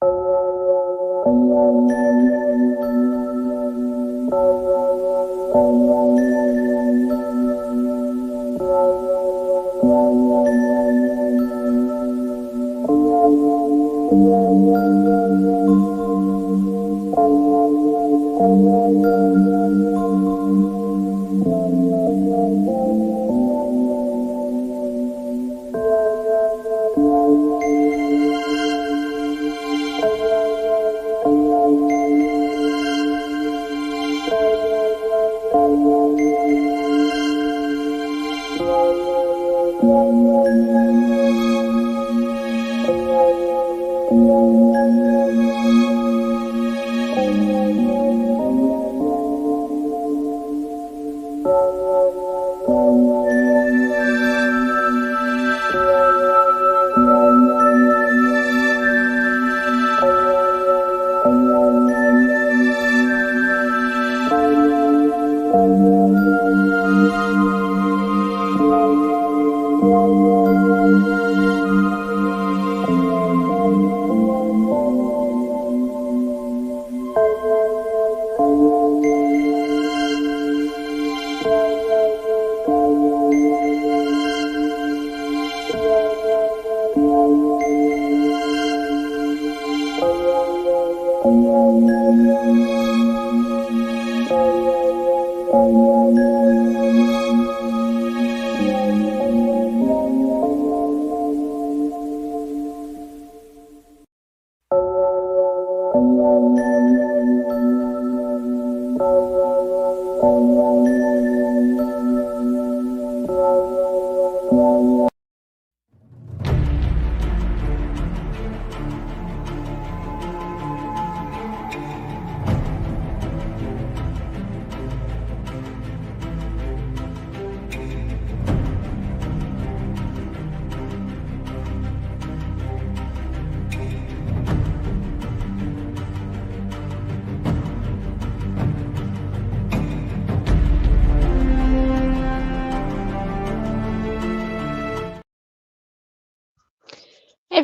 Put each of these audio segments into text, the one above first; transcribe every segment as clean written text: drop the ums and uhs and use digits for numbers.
Hey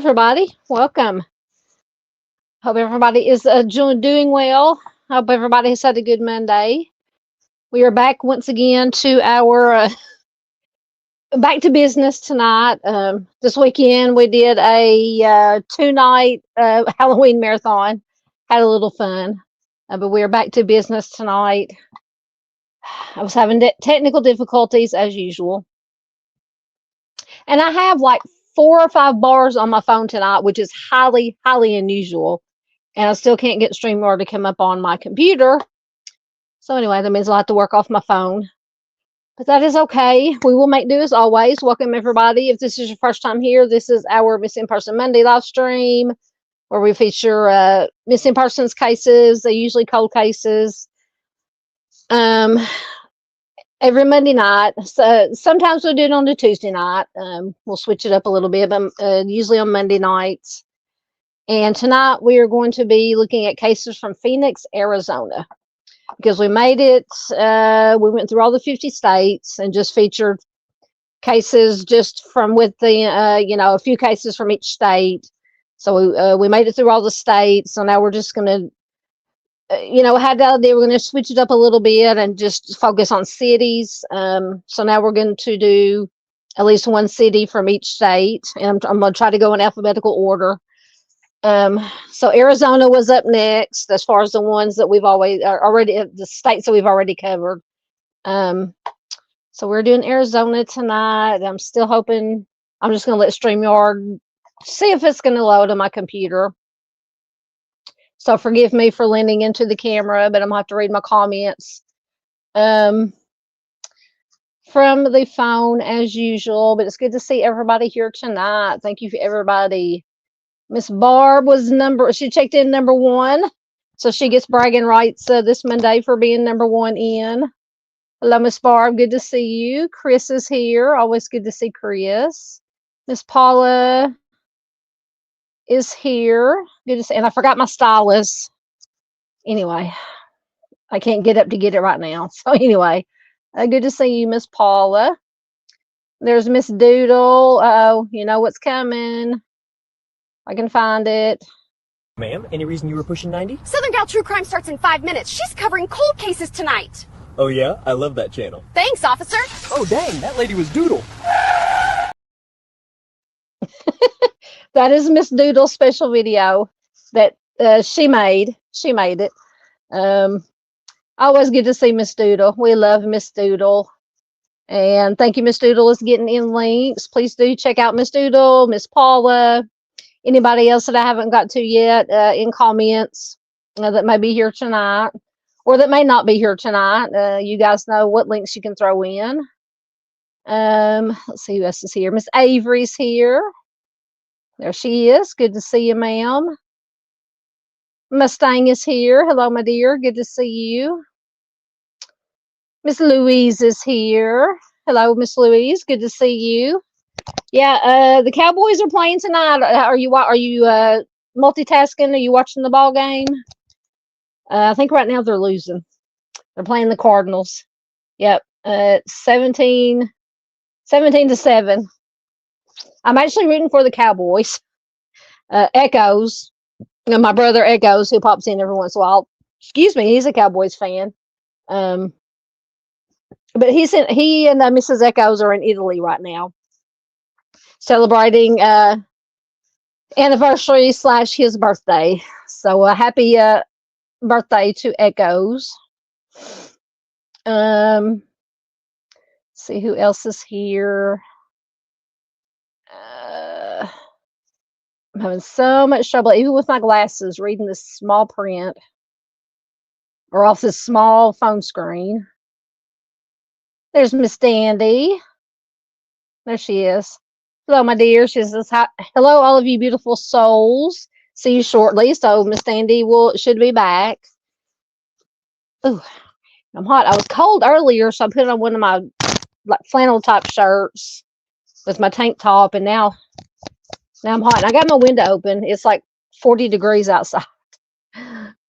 everybody, welcome. Hope everybody is doing well. Hope everybody has had a good Monday. We are back once again to our back to business tonight. This weekend we did a 2-night Halloween marathon. Had a little fun, but we are back to business tonight. I was having technical difficulties as usual, and I have like 4 or 5 bars on my phone tonight, which is highly unusual. And I still can't get StreamYard to come up on my computer. So anyway, that means I'll have to work off my phone. But that is okay. We will make do as always. Welcome everybody. If this is your first time here, this is our Missing Person Monday live stream where we feature missing persons cases. They're usually cold cases. Every Monday night. So sometimes we'll do it on a Tuesday night. We'll switch it up a little bit, but usually on Monday nights. And tonight we are going to be looking at cases from Phoenix, Arizona, because we made it. We went through all the 50 states and just featured cases just from with the, a few cases from each state. So we made it through all the states. So now we're just going to, had the idea we're going to switch it up a little bit and just focus on cities. So now we're going to do at least one city from each state. And I'm going to try to go in alphabetical order. So Arizona was up next as far as the ones that we've the states that we've already covered. So we're doing Arizona tonight. I'm still hoping, I'm just going to let StreamYard see if it's going to load on my computer. So forgive me for leaning into the camera, but I'm going to have to read my comments from the phone as usual. But it's good to see everybody here tonight. Thank you for everybody. Miss Barb was she checked in number 1. So she gets bragging rights this Monday for being number 1 in. Hello, Miss Barb. Good to see you. Chris is here. Always good to see Chris. Miss Paula is here. Good to see. And I forgot my stylus. Anyway, I can't get up to get it right now. So anyway, good to see you, Miss Paula. There's Miss Doodle. Oh, you know what's coming. I can find it. Ma'am, any reason you were pushing 90? Southern Gal True Crime starts in 5 minutes. She's covering cold cases tonight. Oh yeah? I love that channel. Thanks, officer. Oh dang, that lady was Doodle. That is Miss Doodle's special video that she made. She made it. Always good to see Miss Doodle. We love Miss Doodle. And thank you, Miss Doodle is getting in links. Please do check out Miss Doodle, Miss Paula, anybody else that I haven't got to yet in comments that may be here tonight or that may not be here tonight. You guys know what links you can throw in. Let's see who else is here. Miss Avery's here. There she is. Good to see you, ma'am. Mustang is here. Hello, my dear. Good to see you. Miss Louise is here. Hello, Miss Louise. Good to see you. Yeah, the Cowboys are playing tonight. Are you multitasking? Are you watching the ball game? I think right now they're losing. They're playing the Cardinals. Yep, 17 to 7. I'm actually rooting for the Cowboys. Echoes. My brother Echoes, who pops in every once in a while. Excuse me, he's a Cowboys fan. But he and Mrs. Echoes are in Italy right now, celebrating anniversary / his birthday. So happy birthday to Echoes. See who else is here. I'm having so much trouble, even with my glasses, reading this small print or off this small phone screen. There's Miss Dandy. There she is. Hello, my dear. She says, hi. Hello, all of you beautiful souls. See you shortly. So Miss Dandy should be back. Ooh, I'm hot. I was cold earlier, so I put on one of my flannel top shirts with my tank top, and now I'm hot. And I got my window open. It's like 40 degrees outside.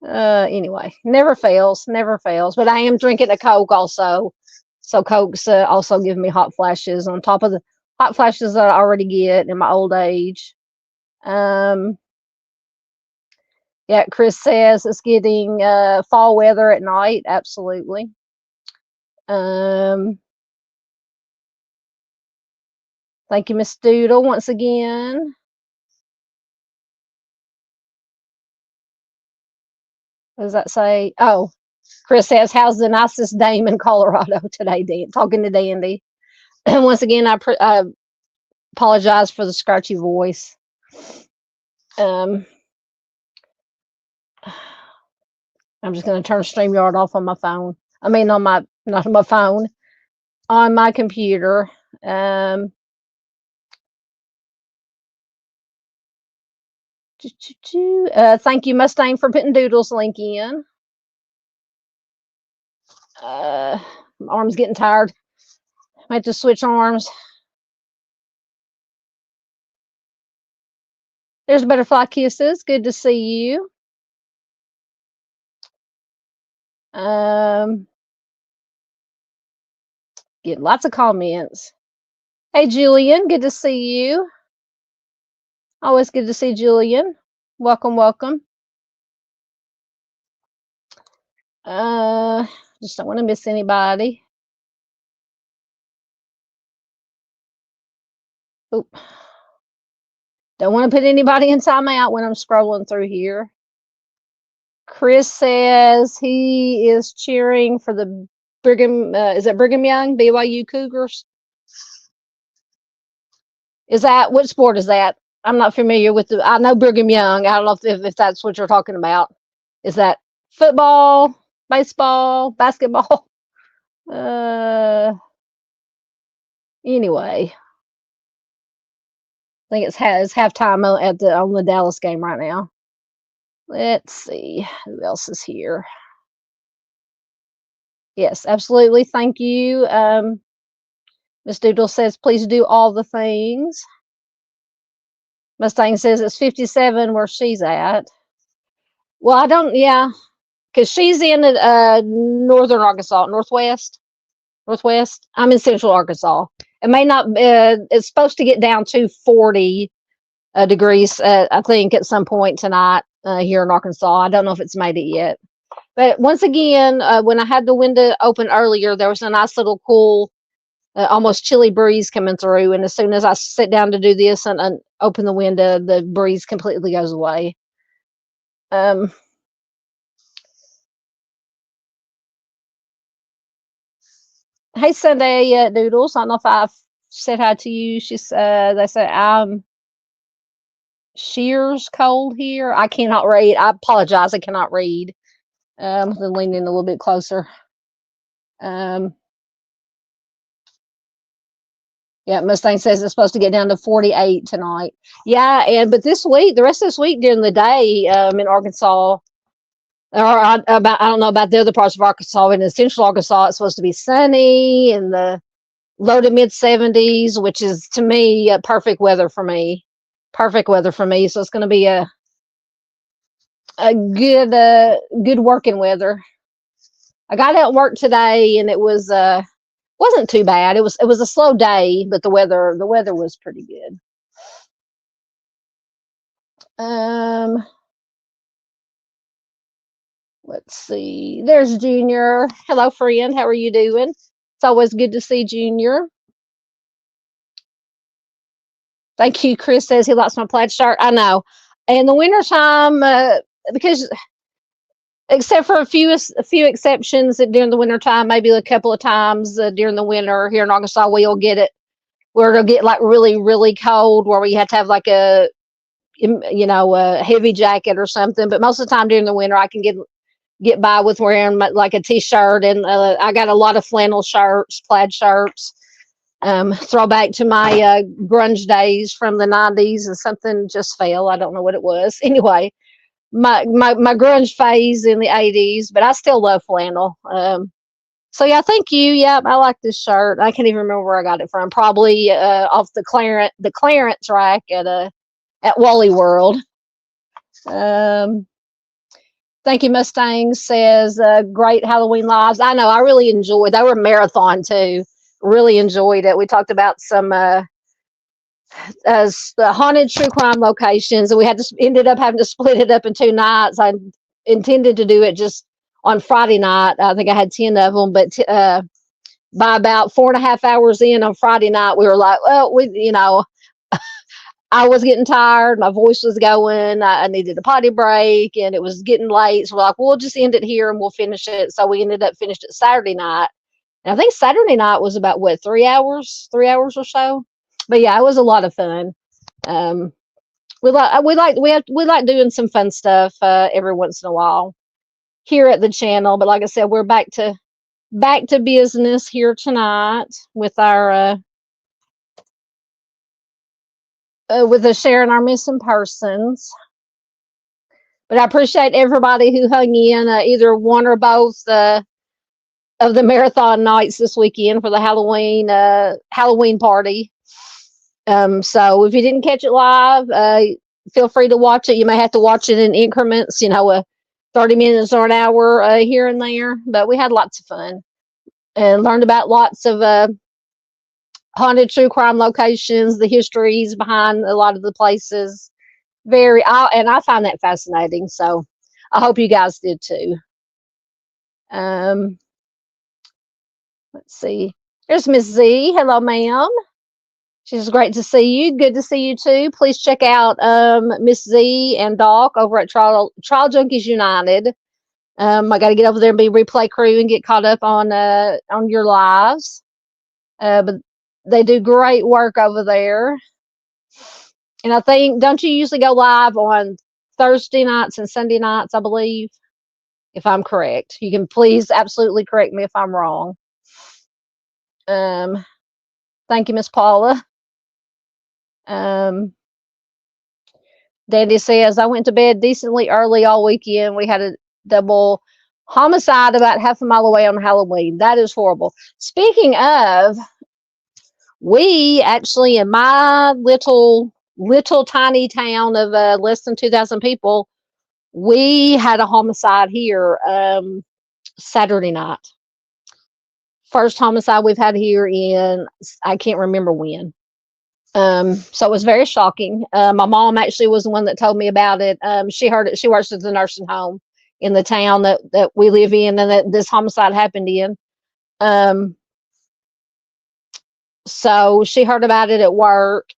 Anyway, never fails. But I am drinking a Coke also. So Coke's also giving me hot flashes on top of the hot flashes that I already get in my old age. Yeah, Chris says it's getting fall weather at night. Absolutely. Thank you, Miss Doodle, once again. What does that say? Oh, Chris says, how's the nicest dame in Colorado today, Dan? Talking to Dandy. And once again, I apologize for the scratchy voice. I'm just going to turn StreamYard off on my phone. I mean, not on my phone, on my computer. Thank you, Mustang, for putting Doodle's link in. My arm's getting tired. I have to switch arms. There's Butterfly Kisses. Good to see you. Get lots of comments. Hey, Julian. Good to see you. Always good to see Julian. Welcome. Just don't want to miss anybody. Oop. Don't want to put anybody in timeout when I'm scrolling through here. Chris says he is cheering for the Brigham, is it Brigham Young, BYU Cougars? Is that, what sport is that? I'm not familiar with I know Brigham Young. I don't know if that's what you're talking about. Is that football, baseball, basketball? Anyway. I think it's halftime on the Dallas game right now. Let's see who else is here. Yes, absolutely. Thank you. Miss Doodle says, please do all the things. Mustang says it's 57 where she's at. Well, I don't, yeah, because she's in northern Arkansas, northwest. I'm in central Arkansas. It may not, it's supposed to get down to 40 degrees, I think, at some point tonight here in Arkansas. I don't know if it's made it yet. But once again, when I had the window open earlier, there was a nice little cool, almost chilly breeze coming through. And as soon as I sit down to do this and open the window, the breeze completely goes away. Hey, Sunday Doodles. I don't know if I've said hi to you. They said I'm shears cold here. I cannot read. I apologize. I cannot read. I'm going to lean in a little bit closer. Yeah, Mustang says it's supposed to get down to 48 tonight. Yeah, but this week, the rest of this week during the day in Arkansas, I don't know about the other parts of Arkansas, but in central Arkansas, it's supposed to be sunny and the low to mid 70s, which is to me perfect weather for me. Perfect weather for me. So it's going to be a good working weather. I got out and work today, and it wasn't too bad. It was a slow day, but the weather was pretty good. Let's see. There's Junior. Hello, friend. How are you doing? It's always good to see Junior. Thank you. Chris says he likes my plaid shirt. I know. In the wintertime, because except for a few exceptions during the wintertime, maybe a couple of times during the winter here in Arkansas, we'll get it where it'll get like really, really cold, where we have to have like a heavy jacket or something. But most of the time during the winter, I can get by with wearing like a t-shirt, and I got a lot of flannel shirts, plaid shirts. Throwback to my grunge days from the 90s, and something just fell. I don't know what it was. Anyway, my grunge phase in the 80s, but I still love flannel. So yeah, thank you. Yeah, I like this shirt. I can't even remember where I got it from. Probably off the clearance rack at Wally World. Thank you, Mustang says great Halloween lives. I know, I really enjoyed. They were marathon too. Really enjoyed it. We talked about some the haunted true crime locations, and we ended up having to split it up in 2 nights. I intended to do it just on Friday night. I think I had 10 of them, but by about 4.5 hours in on Friday night, we were like, well, I was getting tired. My voice was going. I needed a potty break, and it was getting late. So we're like, we'll just end it here and we'll finish it. So we ended up finished it Saturday night. And I think Saturday night was about 3 hours or so. But yeah, it was a lot of fun. We like doing some fun stuff every once in a while here at the channel. But like I said, we're back to business here tonight with our with the sharing our missing persons. But I appreciate everybody who hung in either one or both of the marathon nights this weekend for the Halloween party. So if you didn't catch it live, feel free to watch it. You may have to watch it in increments, 30 minutes or an hour here and there. But we had lots of fun and learned about lots of haunted true crime locations, the histories behind a lot of the places. And I find that fascinating. So I hope you guys did too. Let's see. There's Miss Z. Hello, ma'am. She's great to see you. Good to see you too. Please check out Miss Z and Doc over at Trial Junkies United. I got to get over there and be replay crew and get caught up on your lives. But they do great work over there. And I think, don't you usually go live on Thursday nights and Sunday nights, I believe, if I'm correct? You can please absolutely correct me if I'm wrong. Thank you, Miss Paula. Dandy says, I went to bed decently early all weekend. We had a double homicide about half a mile away on Halloween. That is horrible. Speaking of, we actually, in my little tiny town of less than 2,000 people, we had a homicide here Saturday night. First homicide we've had here in, I can't remember when. So it was very shocking. My mom actually was the one that told me about it. She heard it. She works at the nursing home in the town that we live in, and that this homicide happened in. So she heard about it at work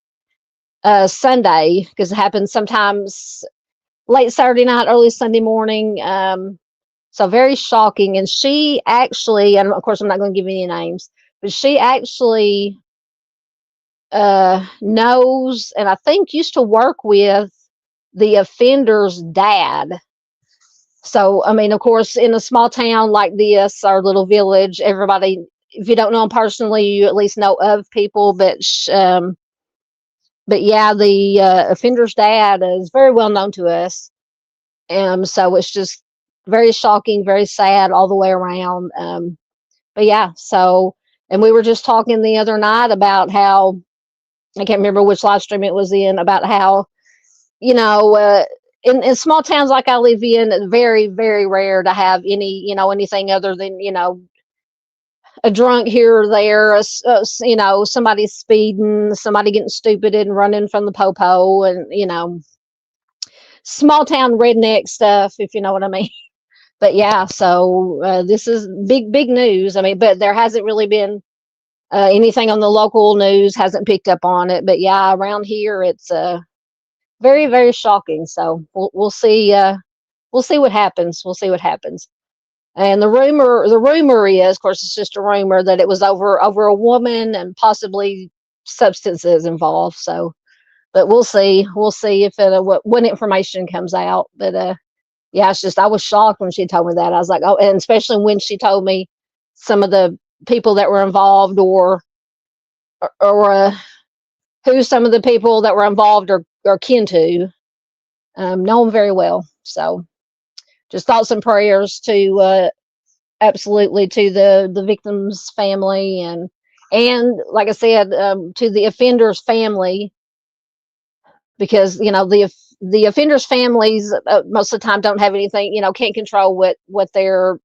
Sunday, because it happens sometimes late Saturday night, early Sunday morning. So very shocking. And she actually, and of course, I'm not going to give any names, but she actually knows, and I think used to work with the offender's dad. So, I mean, of course, in a small town like this, our little village, everybody, if you don't know them personally, you at least know of people. But yeah, the offender's dad is very well known to us. So it's just very shocking, very sad all the way around. But yeah, so, and we were just talking the other night about how, I can't remember which live stream it was in, about how, in small towns like I live in, it's very, very rare to have anything other than, a drunk here or there, somebody speeding, somebody getting stupid and running from the popo, and, small town redneck stuff, if you know what I mean. But yeah, so this is big, big news. I mean, but there hasn't really been anything on the local news, hasn't picked up on it. But yeah, around here, it's very, very shocking. So we'll see. We'll see what happens. We'll see what happens. And the rumor is, of course, it's just a rumor, that it was over a woman and possibly substances involved. So, but we'll see. We'll see if when information comes out. But yeah, it's just, I was shocked when she told me that. I was like, oh, and especially when she told me some of the people that were involved, or who some of the people that were involved are kin to, know them very well. So just thoughts and prayers to absolutely to the victim's family, and like I said, to the offender's family, because the offenders' families most of the time don't have anything, can't control what their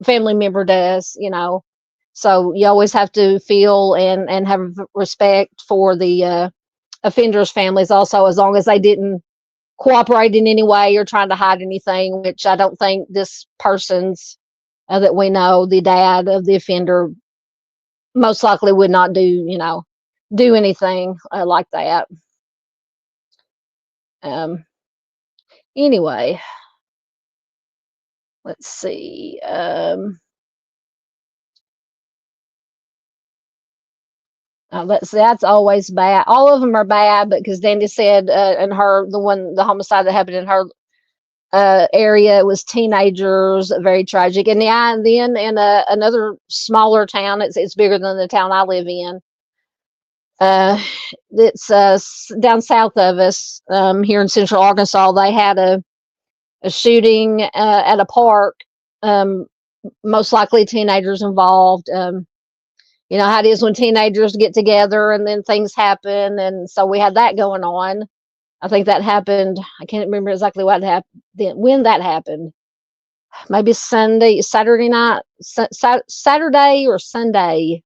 family member does, so you always have to feel and have respect for the offenders' families also, as long as they didn't cooperate in any way or trying to hide anything, which I don't think this person's that we know, the dad of the offender, most likely would not do anything like that. Anyway, let's see. That's always bad. All of them are bad, but because Dandy said, and the homicide that happened in her area, it was teenagers, very tragic. And yeah, and then in another smaller town, it's bigger than the town I live in. It's down south of us, here in central Arkansas. They had a shooting at a park, most likely teenagers involved. You know how it is when teenagers get together and then things happen. And so we had that going on. I think that happened. I can't remember exactly what happened, when that happened. Maybe Saturday night, Saturday or Sunday.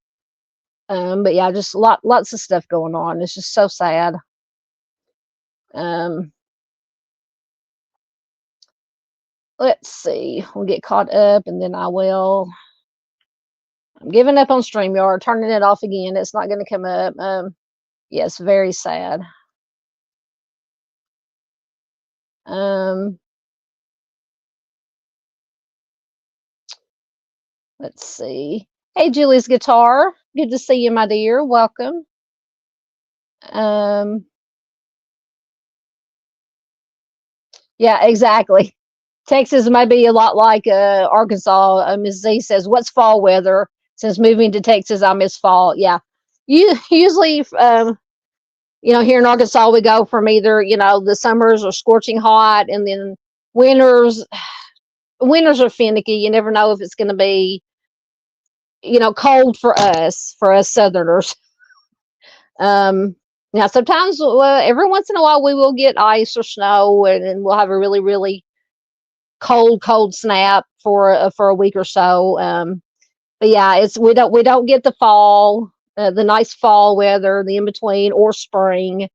But yeah, just lots of stuff going on. It's just so sad. Let's see. We'll get caught up, and then I will. I'm giving up on StreamYard, turning it off again. It's not going to come up. Yes, very sad. Let's see. Hey, Julie's Guitar. Good to see you, my dear. Welcome. Yeah, exactly. Texas may be a lot like Arkansas. Ms. Z says, "What's fall weather? Since moving to Texas, I miss fall." Yeah, usually, here in Arkansas, we go from either the summers are scorching hot, and then winters. Winters are finicky. You never know if it's going to be, cold for us Southerners. Now sometimes, every once in a while, we will get ice or snow, and we'll have a really, really cold snap for a week or so. But yeah, we don't get the fall. the nice fall weather, the in between, or spring.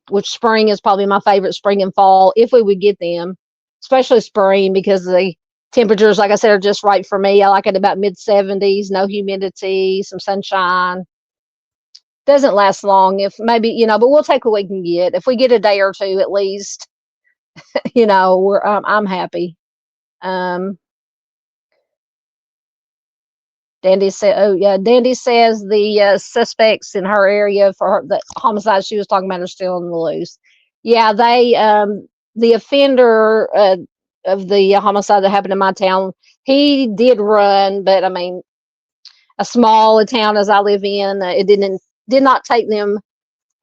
Which spring is probably my favorite, spring and fall, if we would get them, especially spring, because the temperatures, like I said, are just right for me. I like it about mid 70s, no humidity, some sunshine. Doesn't last long, if maybe, but we'll take what we can get. If we get a day or two at least, I'm happy. Dandy said, "Oh yeah." Dandy says the suspects in her area for the homicide she was talking about are still on the loose. Yeah, the offender of the homicide that happened in my town, he did run, but I mean, a small town as I live in, it did not take them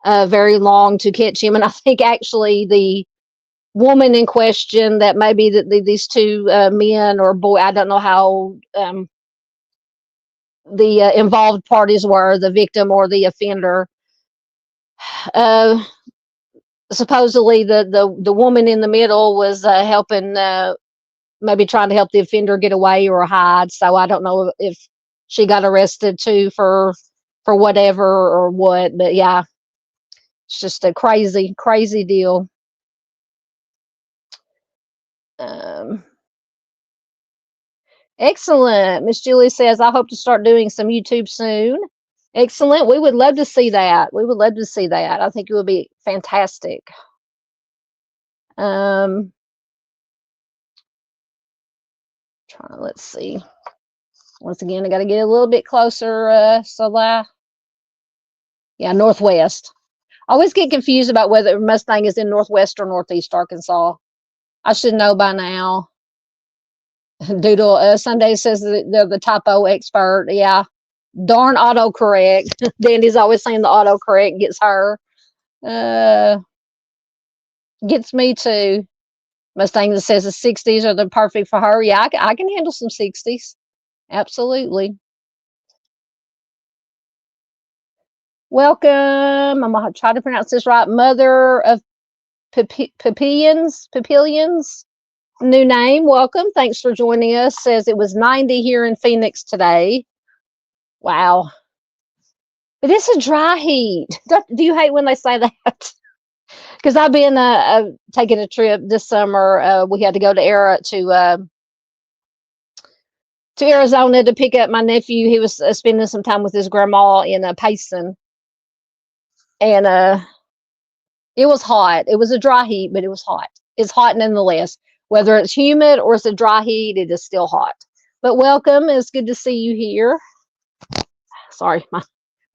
very long to catch him, and I think actually the woman in question, that maybe these two men or boy, I don't know how. The involved parties were, the victim or the offender. Uh, Supposedly, the woman in the middle was helping, maybe trying to help the offender get away or hide. So I don't know if she got arrested too for whatever or what. But yeah, it's just a crazy, crazy deal. Excellent. Miss Julie says, I hope to start doing some YouTube soon. Excellent. We would love to see that. We would love to see that. I think it would be fantastic. Let's see. Once again, I got to get a little bit closer. Yeah, Northwest. I always get confused about whether Mustang is in Northwest or Northeast Arkansas. I should know by now. Doodle Sunday says they're the typo expert. Yeah. Darn autocorrect. Dandy's always saying the autocorrect gets her. Gets me too. Mustang that says the 60s are the perfect for her. Yeah, I can handle some 60s. Absolutely. Welcome. I'm going to try to pronounce this right. Mother of Papillions. New name. Welcome. Thanks for joining us. Says it was 90 here in Phoenix today. Wow. But it's a dry heat. Do you hate when they say that? Because I've been taking a trip this summer. We had to go to Arizona to pick up my nephew. He was spending some time with his grandma in Payson, and it was hot. It was a dry heat, but it was hot. It's hot nonetheless. Whether it's humid or it's a dry heat, it is still hot. But welcome. It's good to see you here. Sorry, my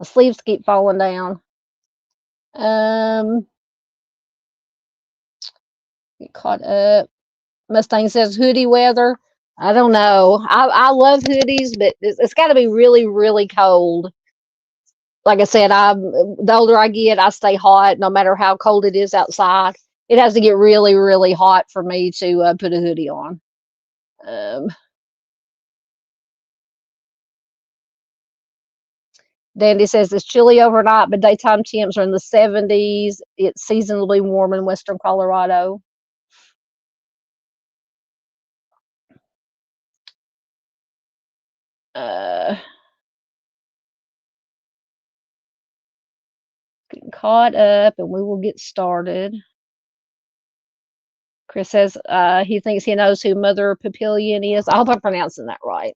sleeves keep falling down. Get caught up. Mustang says hoodie weather. I don't know. I love hoodies, but it's got to be really, really cold. Like I said, the older I get, I stay hot no matter how cold it is outside. It has to get really, really hot for me to put a hoodie on. Dandy says it's chilly overnight, but daytime temps are in the 70s. It's seasonably warm in western Colorado. Getting caught up, and we will get started. Chris says he thinks he knows who Mother Papillion is. I hope I'm pronouncing that right.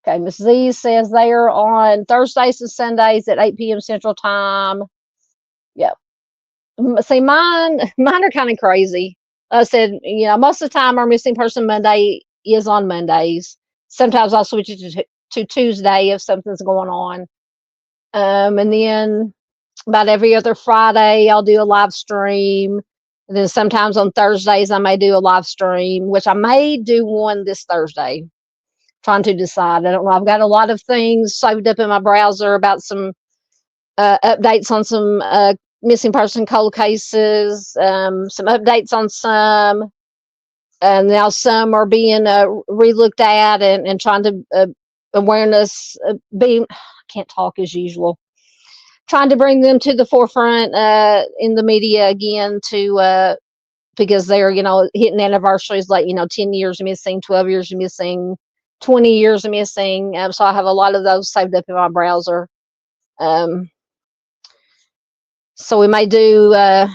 Okay, Miss Z says they are on Thursdays and Sundays at 8 p.m. Central Time. Yep. See, mine are kind of crazy. I said, most of the time our missing person Monday is on Mondays. Sometimes I'll switch it to Tuesday if something's going on. And then about every other Friday, I'll do a live stream. And then sometimes on Thursdays, I may do a live stream, which I may do one this Thursday. Trying to decide. I don't know. I've got a lot of things saved up in my browser about some updates on some missing person cold cases, some updates on some, and now some are being re-looked at and trying to awareness I can't talk as usual. Trying to bring them to the forefront in the media again because they're hitting anniversaries like 10 years missing, 12 years missing, 20 years missing. So I have a lot of those saved up in my browser. So we may do a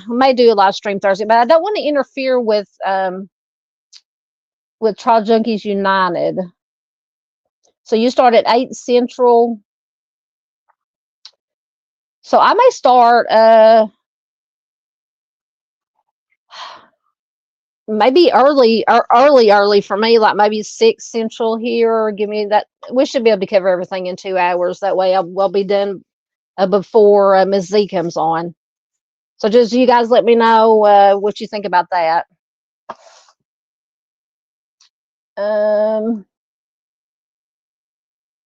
live stream Thursday, but I don't want to interfere with Trial Junkies United. So you start at 8 Central. So I may start maybe early for me, like maybe 6 Central here. Give me that. We should be able to cover everything in 2 hours. That way we'll be done before Ms. Z comes on. So just you guys let me know what you think about that.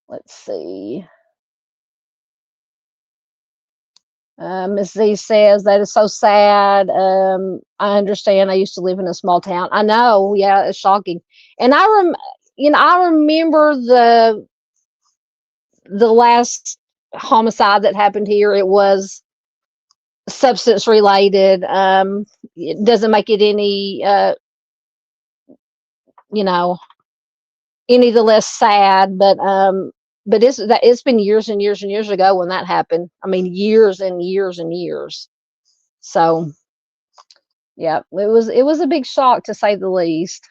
Let's see. Ms. Z says that is so sad. I understand. I used to live in a small town. I know. Yeah, it's shocking. And I remember the last homicide that happened here. It was substance related. It doesn't make it any any the less sad, but it's been years and years and years ago when that happened. I mean, years and years and years. So yeah, it was a big shock, to say the least.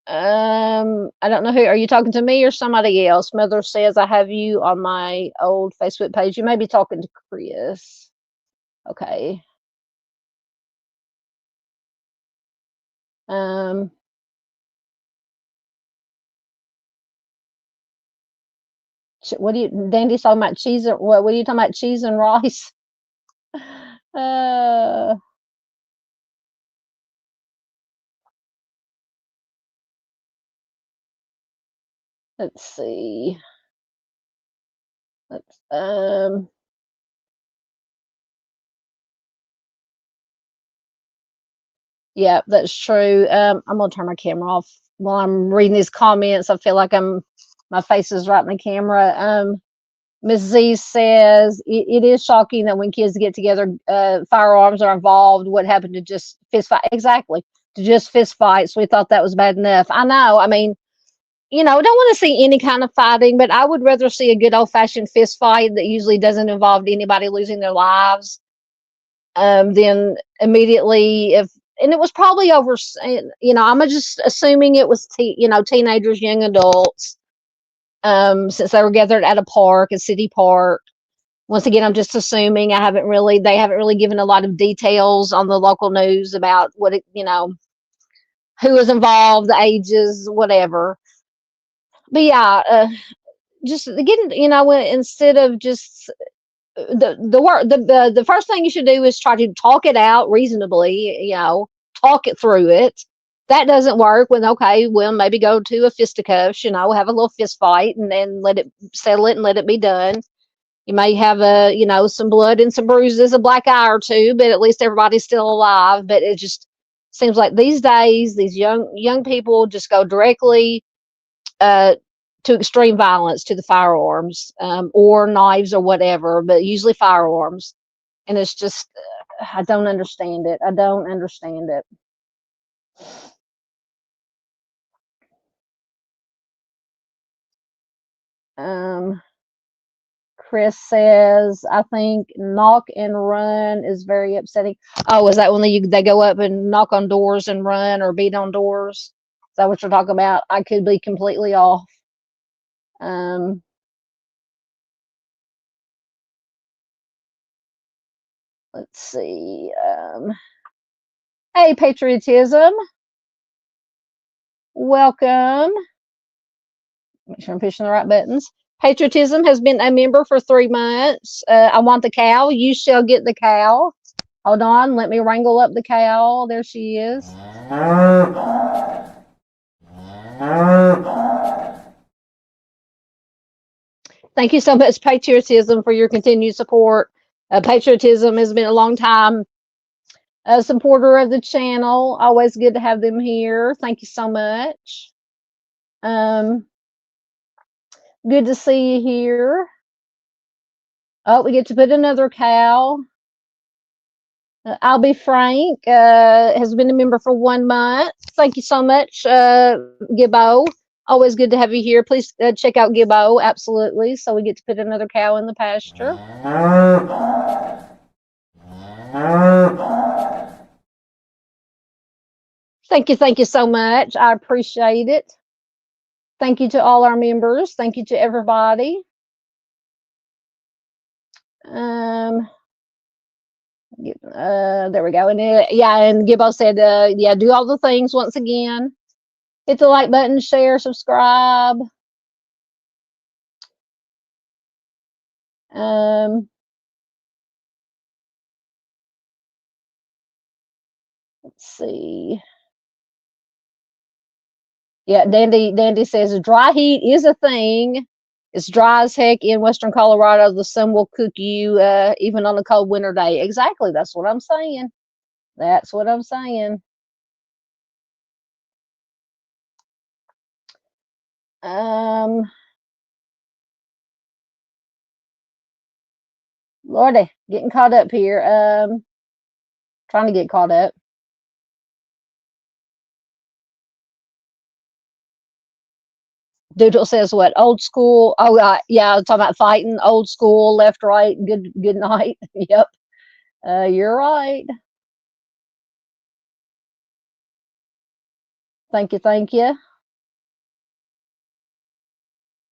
I don't know who, are you talking to me or somebody else? Mother says I have you on my old Facebook page. You may be talking to Chris. Okay. What do you, Dandy's talking about cheese, or what are you talking about, cheese and rice? Let's see. Yeah, that's true. I'm gonna turn my camera off while I'm reading these comments. I feel like my face is right in the camera. Ms. Z says it is shocking that when kids get together, firearms are involved. What happened to just fist fight? Exactly, to just fist fights. We thought that was bad enough. I know. I mean, don't want to see any kind of fighting, but I would rather see a good old fashioned fist fight that usually doesn't involve anybody losing their lives. Then immediately, and it was probably over, I'm just assuming it was teenagers, young adults, since they were gathered at a city park. Once again, I'm just assuming. They haven't really given a lot of details on the local news about who was involved, the ages, whatever. But yeah, just getting, instead of just the first thing you should do is try to talk it out reasonably, talk it through it. That doesn't work. Okay, well, maybe go to a fisticuffs, have a little fist fight and then let it settle it and let it be done. You may have some blood and some bruises, a black eye or two, but at least everybody's still alive. But it just seems like these days, these young people just go directly to extreme violence, to the firearms, or knives or whatever, but usually firearms. And it's just, I don't understand it. I don't understand it. Chris says, I think knock and run is very upsetting. Oh, is that when they go up and knock on doors and run, or beat on doors? Is that what you're talking about? I could be completely off. Let's see. Hey, patriotism. Welcome. Make sure I'm pushing the right buttons. Patriotism has been a member for 3 months. I want the cow. You shall get the cow. Hold on. Let me wrangle up the cow. There she is. Thank you so much, Patriotism, for your continued support. Patriotism has been a long time supporter of the channel. Always good to have them here. Thank you so much. Good to see you here. Oh, we get to put another cow. I'll be Frank. Has been a member for 1 month. Thank you so much, Gibbo. Always good to have you here. Please check out Gibbo. Absolutely. So we get to put another cow in the pasture. Thank you so much. I appreciate it. Thank you to all our members. Thank you to everybody. There we go. And yeah, and Gibbo said, yeah, do all the things once again. Hit the like button, share, subscribe. Let's see. Yeah, Dandy says dry heat is a thing. It's dry as heck in Western Colorado. The sun will cook you even on a cold winter day. Exactly. That's what I'm saying. That's what I'm saying. Lordy, getting caught up here. Trying to get caught up. Doodle says what? Old school. Oh, yeah, talking about fighting. Old school, left, right. Good night. Yep. You're right. Thank you. Thank you.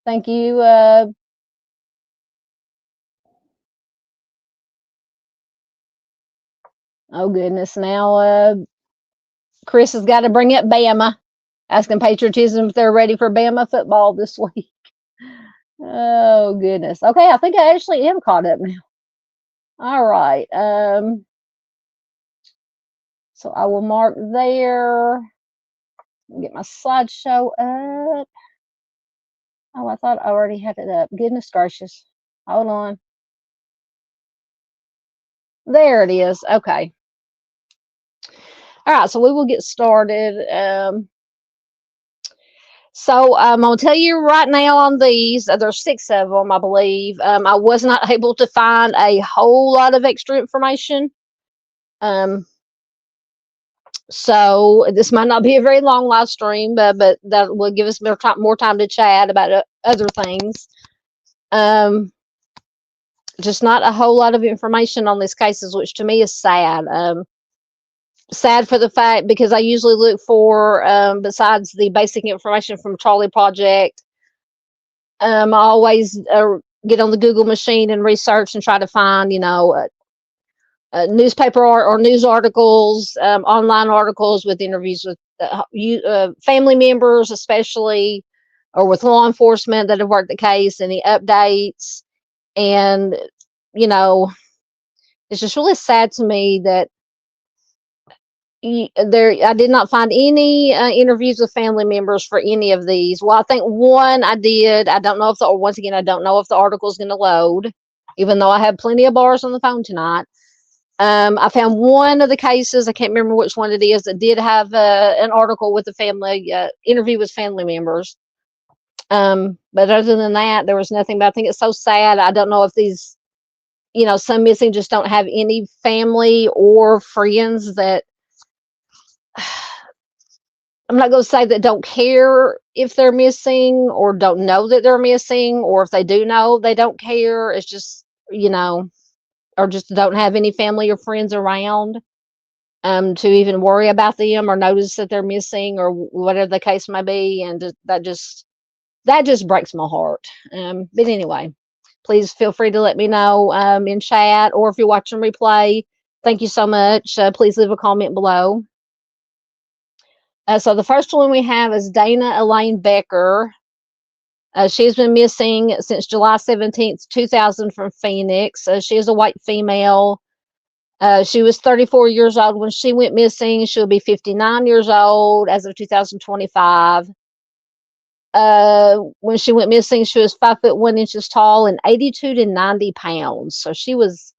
Thank you. Oh goodness. Now Chris has got to bring up Bama, asking patriotism if they're ready for Bama football this week. Oh goodness. Okay, I think I actually am caught up now. All right. So I will mark there. Get my slideshow up. Oh, I thought I already had it up. Goodness gracious. Hold on. There it is. Okay. All right, so we will get started. So I'm going to tell you right now on these, there's 6 of them, I believe. I was not able to find a whole lot of extra information. So this might not be a very long live stream, but that will give us more time to chat about other things. Just not a whole lot of information on these cases, which to me is sad. Sad for the fact because I usually look for, besides the basic information from Charlie Project, I always get on the Google machine and research and try to find, newspaper or news articles, online articles with interviews with family members, especially, or with law enforcement that have worked the case, any updates. And, it's just really sad to me that I did not find any interviews with family members for any of these. Well, I think one I did. I don't know if once again, I don't know if the article is going to load, even though I have plenty of bars on the phone tonight. I found one of the cases, I can't remember which one it is, that did have an article with the family, interview with family members. But other than that, there was nothing. But I think it's so sad. I don't know if these, some missing just don't have any family or friends that, I'm not going to say that don't care if they're missing or don't know that they're missing, or if they do know, they don't care. It's just, or just don't have any family or friends around to even worry about them or notice that they're missing or whatever the case may be. And that just breaks my heart. But anyway, please feel free to let me know in chat, or if you're watching replay, thank you so much. Please leave a comment below. So the first one we have is Dana Elaine Becker. She's been missing since July 17th, 2000 from Phoenix. She is a white female. She was 34 years old when she went missing. She'll be 59 years old as of 2025. When she went missing, she was 5'1" tall and 82 to 90 pounds. So she was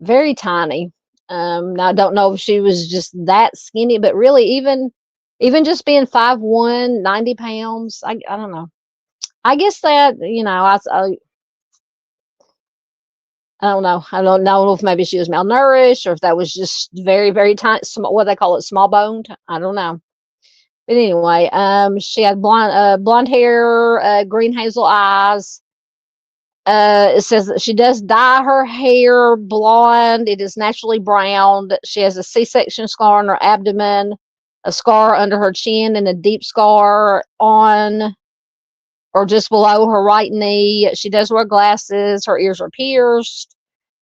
very tiny. Now I don't know if she was just that skinny, but really even just being 5'1", 90 pounds, I don't know. I guess that, I don't know. I don't know if maybe she was malnourished or if that was just very, very tiny, what they call it, small boned. I don't know. But anyway, she had blonde hair, green hazel eyes. It says that she does dye her hair blonde. It is naturally brown. She has a C-section scar on her abdomen, a scar under her chin, and a deep scar on or just below her right knee. She does wear glasses. Her ears are pierced.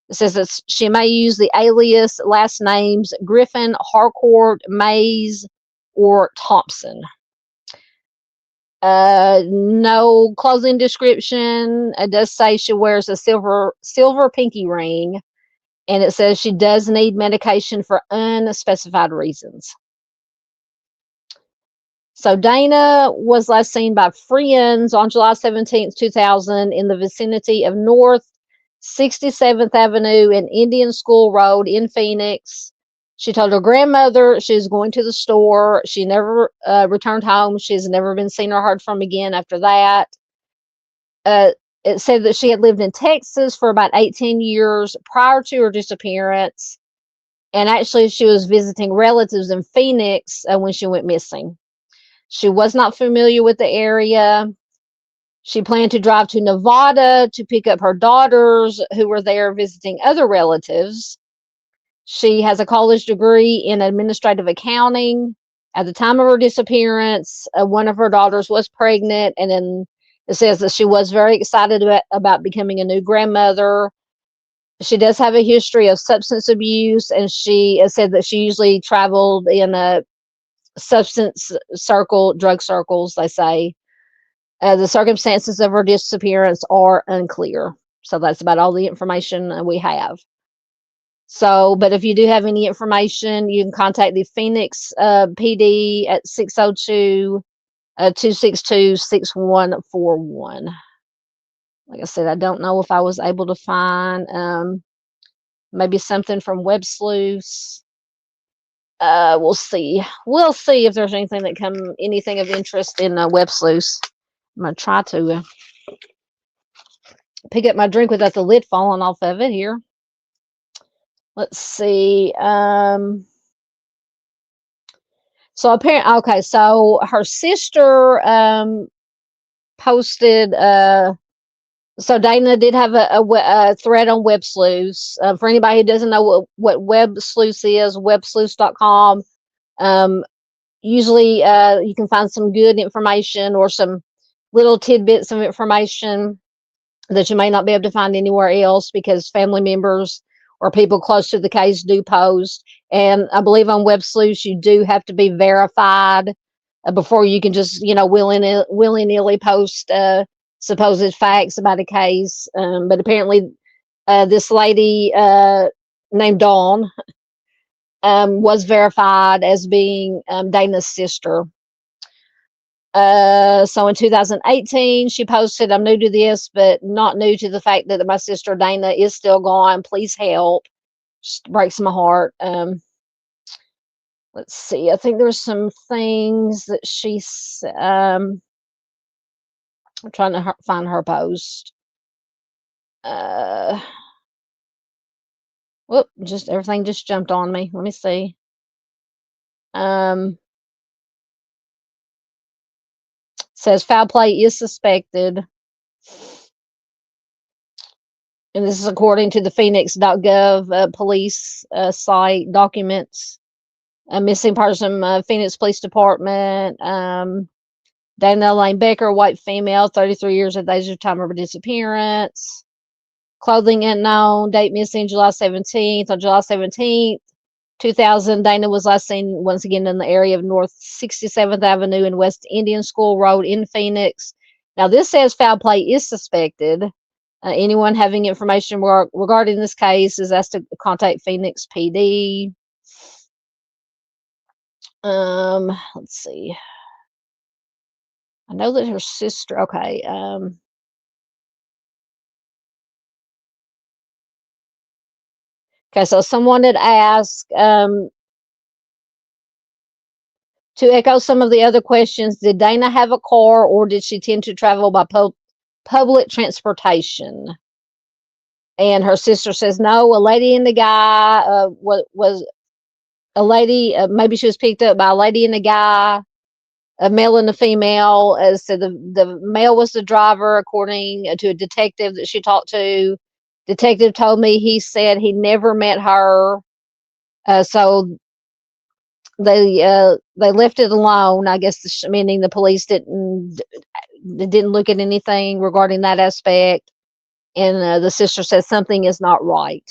It says that she may use the alias last names Griffin, Harcourt, Mays, or Thompson. No clothing description. It does say she wears a silver pinky ring, and it says she does need medication for unspecified reasons. So Dana was last seen by friends on July 17th, 2000 in the vicinity of North 67th Avenue and Indian School Road in Phoenix. She told her grandmother she was going to the store. She never returned home. She's never been seen or heard from again after that. It said that she had lived in Texas for about 18 years prior to her disappearance. And actually, she was visiting relatives in Phoenix when she went missing. She was not familiar with the area. She planned to drive to Nevada to pick up her daughters who were there visiting other relatives. She has a college degree in administrative accounting. At the time of her disappearance, one of her daughters was pregnant, and then it says that she was very excited about becoming a new grandmother. She does have a history of substance abuse, and she said that she usually traveled in a substance drug circles, they say. The circumstances of her disappearance are unclear. So that's about all the information we have. So, but if you do have any information, you can contact the Phoenix PD at 602-262-6141. Like I said, I don't know if I was able to find maybe something from Web Sleuths. We'll see. We'll see if there's anything of interest in Web Sleuths. I'm gonna try to pick up my drink without the lid falling off of it here. Let's see. So apparently, okay. So her sister posted. So Dana did have a thread on Web Sleuths. For anybody who doesn't know what Web Sleuths is, websleuths.com. Usually, you can find some good information or some little tidbits of information that you may not be able to find anywhere else because family members or people close to the case do post. And I believe on Web Sleuths, you do have to be verified before you can just, willy-nilly post supposed facts about a case. But apparently, this lady named Dawn was verified as being Dana's sister. So in 2018, she posted, "I'm new to this, but not new to the fact that my sister Dana is still gone. Please help." Just breaks my heart. Let's see. I think there's some things that I'm trying to find her post. Whoop! Everything just jumped on me. Let me see. Says foul play is suspected. And this is according to the Phoenix.gov police site documents. A missing person, Phoenix Police Department. Dana Lane Becker, white female, 33 years of age of time of her disappearance. Clothing unknown, date missing July 17th. On July 17th, 2000, Dana was last seen once again in the area of North 67th Avenue and West Indian School Road in Phoenix. Now, this says foul play is suspected. Anyone having information regarding this case is asked to contact Phoenix PD. Let's see. I know that her sister, okay. Okay, so someone had asked, to echo some of the other questions, did Dana have a car or did she tend to travel by public transportation? And her sister says, no, a lady and the guy was a lady. Maybe she was picked up by a lady and a guy, a male and a female. So the male was the driver, according to a detective that she talked to. Detective told me he said he never met her. So they left it alone. I guess meaning the police didn't look at anything regarding that aspect. And the sister says something is not right.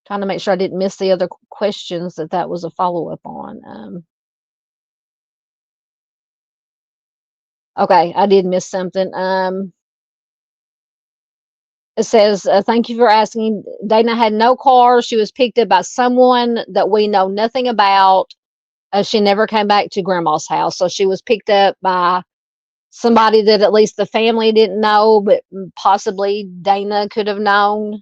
Trying to make sure I didn't miss the other questions that was a follow-up on. Okay, I did miss something. It says, thank you for asking. Dana had no car. She was picked up by someone that we know nothing about. She never came back to Grandma's house. So she was picked up by somebody that at least the family didn't know, but possibly Dana could have known.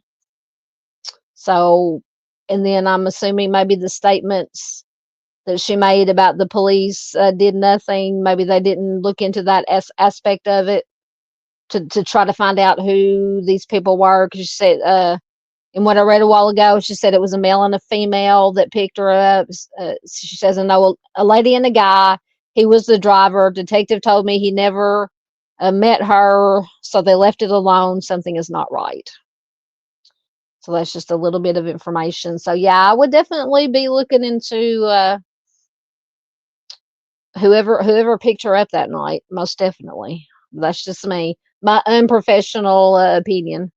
So, and then I'm assuming maybe the statements that she made about the police did nothing. Maybe they didn't look into that aspect of it to try to find out who these people were. Because she said, in what I read a while ago, she said it was a male and a female that picked her up. She says, I know a lady and a guy. He was the driver. Detective told me he never met her, so they left it alone. Something is not right. So that's just a little bit of information. So yeah, I would definitely be looking into whoever picked her up that night. Most definitely. That's just me, my unprofessional opinion.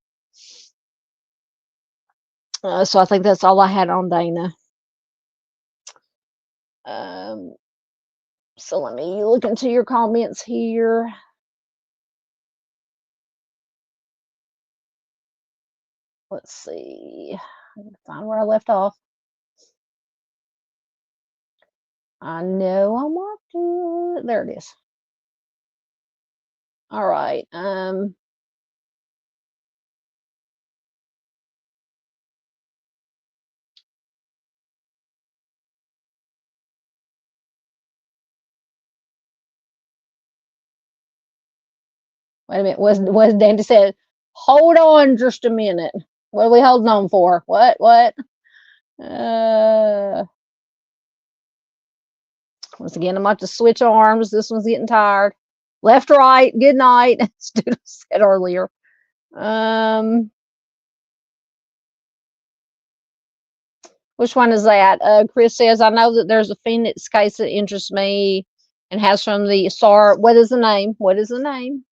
So I think that's all I had on Dana. So let me look into your comments here. Let's see. I can find where I left off. I know I want to. There it is. All right. Wait a minute. Was Dandy said, hold on just a minute. What are we holding on for? What? Once again, I'm about to switch arms. This one's getting tired. Left, right, good night. Student said earlier. Which one is that? Chris says, I know that there's a Phoenix case that interests me and has from the SAR. What is the name? What is the name?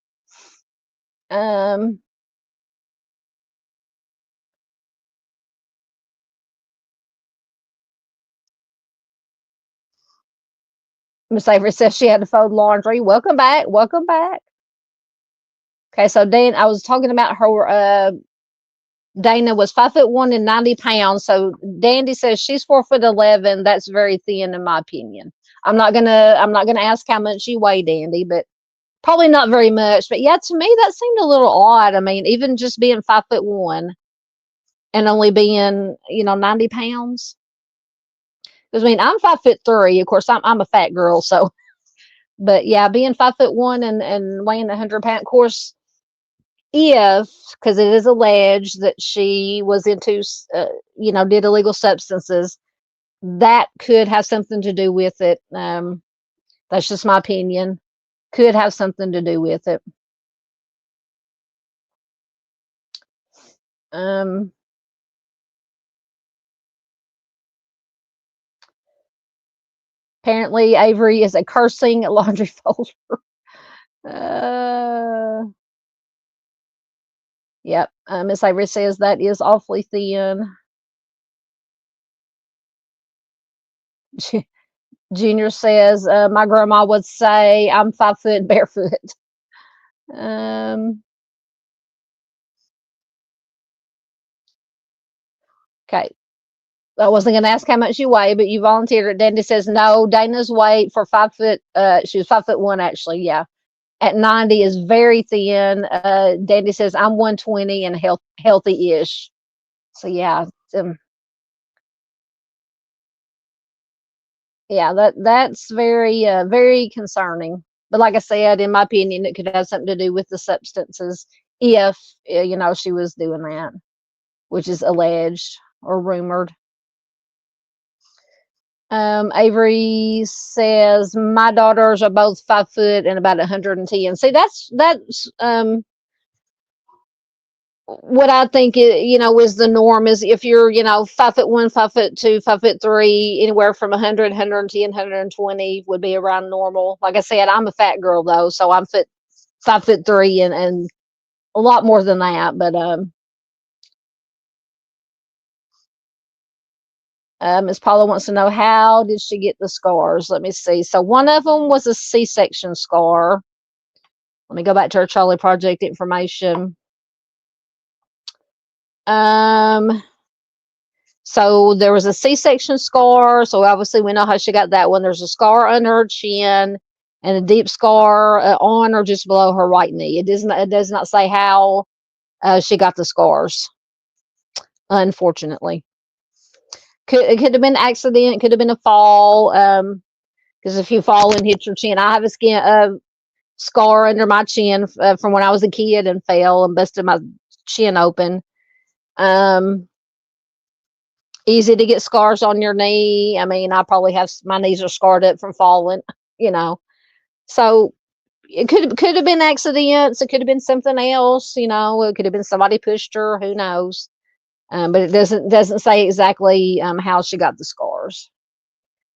Miss Avery says she had to fold laundry. Welcome back. Welcome back. Okay, so Dan, I was talking about her. Dana was 5'1" and 90 pounds. So Dandy says she's 4'11". That's very thin in my opinion. I'm not gonna ask how much you weigh, Dandy, but probably not very much. But yeah, to me that seemed a little odd. I mean, even just being 5'1" and only being 90 pounds. Because I mean, I'm 5'3". Of course, I'm a fat girl, so. But yeah, being 5'1" and weighing 100 pounds. Of course, because it is alleged that she was into, did illegal substances, that could have something to do with it. That's just my opinion. Could have something to do with it. Apparently, Avery is a cursing laundry folder. Yep. Miss Avery says that is awfully thin. Junior says, my grandma would say I'm 5 foot barefoot. Okay. I wasn't going to ask how much you weigh, but you volunteered it. Dandy says, no, Dana's weight for 5 foot, she was 5'1" actually. Yeah. At 90 is very thin. Dandy says, I'm 120 and healthy-ish. So yeah. Yeah, that's very, very concerning. But like I said, in my opinion, it could have something to do with the substances. if she was doing that, which is alleged or rumored. Avery says my daughters are both 5 foot and about 110. See, that's what I think is the norm. Is if you're 5'1", 5'2", 5'3", anywhere from 100, 110, 120 would be around normal. Like I said, I'm a fat girl though, so I'm 5'3" and a lot more than that. But Miss Paula wants to know, how did she get the scars? Let me see. So one of them was a C-section scar. Let me go back to our Charlie Project information. So there was a C-section scar. So obviously we know how she got that one. There's a scar under her chin and a deep scar on or just below her right knee. It does not say how she got the scars, unfortunately. It could have been an accident. It could have been a fall. Because if you fall and hit your chin, I have a scar under my chin from when I was a kid and fell and busted my chin open. Easy to get scars on your knee. I mean, I probably have, my knees are scarred up from falling, So it could have been accidents. It could have been something else, it could have been somebody pushed her, who knows. But it doesn't say exactly how she got the scars.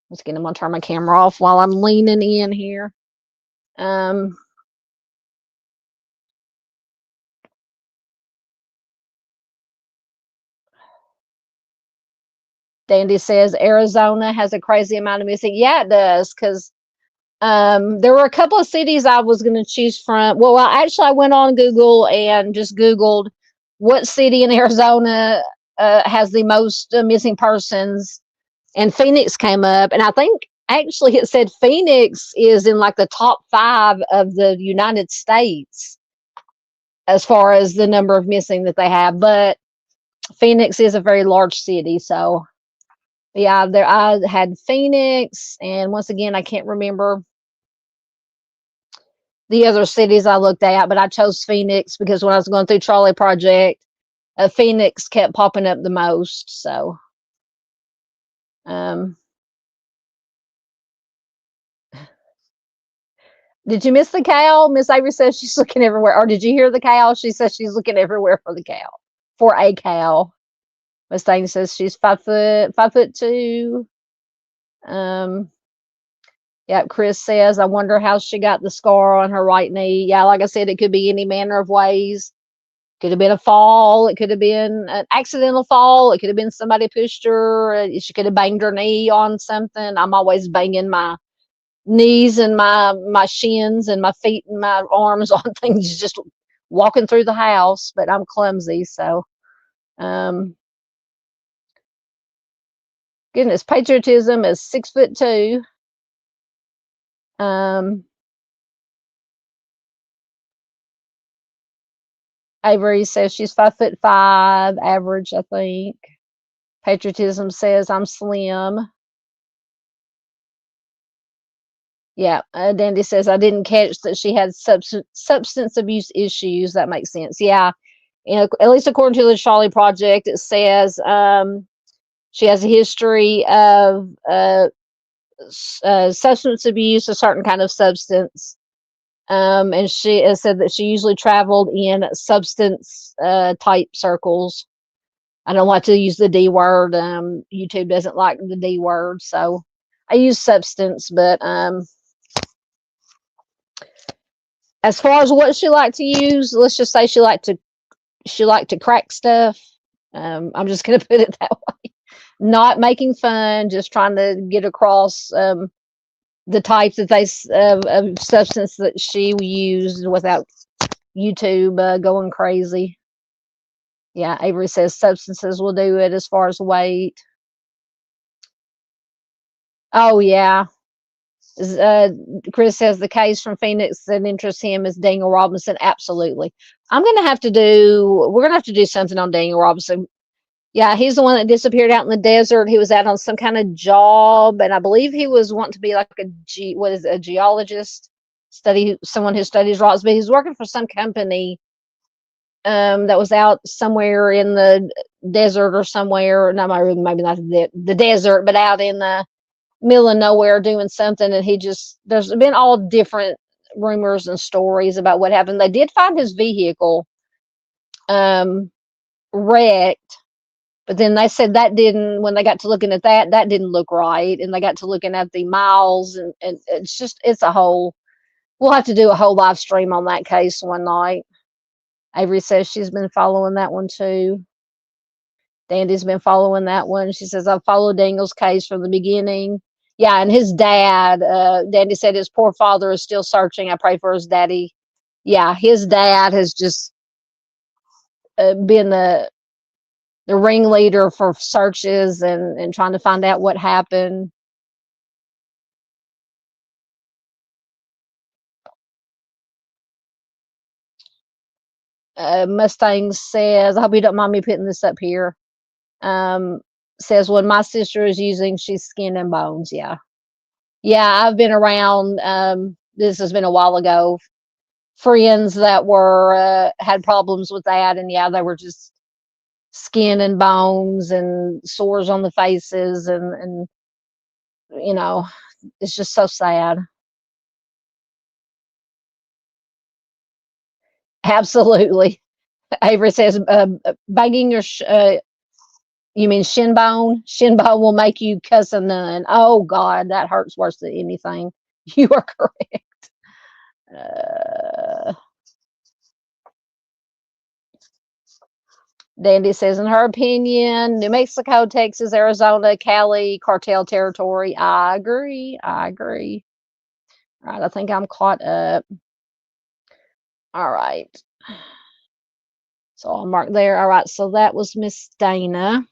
Once again, I'm gonna turn my camera off while I'm leaning in here. Dandy says Arizona has a crazy amount of missing. Yeah, it does, because there were a couple of cities I was going to choose from. Well, I went on Google and just Googled what city in Arizona has the most missing persons, and Phoenix came up. And I think actually it said Phoenix is in like the top 5 of the United States as far as the number of missing that they have. But Phoenix is a very large city, so yeah, there I had Phoenix, and once again, I can't remember the other cities I looked at, but I chose Phoenix because when I was going through Charlie Project, Phoenix kept popping up the most. So, did you miss the cow? Miss Avery says she's looking everywhere. Or did you hear the cow? She says she's looking everywhere for the cow, for a cow. Miss Thane says she's 5'2". Yeah, Chris says, I wonder how she got the scar on her right knee. Yeah, like I said, it could be any manner of ways. Could have been a fall. It could have been an accidental fall. It could have been somebody pushed her. She could have banged her knee on something. I'm always banging my knees and my shins and my feet and my arms on things just walking through the house, but I'm clumsy. So, goodness, patriotism is 6'2". Avery says she's 5'5", average, I think. Patriotism says I'm slim. Yeah, Dandy says I didn't catch that she had substance abuse issues. That makes sense. Yeah, at least according to the Charlie Project, it says she has a history of substance abuse, a certain kind of substance. And she has said that she usually traveled in substance type circles. I don't like to use the D word. YouTube doesn't like the D word, so I use substance. But as far as what she liked to use, let's just say she liked to crack stuff. I'm just going to put it that way. Not making fun, just trying to get across the types of substance that she used without YouTube going crazy. Yeah, Avery says substances will do it as far as weight. Oh, yeah. Chris says the case from Phoenix that interests him is Daniel Robinson. Absolutely. We're going to have to do something on Daniel Robinson. Yeah, he's the one that disappeared out in the desert. He was out on some kind of job, and I believe he was wanting to be like a geologist, someone who studies rocks, but he's working for some company that was out somewhere in the desert or somewhere. No, maybe not the desert, but out in the middle of nowhere doing something. And there's been all different rumors and stories about what happened. They did find his vehicle wrecked, but then they said when they got to looking at that didn't look right. And they got to looking at the miles, and it's a whole, we'll have to do a whole live stream on that case one night. Avery says she's been following that one too. Dandy's been following that one. She says, I've followed Daniel's case from the beginning. Yeah, and his dad, Dandy said his poor father is still searching. I pray for his daddy. Yeah, his dad has just been the ringleader for searches and trying to find out what happened. Mustang says, I hope you don't mind me putting this up here. Says, when my sister is using, she's skin and bones. Yeah. Yeah, I've been around, this has been a while ago, friends that were, had problems with that. And yeah, they were just skin and bones and sores on the faces. And you know, it's just so sad. Absolutely. Avery says, banging your, you mean shin bone? Shin bone will make you cuss a nun. Oh God, that hurts worse than anything. You are correct. Dandy says, in her opinion, New Mexico, Texas, Arizona, Cali, cartel territory. I agree. All right, I think I'm caught up. All right. So I'll mark there. All right, so that was Miss Dana.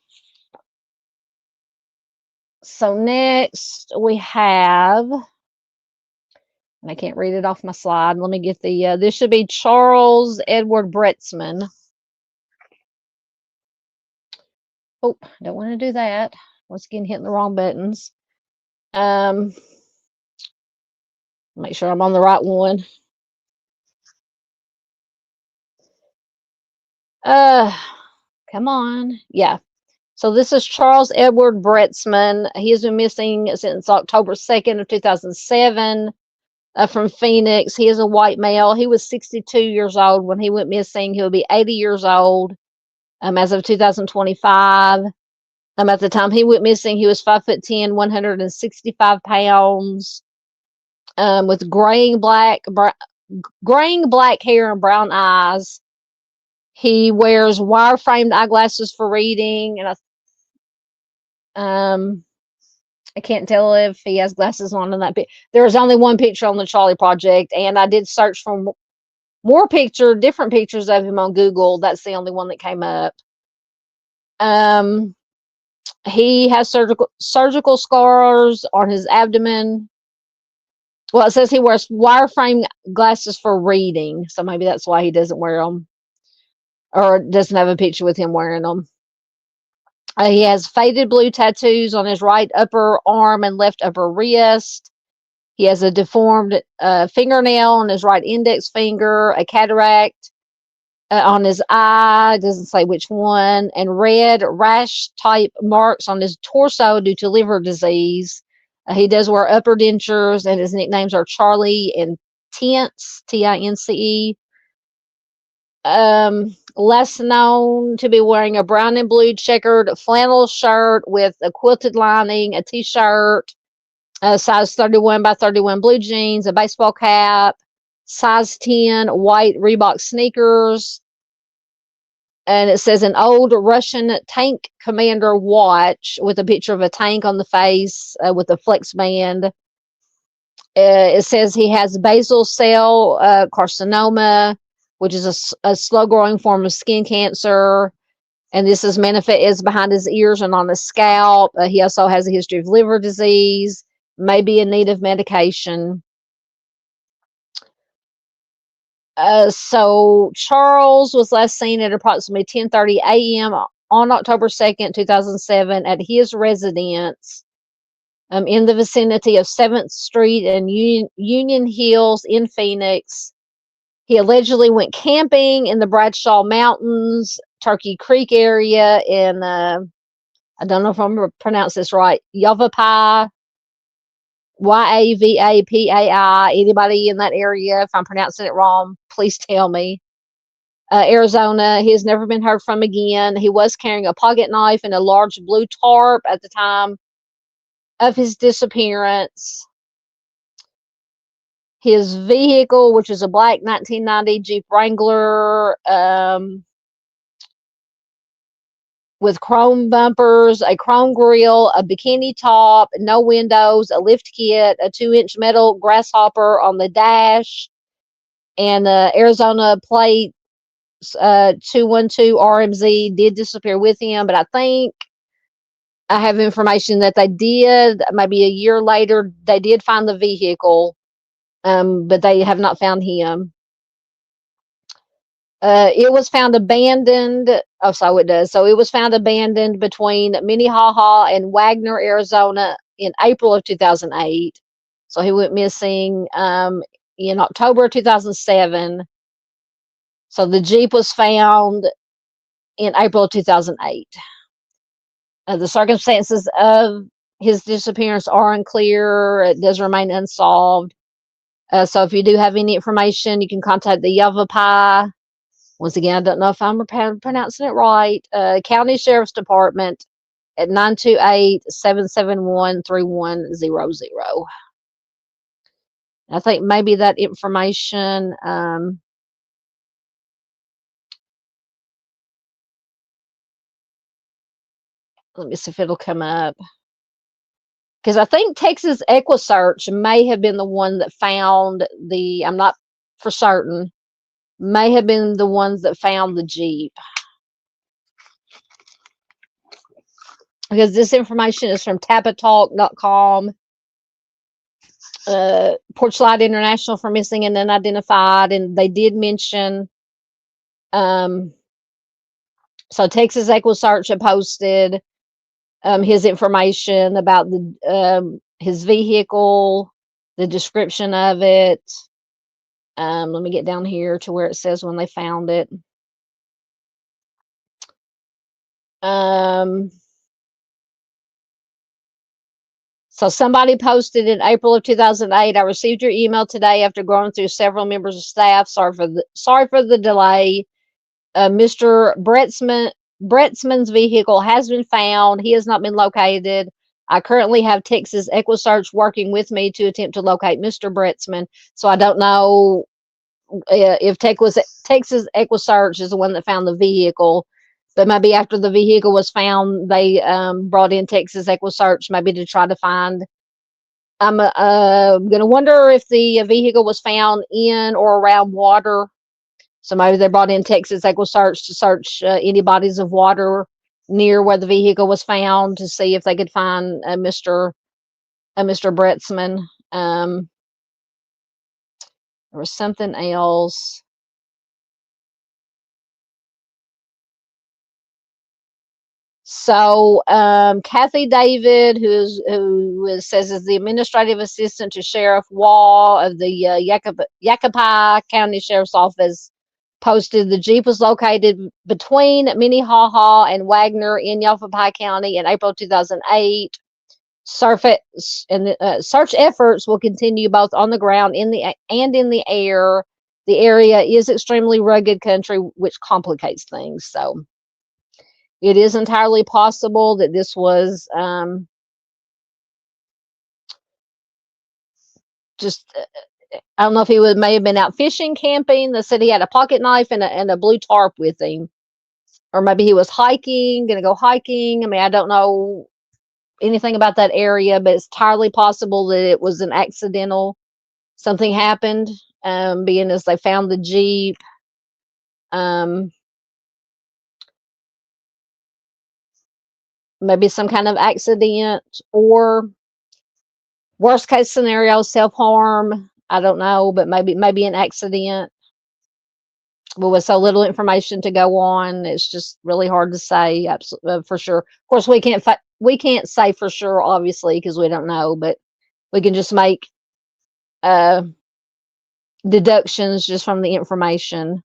So next we have, and I can't read it off my slide. Let me get the, this should be Charles Edward Bretzman. Oh, don't want to do that. Once again, hitting the wrong buttons. Make sure I'm on the right one. Come on. Yeah. So this is Charles Edward Bretzman. He has been missing since October 2nd of 2007 from Phoenix. He is a white male. He was 62 years old when he went missing. He'll be 80 years old as of 2025. At the time he went missing, he was 5'10", 165 pounds, with graying black hair and brown eyes. He wears wire-framed eyeglasses for reading, and I can't tell if he has glasses on in that picture. There's only one picture on the Charlie Project, and I did search for different pictures of him on Google. That's the only one that came up. He has surgical scars on his abdomen. Well, it says he wears wire-frame glasses for reading, so maybe that's why he doesn't wear them, or doesn't have a picture with him wearing them. He has faded blue tattoos on his right upper arm and left upper wrist. He has a deformed fingernail on his right index finger, a cataract on his eye, doesn't say which one, and red rash-type marks on his torso due to liver disease. He does wear upper dentures, and his nicknames are Charlie and Tince, Tince. Less known to be wearing a brown and blue checkered flannel shirt with a quilted lining, a t-shirt, a size 31 by 31 blue jeans, a baseball cap, size 10 white Reebok sneakers. And it says an old Russian tank commander watch with a picture of a tank on the face with a flex band. It says he has basal cell carcinoma, which is a slow-growing form of skin cancer. And this is behind his ears and on his scalp. He also has a history of liver disease, may be in need of medication. So Charles was last seen at approximately 10:30 a.m. on October 2nd, 2007 at his residence in the vicinity of 7th Street and Union Hills in Phoenix. He allegedly went camping in the Bradshaw Mountains, Turkey Creek area in, I don't know if I'm going to pronounce this right, Yavapai, Yavapai. Anybody in that area, if I'm pronouncing it wrong, please tell me. Arizona, he has never been heard from again. He was carrying a pocket knife and a large blue tarp at the time of his disappearance. His vehicle, which is a black 1990 Jeep Wrangler, with chrome bumpers, a chrome grille, a bikini top, no windows, a lift kit, a 2-inch metal grasshopper on the dash, and the Arizona plate 212 RMZ did disappear with him. But I think I have information that they did, maybe a year later, they did find the vehicle, but they have not found him. It was found abandoned. Oh, so it does. So it was found abandoned between Minnehaha and Wagner, Arizona in April of 2008. So he went missing in October 2007. So the Jeep was found in April of 2008. The circumstances of his disappearance are unclear. It does remain unsolved. So if you do have any information, you can contact the Yavapai. Once again, I don't know if I'm pronouncing it right. County Sheriff's Department at 928-771-3100. I think maybe that information, let me see if it'll come up. Because I think Texas EquiSearch may have been the one that found the, I'm not for certain, may have been the ones that found the Jeep. Because this information is from tapatalk.com. Porchlight International for Missing and Unidentified, and they did mention, so Texas EquiSearch had posted his information about the his vehicle, the description of it. Let me get down here to where it says when they found it. So somebody posted in April of 2008, I received your email today after going through several members of staff. Sorry for the delay. Mr. Bretzman's vehicle has been found. He has not been located. I currently have Texas EquiSearch working with me to attempt to locate Mr. Bretzman. So I don't know if Texas EquiSearch is the one that found the vehicle, but maybe after the vehicle was found, they brought in Texas EquiSearch maybe to try to find. I'm going to wonder if the vehicle was found in or around water. So maybe they brought in Texas EquiSearch to search any bodies of water near where the vehicle was found to see if they could find Mr. Bretzman. There was something else. So Kathy David, who says is the administrative assistant to Sheriff Wall of the Yavapai County Sheriff's Office, posted the Jeep was located between Minnehaha and Wagner in Yavapai County in April 2008. Search efforts will continue both on the ground and in the air. The area is extremely rugged country, which complicates things. So it is entirely possible that this was just, I don't know if he may have been out fishing, camping. They said he had a pocket knife and a blue tarp with him. Or maybe he was hiking, going to go hiking. I mean, I don't know anything about that area, but it's entirely possible that it was an accidental, something happened, being as they found the Jeep. Maybe some kind of accident, or worst case scenario, self-harm. I don't know, but maybe an accident. But with so little information to go on, it's just really hard to say for sure. Of course, we can't say for sure, obviously, because we don't know, but we can just make deductions just from the information.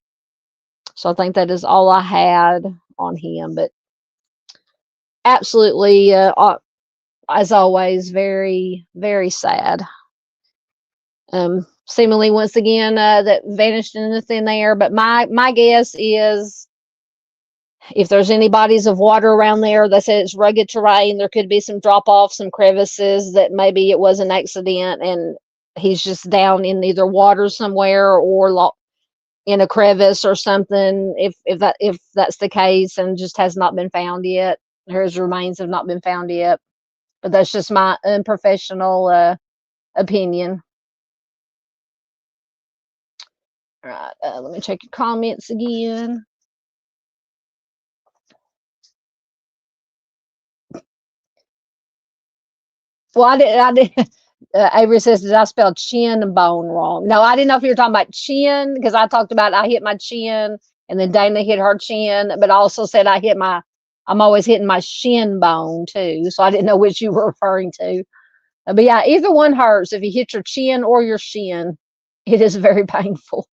So I think that is all I had on him. But absolutely, as always, very, very sad. Seemingly once again that vanished into thin air. But my guess is, if there's any bodies of water around there, they said it's rugged terrain. There could be some drop offs, some crevices that maybe it was an accident and he's just down in either water somewhere or in a crevice or something. If that's the case, and just has not been found yet, his remains have not been found yet. But that's just my unprofessional opinion. All right, let me check your comments again. Well, I did. Avery says, did I spell chin bone wrong? No, I didn't know if you were talking about chin, because I talked about I hit my chin and then Dana hit her chin, but I also said I'm always hitting my shin bone too. So I didn't know which you were referring to. But yeah, either one hurts. If you hit your chin or your shin, it is very painful.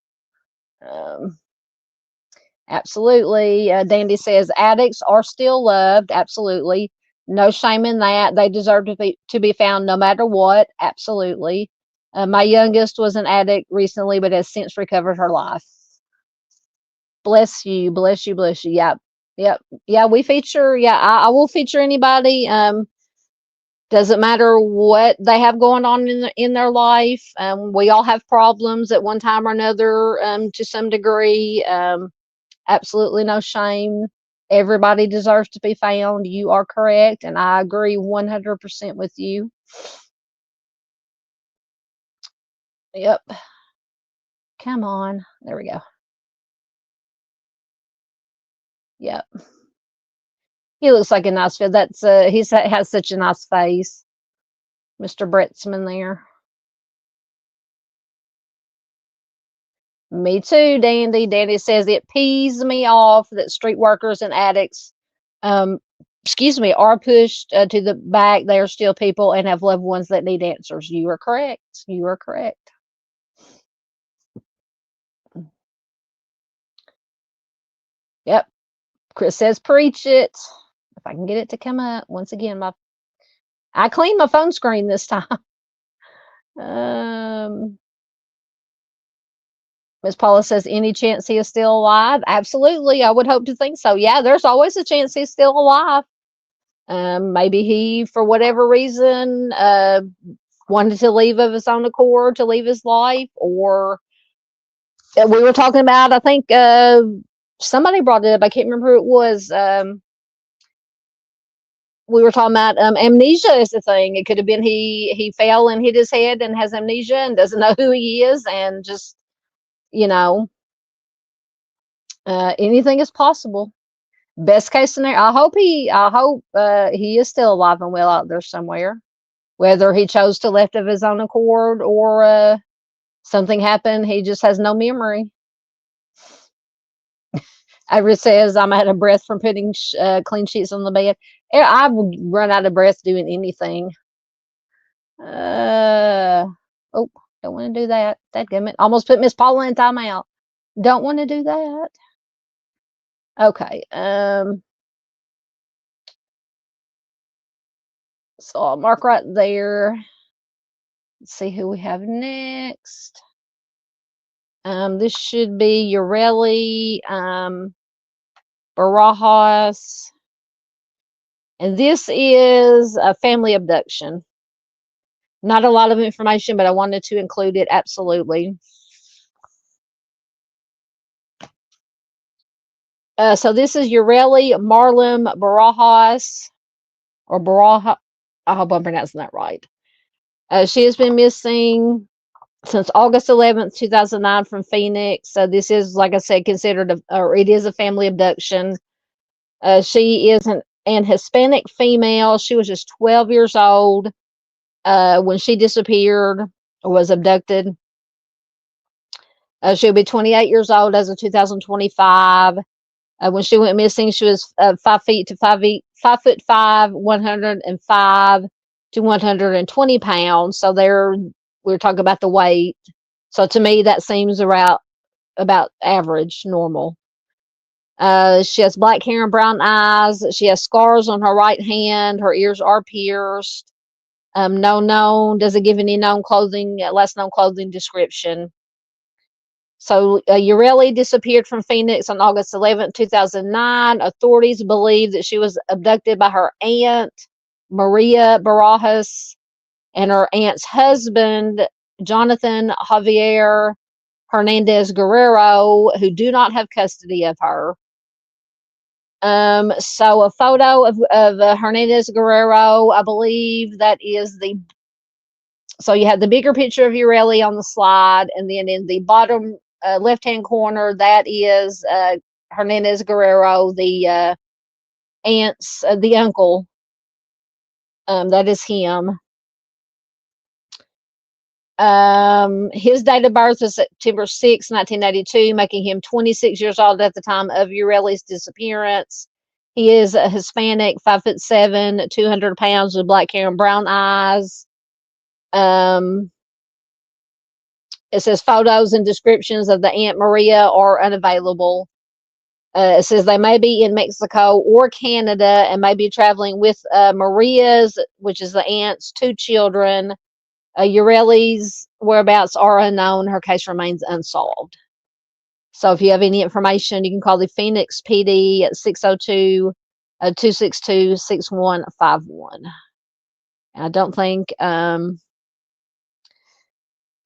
Absolutely. Dandy says addicts are still loved. Absolutely. No shame in that. They deserve to be found no matter what. Absolutely. My youngest was an addict recently, but has since recovered her life. Bless you, bless you, bless you. Yep, yep, yeah. We feature. Yeah, I will feature anybody. Doesn't matter what they have going on in their life. We all have problems at one time or another, to some degree. Absolutely no shame. Everybody deserves to be found. You are correct, and I agree 100% with you. Yep. Come on. There we go. Yep. He looks like a nice fit. That's he has such a nice face, Mr. Bretzman there. Me too, Dandy. Dandy says it pees me off that street workers and addicts, excuse me, are pushed to the back. They are still people and have loved ones that need answers. You are correct. You are correct. Yep. Chris says preach it. If I can get it to come up once again, I cleaned my phone screen this time. Miss Paula says, any chance he is still alive? Absolutely. I would hope to think so. Yeah, there's always a chance he's still alive. Maybe he, for whatever reason, wanted to leave of his own accord, to leave his life, or we were talking about, I think somebody brought it up. I can't remember who it was. We were talking about amnesia is the thing. It could have been he fell and hit his head and has amnesia and doesn't know who he is, and just, anything is possible. Best case scenario, I hope he is still alive and well out there somewhere. Whether he chose to left of his own accord or something happened, he just has no memory. Ira says, I'm out of breath from putting clean sheets on the bed. I would run out of breath doing anything. Oh, don't want to do that. Dadgummit. Almost put Miss Paula in timeout. Don't want to do that. Okay. So I'll mark right there. Let's see who we have next. This should be Ureli Barajas. And this is a family abduction. Not a lot of information, but I wanted to include it. Absolutely. So this is Ureli Marlem Barajas, or Baraja. I hope I'm pronouncing that right. She has been missing since August 11th, 2009 from Phoenix. So this is, like I said, considered it is a family abduction. She is an Hispanic female. She was just 12 years old when she disappeared or was abducted. She'll be 28 years old as of 2025. When she went missing, she was 5 feet to 5'5", 105 to 120 pounds. So we're talking about the weight. So to me, that seems about average, normal. She has black hair and brown eyes. She has scars on her right hand. Her ears are pierced. No known, doesn't give any known clothing, last known clothing description. So Ureli disappeared from Phoenix on August 11th, 2009. Authorities believe that she was abducted by her aunt, Maria Barajas, and her aunt's husband, Jonathan Javier Hernandez Guerrero, who do not have custody of her. So a photo of Hernandez Guerrero, I believe that is so you have the bigger picture of Ureli on the slide, and then in the bottom left-hand corner, that is Hernandez Guerrero, the aunt's, the uncle. That is him. His date of birth was September 6, 1982, making him 26 years old at the time of Ureli's disappearance. He is a Hispanic, 5'7", 200 pounds, with black hair and brown eyes. It says photos and descriptions of the Aunt Maria are unavailable. It says they may be in Mexico or Canada and may be traveling with Maria's, which is the aunt's, 2 children. Ureli's whereabouts are unknown. Her case remains unsolved. So if you have any information, you can call the Phoenix PD at 602-262-6151. I don't think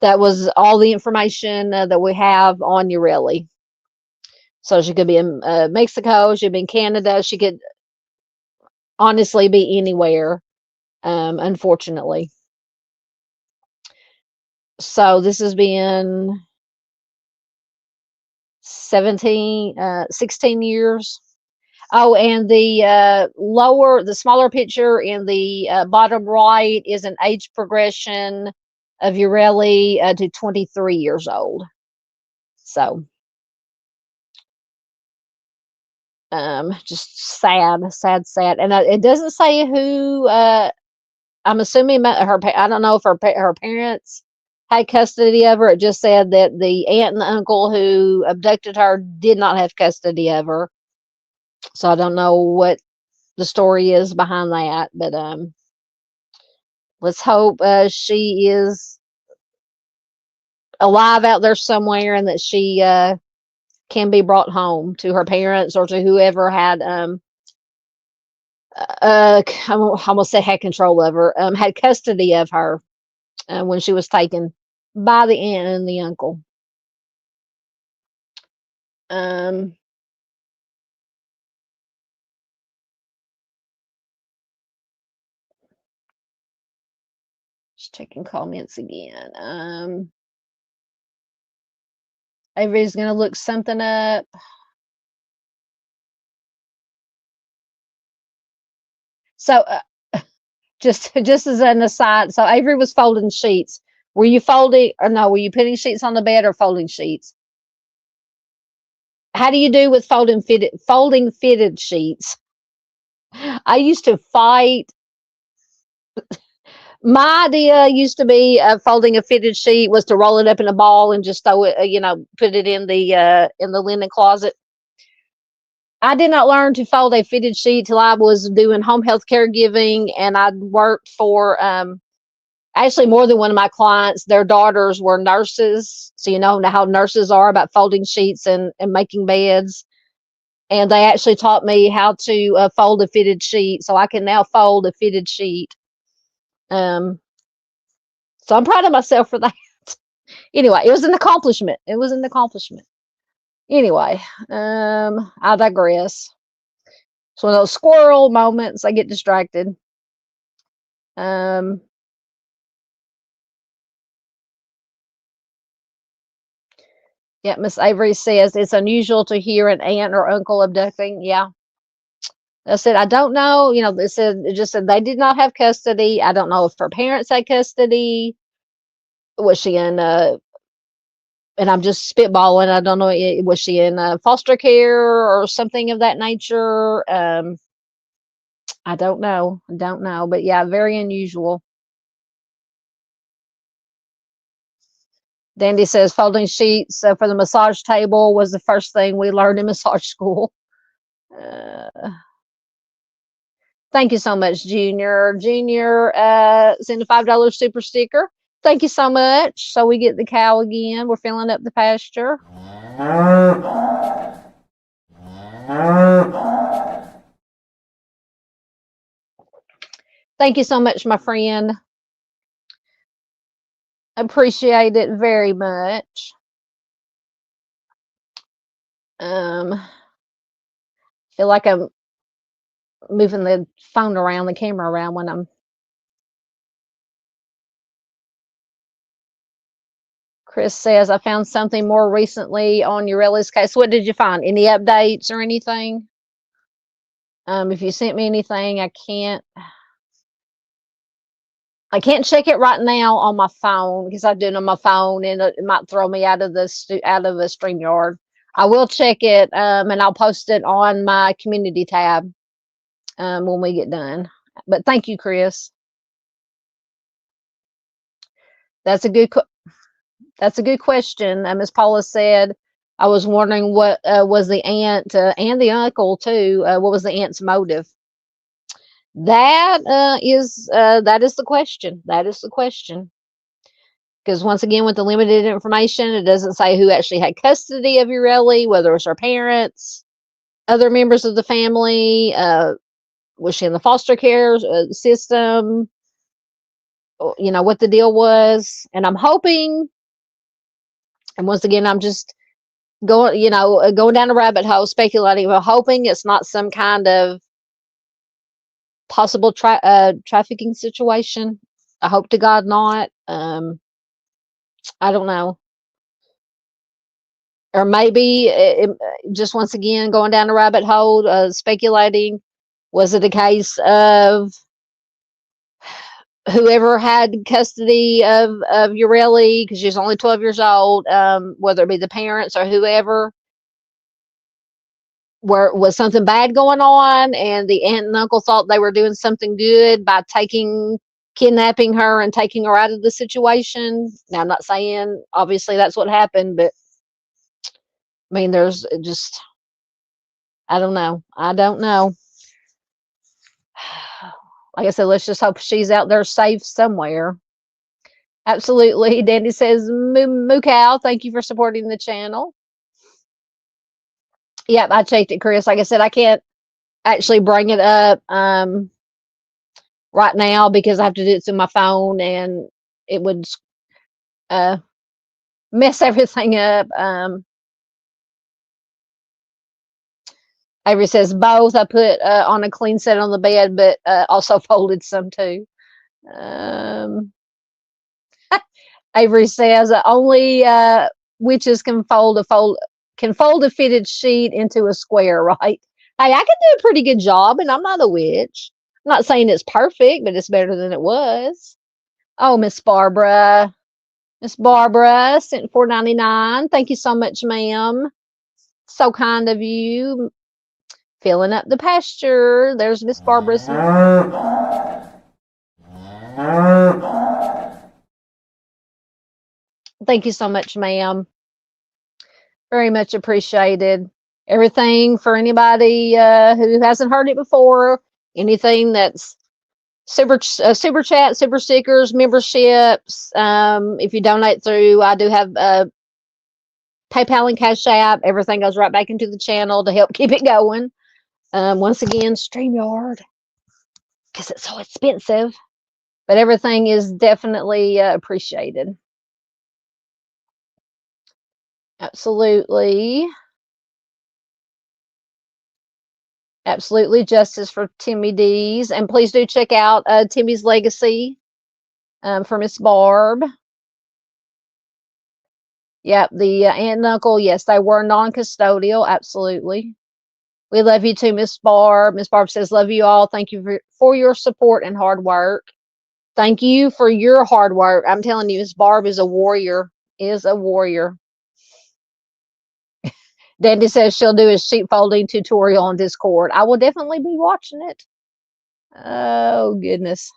that was all the information that we have on Ureli. So she could be in Mexico, she could be in Canada, she could honestly be anywhere, unfortunately. So this has been 16 years. Oh, and the smaller picture in the bottom right is an age progression of Ureli to 23 years old. So, just sad. And it doesn't say who, I'm assuming I don't know if her parents had custody of her. It just said that the aunt and the uncle who abducted her did not have custody of her. So I don't know what the story is behind that, but let's hope she is alive out there somewhere and that she can be brought home to her parents or to whoever had I almost said had control of her, had custody of her when she was taken by the aunt and the uncle. Just checking comments again. Avery's gonna look something up. So just as an aside, so Avery was folding sheets. Were you folding or no? Were you putting sheets on the bed or folding sheets? How do you do with folding fitted sheets? I used to fight. My idea used to be folding a fitted sheet was to roll it up in a ball and just throw it, put it in the linen closet. I did not learn to fold a fitted sheet till I was doing home health caregiving, and I worked for actually more than one of my clients. Their daughters were nurses, so you know how nurses are about folding sheets and making beds. And they actually taught me how to fold a fitted sheet, so I can now fold a fitted sheet. So I'm proud of myself for that. Anyway, it was an accomplishment. Anyway, I digress. So those squirrel moments, I get distracted. Yeah, Miss Avery says it's unusual to hear an aunt or uncle abducting. Yeah. I said, I don't know. It just said they did not have custody. I don't know if her parents had custody. Was she in, and I'm just spitballing. I don't know. Was she in foster care or something of that nature? I don't know. But yeah, very unusual. Dandy says folding sheets for the massage table was the first thing we learned in massage school. Thank you so much, Junior. Junior sent a $5 super sticker. Thank you so much. So we get the cow again. We're filling up the pasture. Thank you so much, my friend. Appreciate it very much. Feel like I'm moving the phone around, the camera around when I'm. Chris says, I found something more recently on Ureli's case. What did you find? Any updates or anything? If you sent me anything, I can't check it right now on my phone because I do it on my phone and it might throw me out of the StreamYard. I will check it and I'll post it on my community tab when we get done. But thank you, Chris. That's a good question. Ms. Paula said, I was wondering what was the aunt and the uncle too. What was the aunt's motive? That is the question. That is the question. Because once again, with the limited information, it doesn't say who actually had custody of Ureli, whether it was her parents, other members of the family, was she in the foster care system, you know, what the deal was. And I'm hoping, and once again, I'm just going down a rabbit hole speculating, but hoping it's not some kind of possible trafficking situation. I hope to God not. I don't know. Or maybe just once again going down a rabbit hole, speculating, was it a case of whoever had custody of Ureli, because she's only 12 years old, whether it be the parents or whoever, was something bad going on and the aunt and uncle thought they were doing something good by kidnapping her and taking her out of the situation. Now, I'm not saying obviously that's what happened, but I mean, there's just, I don't know. Like I said, let's just hope she's out there safe somewhere. Absolutely. Dandy says, Moo Cow, thank you for supporting the channel. Yep, I checked it, Chris. Like I said, I can't actually bring it up right now because I have to do it through my phone and it would mess everything up. Avery says both. I put on a clean set on the bed, but also folded some too. Avery says only witches can fold a fitted sheet into a square, right? Hey, I can do a pretty good job, and I'm not a witch. I'm not saying it's perfect, but it's better than it was. Oh, Miss Barbara. Miss Barbara sent $4.99. Thank you so much, ma'am. So kind of you. Filling up the pasture. There's Miss Barbara's. Thank you so much, ma'am. Very much appreciated. Everything for anybody who hasn't heard it before. Anything that's super chat, super stickers, memberships. If you donate through, I do have PayPal and Cash App. Everything goes right back into the channel to help keep it going. Once again, StreamYard, because it's so expensive, but everything is definitely appreciated. Absolutely. Absolutely justice for Timmy D's. And please do check out Timmy's Legacy for Miss Barb. Yep, the aunt and uncle, yes, they were non-custodial. Absolutely. We love you too, Miss Barb. Miss Barb says, love you all. Thank you for your support and hard work. Thank you for your hard work. I'm telling you, Miss Barb is a warrior. Dandy says she'll do a sheet folding tutorial on Discord. I will definitely be watching it. Oh, goodness.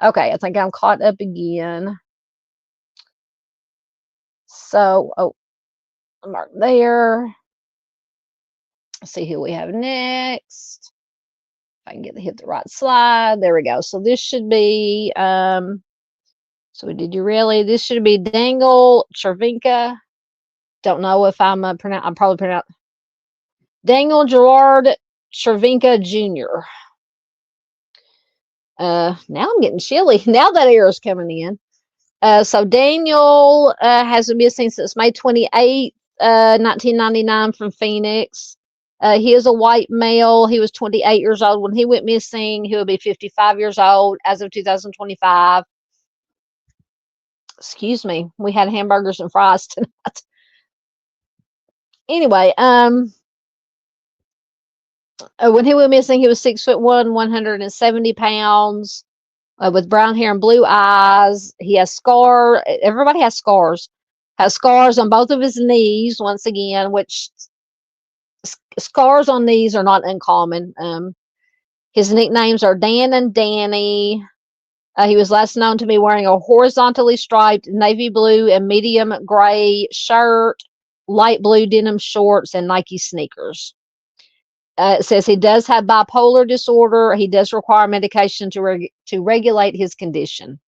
Okay, I think I'm caught up again. So, mark there. Let's see who we have next. If I can hit the right slide. There we go. So this should be, so we did Urelli. This should be Daniel Chervenka. Don't know if I'm probably pronounced Daniel Gerard Chervenka Jr. Now I'm getting chilly. Now that air is coming in. So Daniel has been missing since May 28th, 1999 from Phoenix. He is a white male. He was 28 years old when he went missing. He will be 55 years old as of 2025. Excuse me. We had hamburgers and fries tonight. Anyway, when he went missing, he was 6'1", 170 pounds, with brown hair and blue eyes. He has scars. Everybody has scars. Has scars on both of his knees, once again, which scars on knees are not uncommon. His nicknames are Dan and Danny. He was last known to be wearing a horizontally striped navy blue and medium gray shirt, light blue denim shorts, and Nike sneakers. It says he does have bipolar disorder. He does require medication to regulate his condition.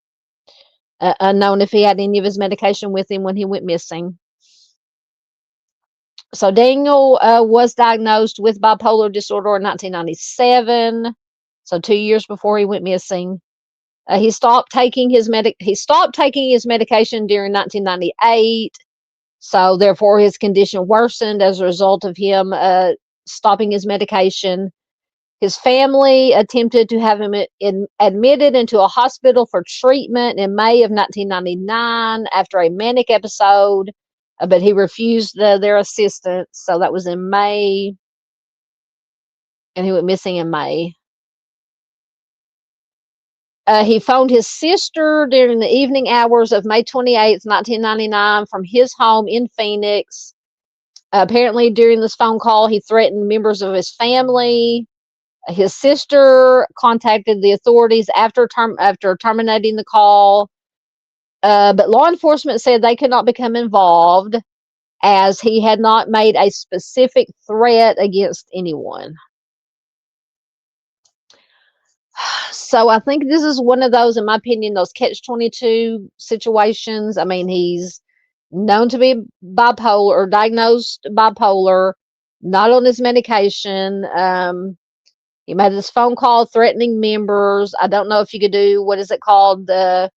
Unknown if he had any of his medication with him when he went missing. So Daniel was diagnosed with bipolar disorder in 1997, so 2 years before he went missing. He stopped taking his medication during 1998, so therefore his condition worsened as a result of him stopping his medication. His family attempted to have him admitted into a hospital for treatment in May of 1999 after a manic episode, but he refused their assistance. So that was in May, and he went missing in May. He phoned his sister during the evening hours of May 28th, 1999, from his home in Phoenix. Apparently, during this phone call, he threatened members of his family. His sister contacted the authorities after terminating the call, but law enforcement said they could not become involved as he had not made a specific threat against anyone. So I think this is one of those, in my opinion, those catch-22 situations. I mean, he's known to be bipolar or diagnosed bipolar, not on his medication. He made this phone call threatening members. I don't know if you could do, what is it called? An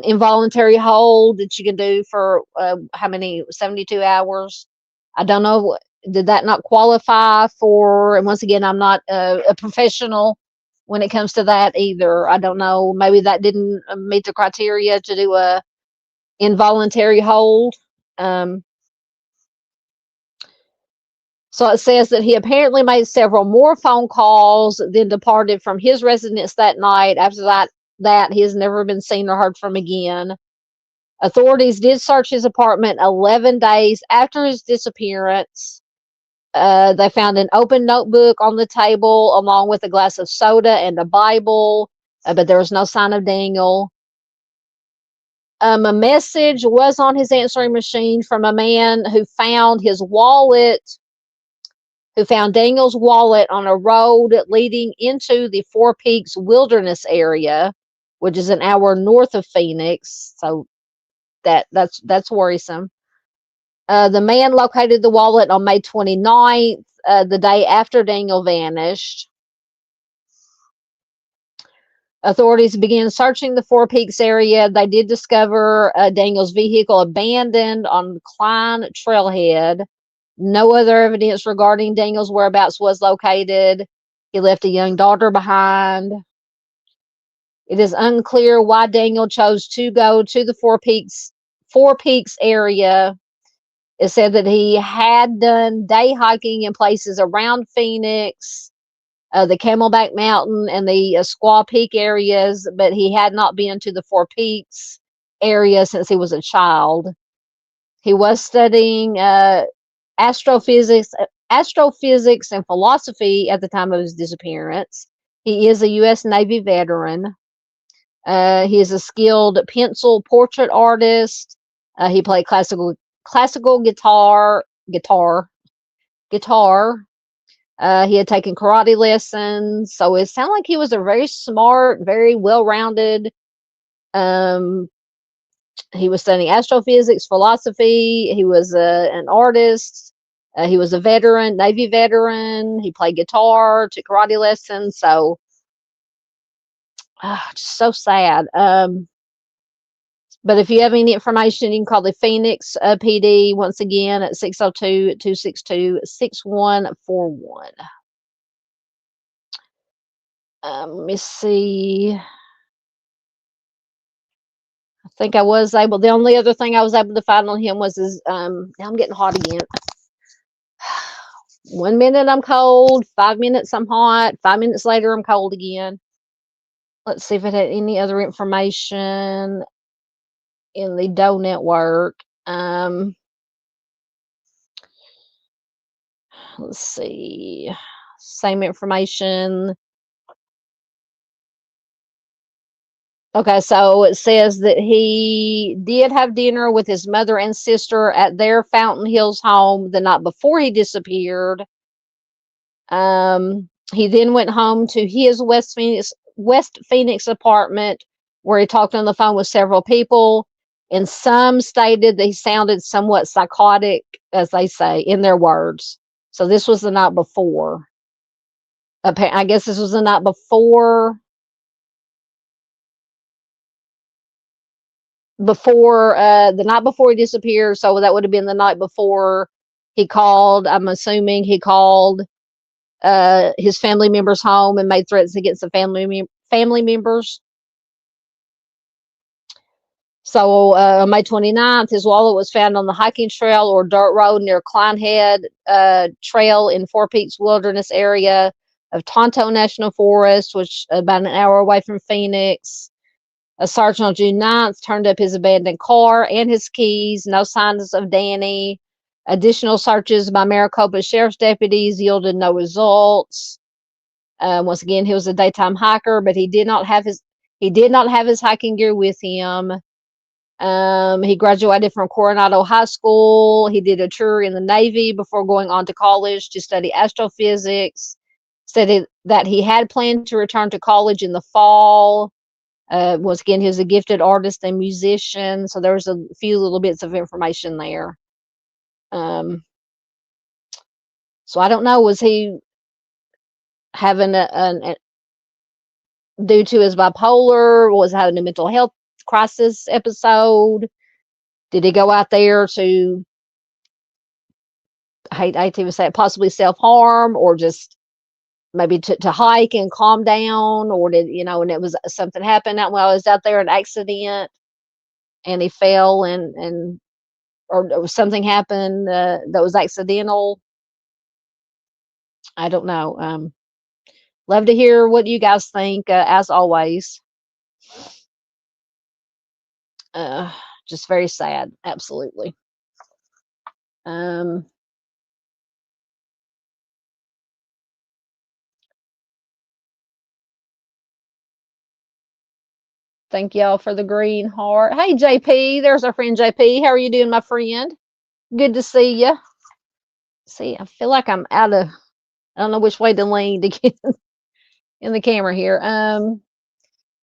involuntary hold that you can do for how many, 72 hours. I don't know. Did that not qualify for, and once again, I'm not a professional when it comes to that either. I don't know. Maybe that didn't meet the criteria to do a involuntary hold. So it says that he apparently made several more phone calls, then departed from his residence that night. After that he has never been seen or heard from again. Authorities did search his apartment 11 days after his disappearance. They found an open notebook on the table along with a glass of soda and a Bible, but there was no sign of Daniel. A message was on his answering machine from a man who found Daniel's wallet on a road leading into the Four Peaks Wilderness area, which is an hour north of Phoenix. So that's worrisome. The man located the wallet on May 29th, the day after Daniel vanished. Authorities began searching the Four Peaks area. They did discover Daniel's vehicle abandoned on Klein Trailhead. No other evidence regarding Daniel's whereabouts was located. He left a young daughter behind. It is unclear why Daniel chose to go to the Four Peaks area. It said that he had done day hiking in places around Phoenix, the Camelback Mountain and the Squaw Peak areas, but he had not been to the Four Peaks area since he was a child. He was studying astrophysics and philosophy at the time of his disappearance. He is a U.S. Navy veteran. He is a skilled pencil portrait artist. He played classical guitar. He had taken karate lessons, so it sounded like he was a very smart, very well-rounded. He was studying astrophysics, philosophy. He was an artist. He was a veteran, Navy veteran. He played guitar, took karate lessons. So, just so sad. But if you have any information, you can call the Phoenix PD once again at 602-262-6141. Let me see. I think I was able, the only other thing I was able to find on him was his, I'm getting hot again. 1 minute I'm cold, 5 minutes I'm hot, 5 minutes later I'm cold again. Let's see if it had any other information in the Doe network. Let's see. Same information. Okay, so it says that he did have dinner with his mother and sister at their Fountain Hills home the night before he disappeared. He then went home to his West Phoenix apartment, where he talked on the phone with several people, and some stated that he sounded somewhat psychotic, as they say, in their words. So this was the night before. I guess this was the night before the night before he disappeared. So that would have been the night before he called. I'm assuming he called his family members home and made threats against the family members. So on May 29th, his wallet was found on the hiking trail or dirt road near Kleinhead Trail in Four Peaks Wilderness area of Tonto National Forest, which about an hour away from Phoenix. A sergeant on June 9th turned up his abandoned car and his keys. No signs of Danny. Additional searches by Maricopa sheriff's deputies yielded no results. Once again, he was a daytime hiker, but he did not have his hiking gear with him. He graduated from Coronado High School. He did a tour in the Navy before going on to college to study astrophysics. Said that he had planned to return to college in the fall. Once again, he was a gifted artist and musician, so there was a few little bits of information there. So I don't know, was he having due to his bipolar, was having a mental health crisis episode? Did he go out there to, I hate to even say it, possibly self-harm, or just maybe to hike and calm down, or did, and it was something happened while he was out there, an accident, and he fell or something happened that was accidental. I don't know. Love to hear what you guys think, as always. Just very sad, absolutely. Thank y'all for the green heart. Hey, JP, there's our friend JP. How are you doing, my friend? Good to see you. See, I feel like I'm I don't know which way to lean to get in the camera here.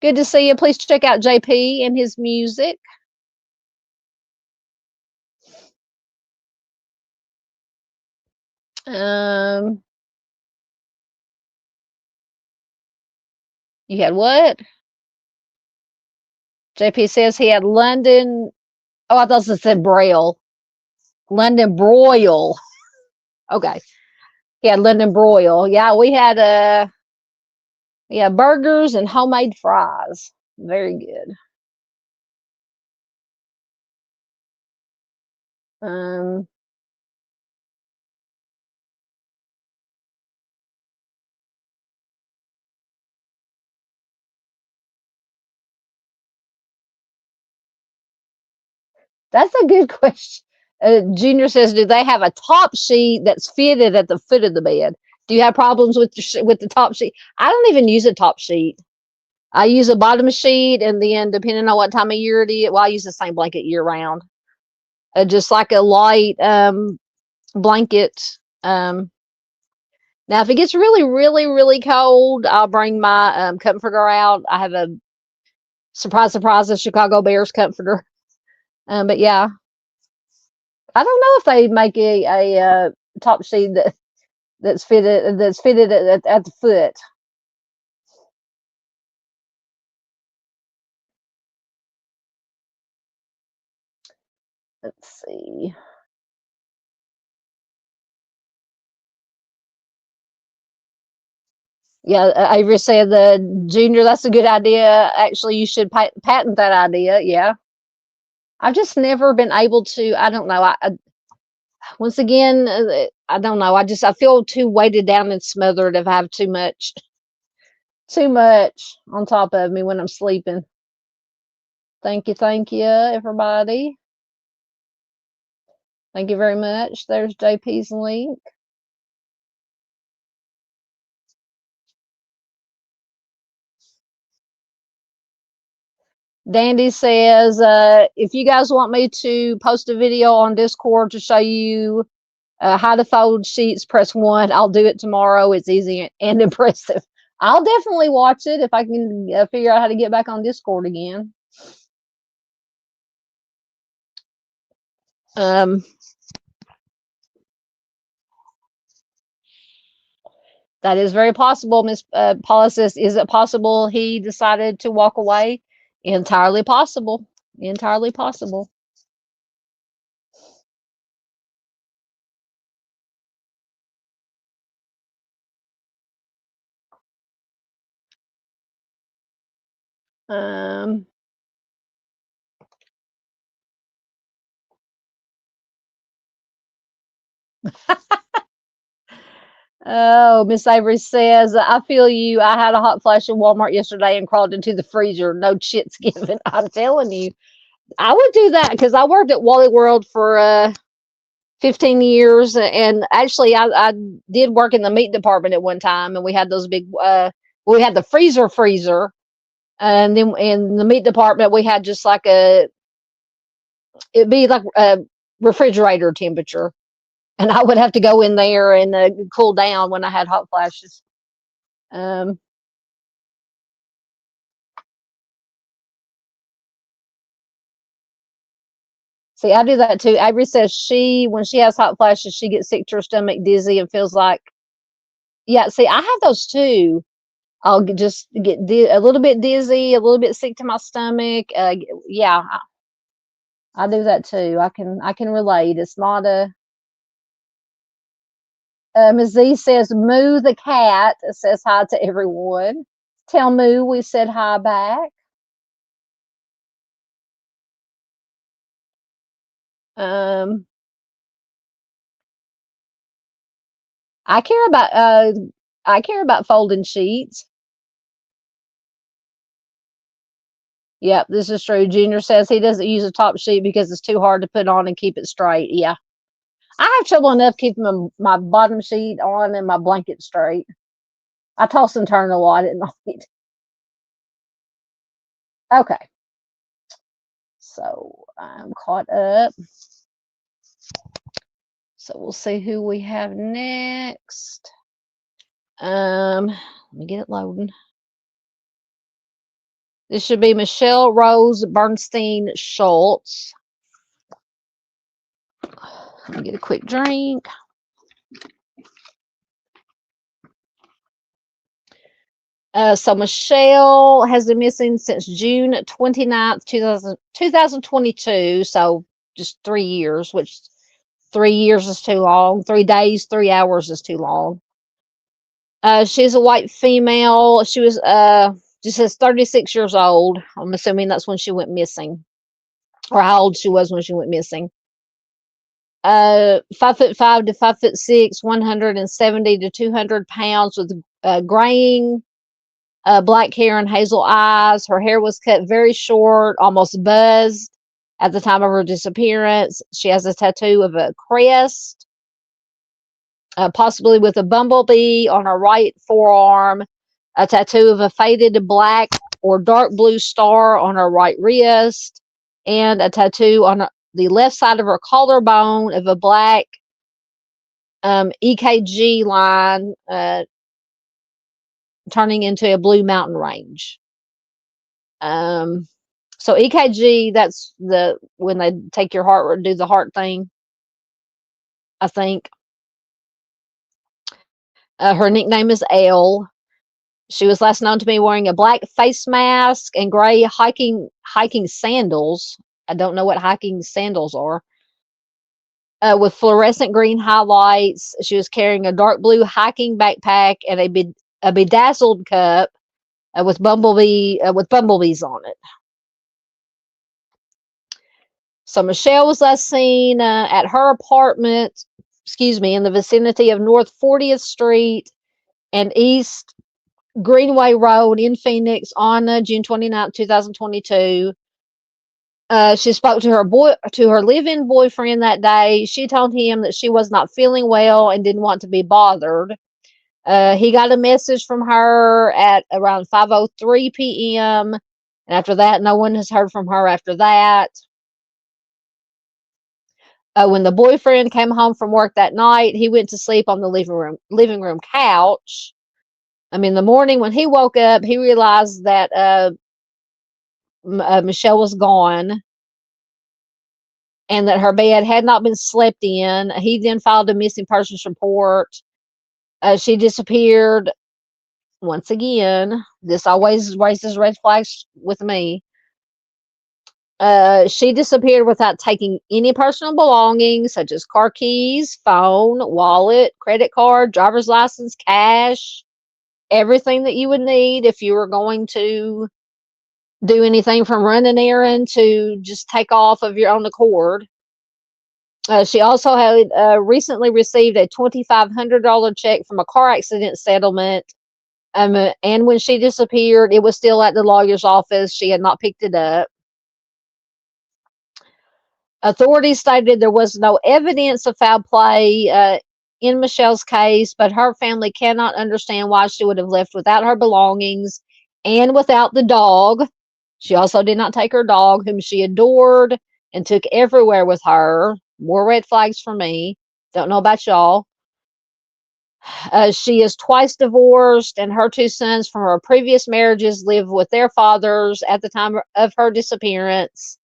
Good to see you. Please check out JP and his music. You had what? JP says he had London. Oh, I thought it said Braille. London broil. Okay. He had London broil. Yeah, we had burgers and homemade fries. Very good. That's a good question. Junior says, do they have a top sheet that's fitted at the foot of the bed? Do you have problems with the top sheet? I don't even use a top sheet. I use a bottom sheet, and then depending on what time of year it is, well, I use the same blanket year round. just like a light blanket. Now, if it gets really, really, really cold, I'll bring my comforter out. I have a surprise, a Chicago Bears comforter. But yeah, I don't know if they make a top sheet that's fitted at the foot. Let's see. Yeah, Avery said the Junior, that's a good idea. Actually, you should patent that idea. Yeah. I've just never been able to, I don't know. Once again, I don't know. I feel too weighted down and smothered if I have too much on top of me when I'm sleeping. Thank you, everybody. Thank you very much. There's JP's link. Dandy says, if you guys want me to post a video on Discord to show you how to fold sheets, press 1. I'll do it tomorrow. It's easy and impressive. I'll definitely watch it if I can figure out how to get back on Discord again. That is very possible. Miss Paula says, is it possible he decided to walk away? Entirely possible. Entirely possible. Oh, Miss Avery says, I feel you. I had a hot flash in Walmart yesterday and crawled into the freezer. No shit's given. I'm telling you, I would do that because I worked at Wally World for 15 years. And actually, I did work in the meat department at one time. And we had those big, we had the freezer. And then in the meat department, we had just like it'd be like a refrigerator temperature. And I would have to go in there and cool down when I had hot flashes. See, I do that too. Avery says when she has hot flashes, she gets sick to her stomach, dizzy, and feels like, yeah, see, I have those too. I'll just get a little bit dizzy, a little bit sick to my stomach. Yeah, I do that too. I can relate. It's not a. Ms. Z says, Moo the cat says hi to everyone. Tell Moo we said hi back. I care about folding sheets. Yep, this is true. Junior says he doesn't use a top sheet because it's too hard to put on and keep it straight. Yeah. I have trouble enough keeping my bottom sheet on and my blanket straight. I toss and turn a lot at night. Okay. So I'm caught up. So we'll see who we have next. Let me get it loading. This should be Michelle Rose Bernstein-Schultz. Let me get a quick drink. So Michelle has been missing since June 29th, 2022. So just 3 years, which 3 years is too long. 3 days, 3 hours is too long. She's a white female. She was just says 36 years old. I'm assuming that's when she went missing, or how old she was when she went missing. 5'5" to 5'6", 170 to 200 pounds, with graying black hair and hazel eyes. Her hair was cut very short, almost buzzed at the time of her disappearance. She has a tattoo of a crest, possibly with a bumblebee on her right forearm, a tattoo of a faded black or dark blue star on her right wrist, and a tattoo on the left side of her collarbone of a black EKG line turning into a blue mountain range. So EKG, that's when they take your heart or do the heart thing, I think. Her nickname is Elle. She was last known to be wearing a black face mask and gray hiking sandals. I don't know what hiking sandals are. With fluorescent green highlights. She was carrying a dark blue hiking backpack and a bedazzled cup with bumblebees on it. So Michelle was last seen at her apartment, in the vicinity of North 40th Street and East Greenway Road in Phoenix on June 29th, 2022. She spoke to her live-in boyfriend that day. She told him that she was not feeling well and didn't want to be bothered. He got a message from her at around 5:03 p.m. And after that, no one has heard from her after that. When the boyfriend came home from work that night, he went to sleep on the living room couch. In the morning when he woke up, he realized that Michelle was gone and that her bed had not been slept in. He then filed a missing persons report. She disappeared. Once again, this always raises red flags with me. She disappeared without taking any personal belongings, such as car keys, phone, wallet, credit card, driver's license, cash, everything that you would need if you were going to do anything from run an errand to just take off of your own accord. She also had recently received a $2,500 check from a car accident settlement. And when she disappeared, it was still at the lawyer's office. She had not picked it up. Authorities stated there was no evidence of foul play in Michelle's case, but her family cannot understand why she would have left without her belongings and without the dog. She also did not take her dog, whom she adored and took everywhere with her. More red flags for me. Don't know about y'all. She is twice divorced, and her two sons from her previous marriages live with their fathers at the time of her disappearance.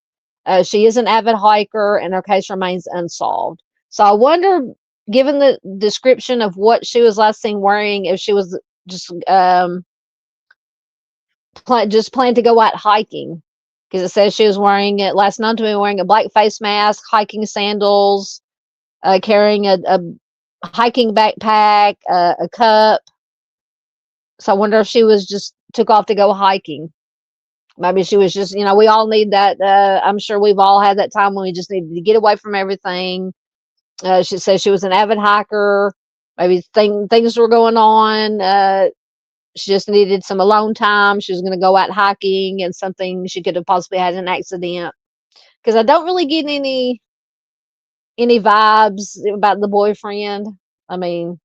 She is an avid hiker, and her case remains unsolved. So I wonder, given the description of what she was last seen wearing, if she was just planned to go out hiking, because it says she was last known to be wearing a black face mask, hiking sandals, carrying a hiking backpack, a cup. So I wonder if she was just took off to go hiking. Maybe she was just, we all need that. I'm sure we've all had that time when we just needed to get away from everything. She says she was an avid hiker. Maybe things were going on. She just needed some alone time. She was going to go out hiking, and something she could have possibly had an accident. Because I don't really get any vibes about the boyfriend. Because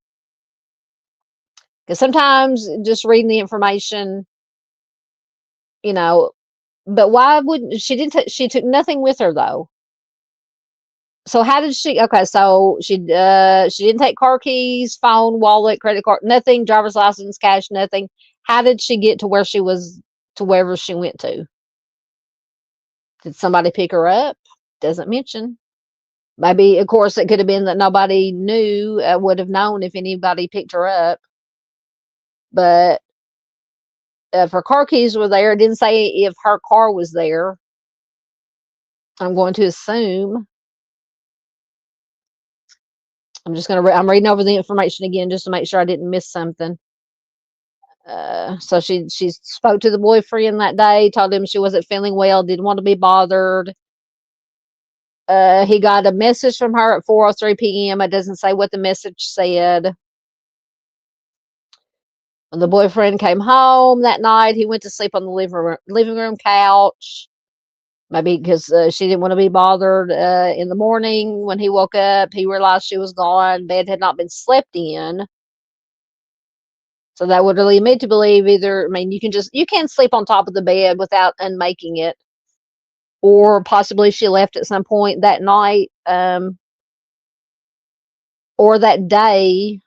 sometimes just reading the information, but why wouldn't she took nothing with her though. So how did she, okay, so she didn't take car keys, phone, wallet, credit card, nothing, driver's license, cash, nothing. How did she get to wherever she went to? Did somebody pick her up? Doesn't mention. Maybe, of course, it could have been that nobody knew, would have known if anybody picked her up. But if her car keys were there, it didn't say if her car was there. I'm going to assume. I'm reading over the information again just to make sure I didn't miss something. So she spoke to the boyfriend that day, told him she wasn't feeling well, didn't want to be bothered. He got a message from her at 4:03 p.m. It doesn't say what the message said. When the boyfriend came home that night, he went to sleep on the living room couch. Maybe because she didn't want to be bothered. In the morning when he woke up, he realized she was gone. Bed had not been slept in. So that would lead me to believe you can sleep on top of the bed without unmaking it. or possibly she left at some point that night, or that day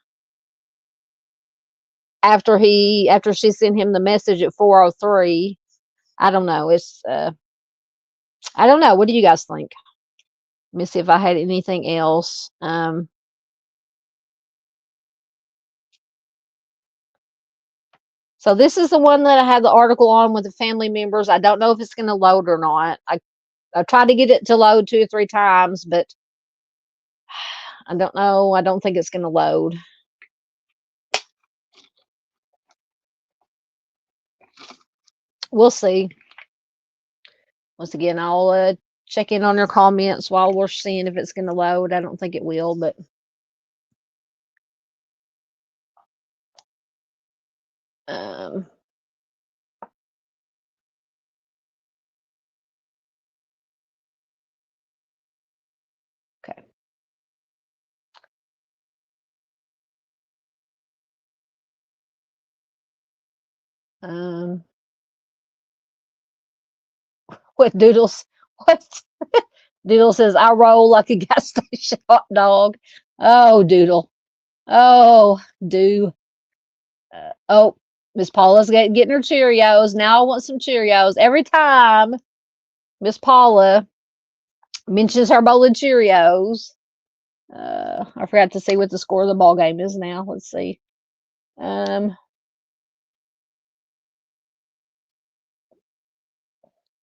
after she sent him the message at 4:03. I don't know. I don't know. What do you guys think? Let me see if I had anything else. So this is the one that I had the article on with the family members. I don't know if it's going to load or not. I tried to get it to load 2 or 3 times, but I don't know. I don't think it's going to load. We'll see. Once again, I'll check in on your comments while we're seeing if it's going to load. I don't think it will, but okay. What Doodles? What? Doodle says, I roll like a gas station hot dog. Oh, Doodle. Oh, do. Oh, Miss Paula's getting her Cheerios. Now I want some Cheerios. Every time Miss Paula mentions her bowl of Cheerios, I forgot to see what the score of the ball game is now. Let's see.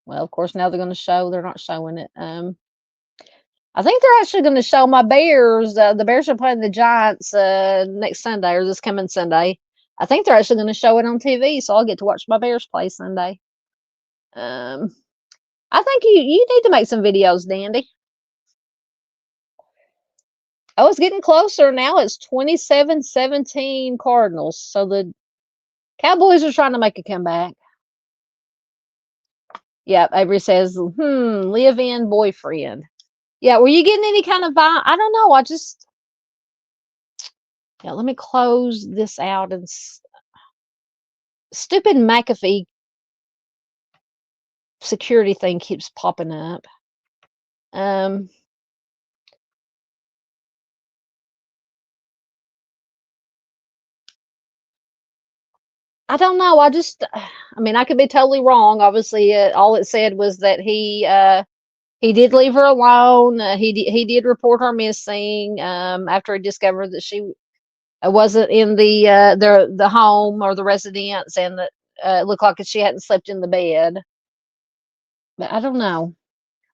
Well, of course, now they're going to show. They're not showing it. I think they're actually going to show my Bears. The Bears are playing the Giants next Sunday, or this coming Sunday. I think they're actually going to show it on TV, so I'll get to watch my Bears play Sunday. I think you need to make some videos, Dandy. Oh, it's getting closer now. It's 27-17 Cardinals. So the Cowboys are trying to make a comeback. Yeah, Avery says, live-in boyfriend. Yeah, were you getting any kind of vibe? I don't know. Yeah, let me close this out. And stupid McAfee security thing keeps popping up. I don't know. I mean, I could be totally wrong. Obviously, all it said was that he did leave her alone. He did report her missing after he discovered that she wasn't in the home or the residence, and that it looked like she hadn't slept in the bed. But I don't know.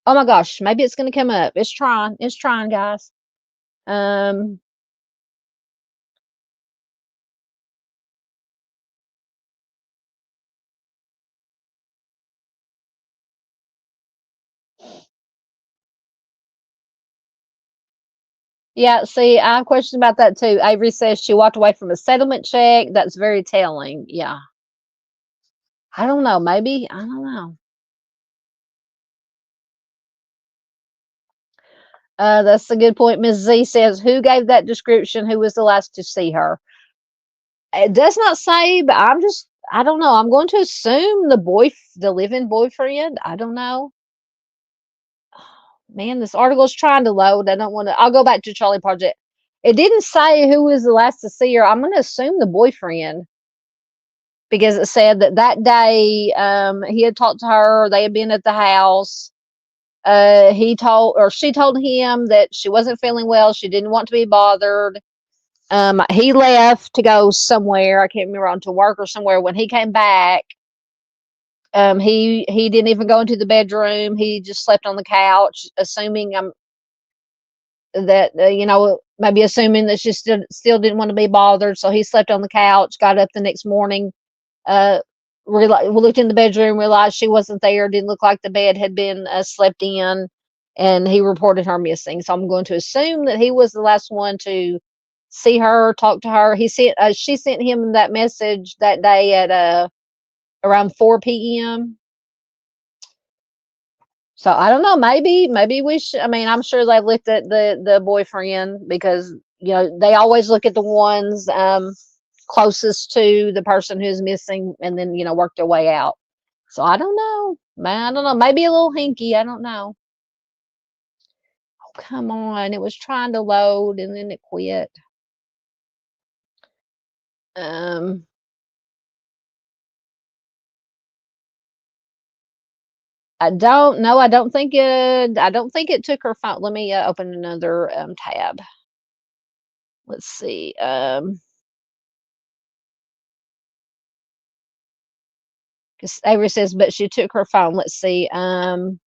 Oh my gosh, maybe it's going to come up. It's trying. It's trying, guys. Yeah, see, I have questions about that too. Avery says she walked away from a settlement check. That's very telling. Yeah. I don't know. Maybe. I don't know. That's a good point. Ms. Z says, who gave that description? Who was the last to see her? It does not say, but I don't know. I'm going to assume the live-in boyfriend. I don't know. Man, this article is trying to load. I'll go back to Charlie Project. It didn't say who was the last to see her. I'm going to assume the boyfriend, because it said that day he had talked to her. They had been at the house. She told him that she wasn't feeling well. She didn't want to be bothered. He left to go somewhere. I can't remember, on to work or somewhere. When he came back, he didn't even go into the bedroom. He just slept on the couch, assuming that maybe assuming that she still didn't want to be bothered. So he slept on the couch. Got up the next morning. We looked in the bedroom, realized she wasn't there. Didn't look like the bed had been slept in, and he reported her missing. So I'm going to assume that he was the last one to see her, talk to her. She sent him that message that day at around 4 p.m. So I don't know. Maybe we should. I mean, I'm sure they looked at the boyfriend, because they always look at the ones closest to the person who's missing, and then work their way out. So I don't know. Man, I don't know. Maybe a little hinky. I don't know. Oh, come on. It was trying to load and then it quit. I don't know. I don't think it took her phone. Let me open another tab. Let's see. Because Avery says, but she took her phone. Let's see. No,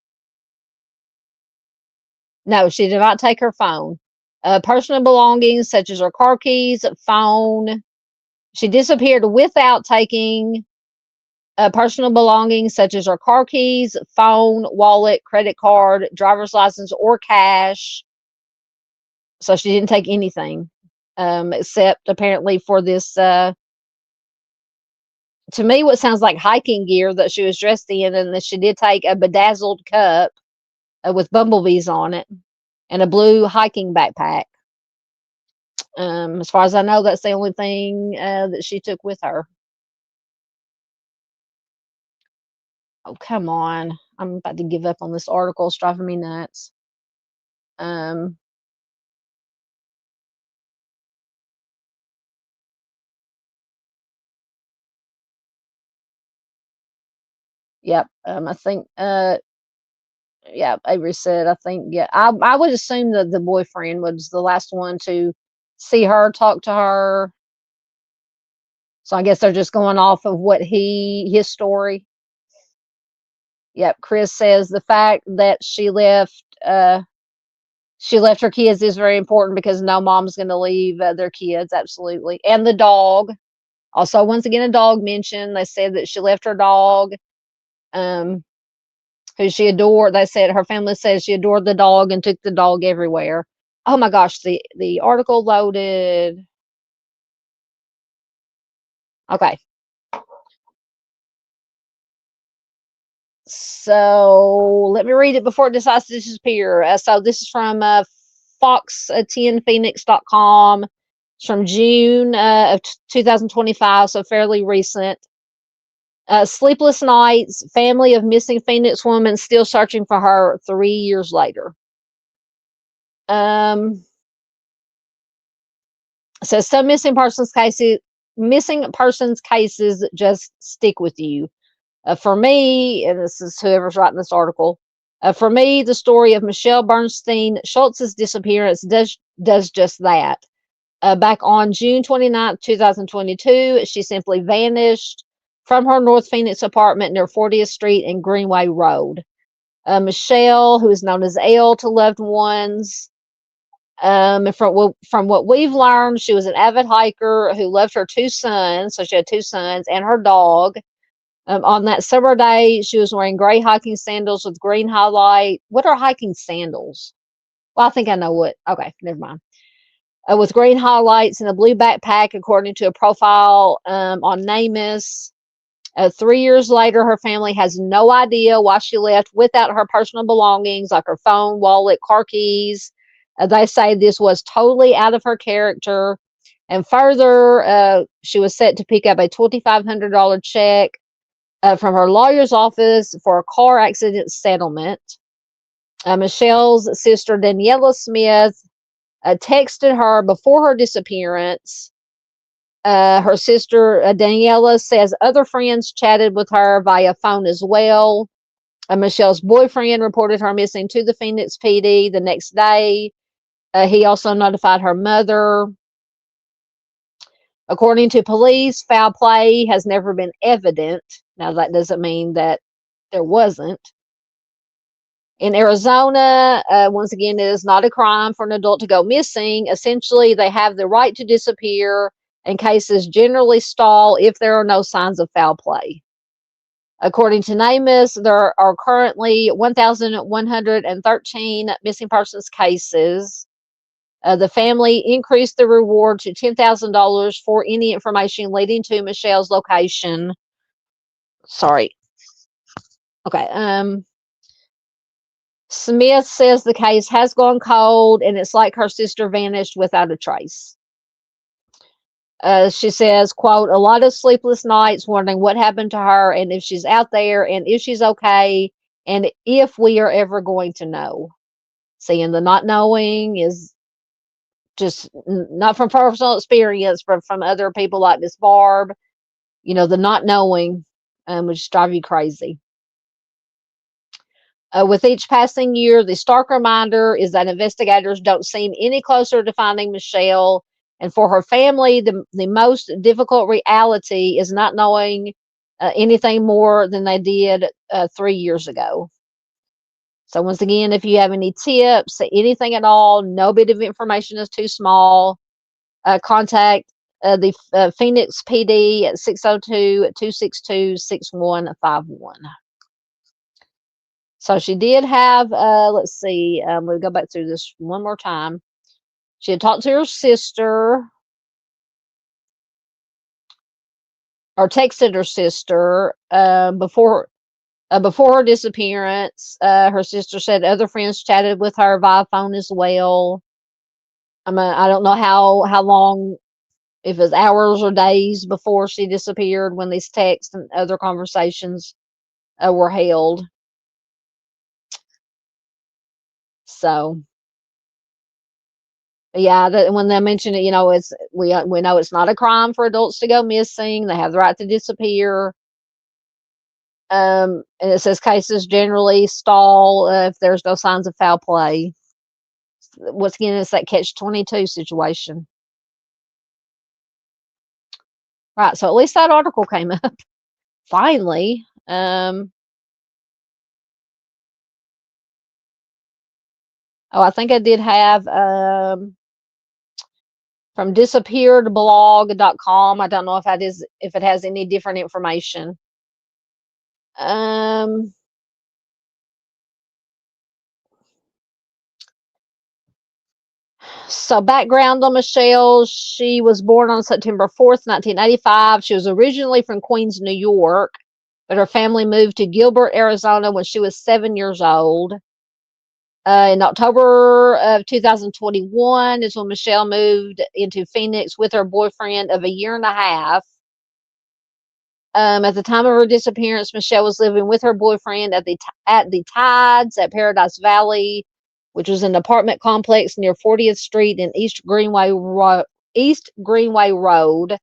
she did not take her phone. Personal belongings such as her car keys, phone. She disappeared without taking personal belongings such as her car keys, phone, wallet, credit card, driver's license, or cash. So she didn't take anything except apparently for this. To me, what sounds like hiking gear that she was dressed in, and that she did take a bedazzled cup with bumblebees on it and a blue hiking backpack. As far as I know, that's the only thing that she took with her. Oh, come on. I'm about to give up on this article. It's driving me nuts. Yep. I think, yeah, Avery said, I think, yeah, I would assume that the boyfriend was the last one to see her, talk to her. So I guess they're just going off of what his story. Yep. Chris says the fact that she left her kids is very important because no mom's going to leave their kids. Absolutely. And the dog. Also, once again, a dog mentioned. They said that she left her dog, who she adored. They said her family says she adored the dog and took the dog everywhere. Oh my gosh, the article loaded. Okay. So let me read it before it decides to disappear. So this is from fox10phoenix.com. It's from June of 2025, so fairly recent. Sleepless nights, family of missing Phoenix woman still searching for her 3 years later. So some missing persons cases just stick with you. For me, and this is whoever's writing this article, for me, the story of Michelle Bernstein-Schultz's disappearance does just that. Back on June 29th, 2022, she simply vanished from her North Phoenix apartment near 40th Street and Greenway Road. Michelle, who is known as Elle to loved ones, from what we've learned, she was an avid hiker who loved her two sons. So she had two sons and her dog. On that summer day, she was wearing gray hiking sandals with green highlight. What are hiking sandals? Well, I think I know what. Okay, never mind. With green highlights and a blue backpack, according to a profile on NamUs. 3 years later, her family has no idea why she left without her personal belongings like her phone, wallet, car keys. They say this was totally out of her character. And further, she was set to pick up a $2,500 check from her lawyer's office for a car accident settlement. Michelle's sister, Daniela Smith, texted her before her disappearance. Her sister, Daniela, says other friends chatted with her via phone as well. Michelle's boyfriend reported her missing to the Phoenix PD the next day. He also notified her mother. According to police, foul play has never been evident. Now, that doesn't mean that there wasn't. In Arizona, once again, it is not a crime for an adult to go missing. Essentially, they have the right to disappear, and cases generally stall if there are no signs of foul play. According to NamUs, there are currently 1,113 missing persons cases. The family increased the reward to $10,000 for any information leading to Michelle's location. Sorry. Okay. Smith says the case has gone cold and it's like her sister vanished without a trace. She says, quote, a lot of sleepless nights wondering what happened to her and if she's out there and if she's okay and if we are ever going to know. Seeing the not knowing is just not from personal experience, but from other people like Miss Barb. The not knowing would just drive you crazy. With each passing year, the stark reminder is that investigators don't seem any closer to finding Michelle. And for her family, the most difficult reality is not knowing anything more than they did 3 years ago. So once again, if you have any tips, anything at all, no bit of information is too small, contact the Phoenix PD at 602-262-6151. So she did have, let's see, we'll go back through this one more time. She had talked to her sister, or texted her sister before her disappearance. Her sister said other friends chatted with her via phone as well. I don't know how long, if it was hours or days before she disappeared when these texts and other conversations were held. So, yeah, when they mention it, it's we know it's not a crime for adults to go missing. They have the right to disappear. And it says cases generally stall if there's no signs of foul play. Once again, it's that catch-22 situation. Right, so at least that article came up finally. I think I did have from disappearedblog.com. I don't know if it has any different information. So background on Michelle, she was born on September 4th, 1985. She was originally from Queens, New York, but her family moved to Gilbert, Arizona when she was 7 years old. In October of 2021 is when Michelle moved into Phoenix with her boyfriend of a year and a half. At the time of her disappearance, Michelle was living with her boyfriend at the Tides at Paradise Valley, which was an apartment complex near 40th Street and East Greenway Road.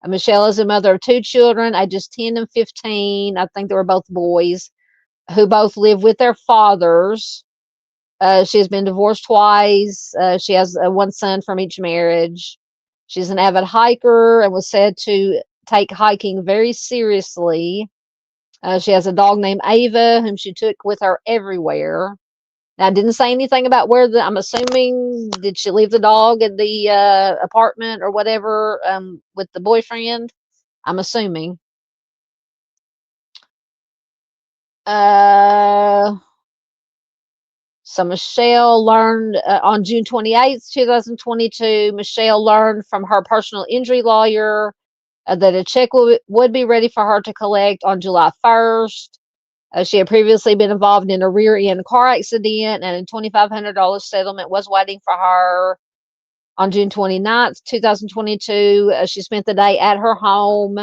Michelle is a mother of 2 children, ages 10 and 15. I think they were both boys, who both live with their fathers. She has been divorced twice. She has one son from each marriage. She's an avid hiker and was said to take hiking very seriously. She has a dog named Ava, whom she took with her everywhere. Now, I didn't say anything about I'm assuming, did she leave the dog at the apartment or whatever with the boyfriend? I'm assuming. So Michelle learned on June 28th, 2022, Michelle learned from her personal injury lawyer that a check would be ready for her to collect on July 1st. She had previously been involved in a rear-end car accident, and a $2,500 settlement was waiting for her. On June 29th, 2022, she spent the day at her home.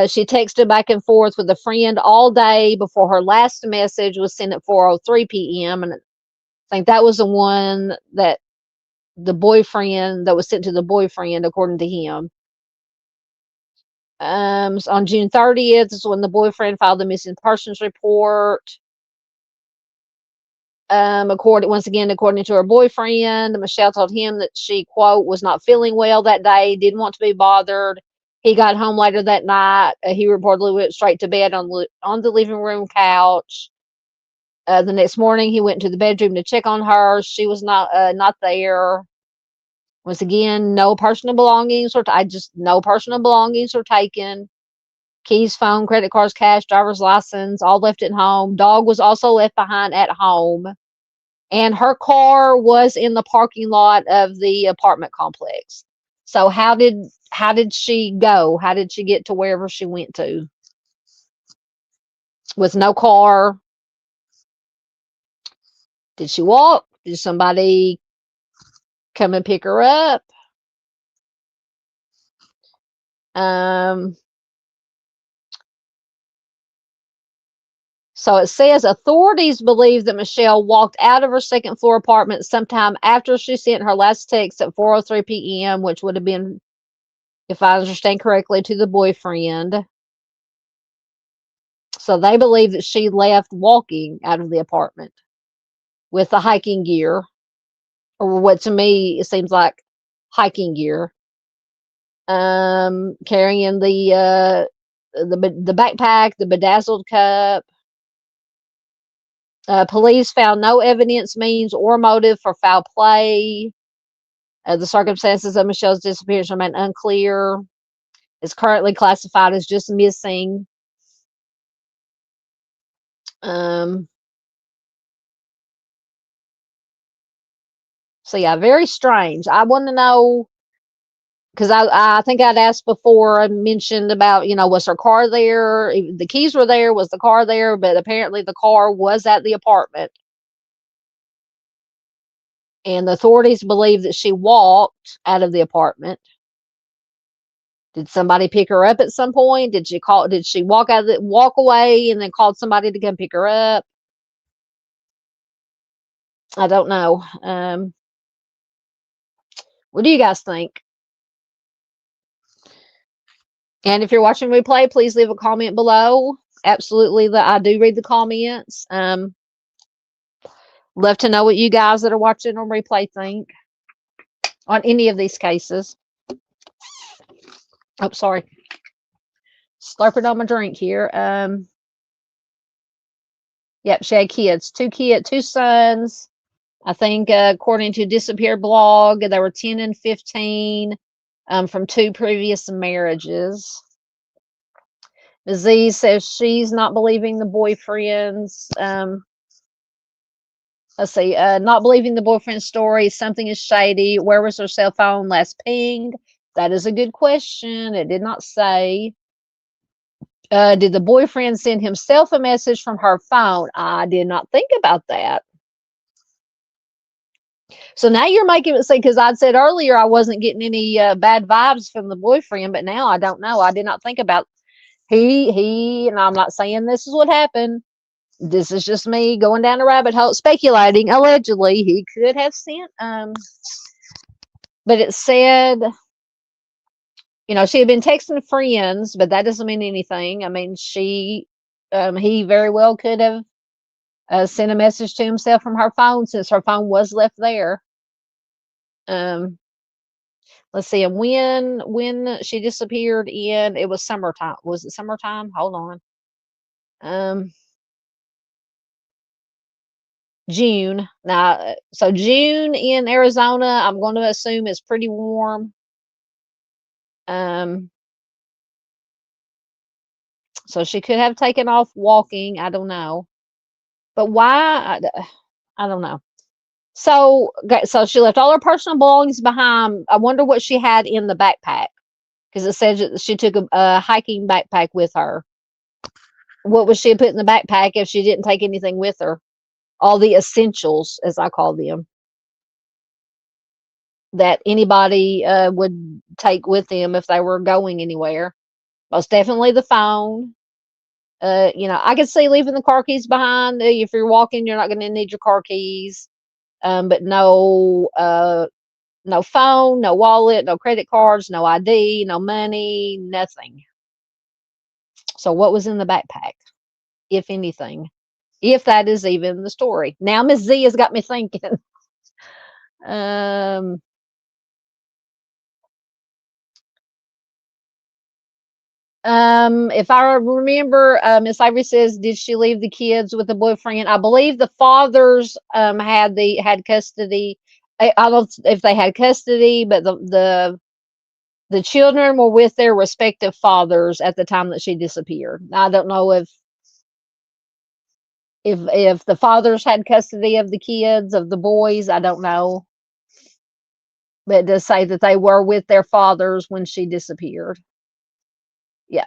She texted back and forth with a friend all day before her last message was sent at 4:03 p.m. And I think that was the one that was sent to the boyfriend, according to him. On June 30th is when the boyfriend filed the missing persons report. According to her boyfriend, Michelle told him that she, quote, was not feeling well that day, didn't want to be bothered. He got home later that night. He reportedly went straight to bed on the living room couch. The next morning, he went to the bedroom to check on her. She was not there. Once again, no personal belongings were taken. Keys, phone, credit cards, cash, driver's license, all left at home. Dog was also left behind at home. And her car was in the parking lot of the apartment complex. So how did she go? How did she get to wherever she went to? With no car? Did she walk? Did somebody come and pick her up? So it says authorities believe that Michelle walked out of her second floor apartment sometime after she sent her last text at 4:03 p.m., which would have been, if I understand correctly, to the boyfriend. So they believe that she left walking out of the apartment with the hiking gear, or what to me it seems like hiking gear, carrying the backpack, the bedazzled cup. Police found no evidence, means, or motive for foul play. The circumstances of Michelle's disappearance remain unclear. It's currently classified as just missing. So yeah, very strange. I want to know, because I think I'd asked before, I mentioned about, was her car there? The keys were there. Was the car there? But apparently the car was at the apartment. And the authorities believe that she walked out of the apartment. Did somebody pick her up at some point? Did she walk away and then called somebody to come pick her up? I don't know. What do you guys think? And if you're watching replay, please leave a comment below. Absolutely, I do read the comments. Love to know what you guys that are watching on replay think on any of these cases. Oh, sorry. Slurping on my drink here. Yep, she had kids. Two sons. I think according to Disappeared blog, they were 10 and 15 from 2 previous marriages. Ms. Z says she's not believing the boyfriend's. Let's see, not believing the boyfriend's story. Something is shady. Where was her cell phone last pinged? That is a good question. It did not say. Did the boyfriend send himself a message from her phone? I did not think about that. So now you're making it say, because I'd said earlier I wasn't getting any bad vibes from the boyfriend, but now I don't know. I did not think about and I'm not saying this is what happened. This is just me going down a rabbit hole, speculating. Allegedly, he could have sent. But it said, she had been texting friends, but that doesn't mean anything. I mean, he very well could have sent a message to himself from her phone, since her phone was left there. Let's see, and when she disappeared it was summertime. Was it summertime? Hold on. June. Now, so June in Arizona, I'm going to assume is pretty warm. So she could have taken off walking. I don't know. But why? I don't know. So she left all her personal belongings behind. I wonder what she had in the backpack, because it says that she took a hiking backpack with her. What was she put in the backpack if she didn't take anything with her? All the essentials, as I call them, that anybody would take with them if they were going anywhere. Most definitely the phone. I could see leaving the car keys behind. If you're walking, you're not going to need your car keys. But no phone, no wallet, no credit cards, no ID, no money, nothing. So what was in the backpack, if anything? If that is even the story. Now Miss Z has got me thinking. If I remember, Miss Ivory says, did she leave the kids with the boyfriend? I believe the fathers had custody. I don't know if they had custody, but the children were with their respective fathers at the time that she disappeared. I don't know if the fathers had custody of the kids, of the boys. I don't know, but it does say that they were with their fathers when she disappeared. Yeah.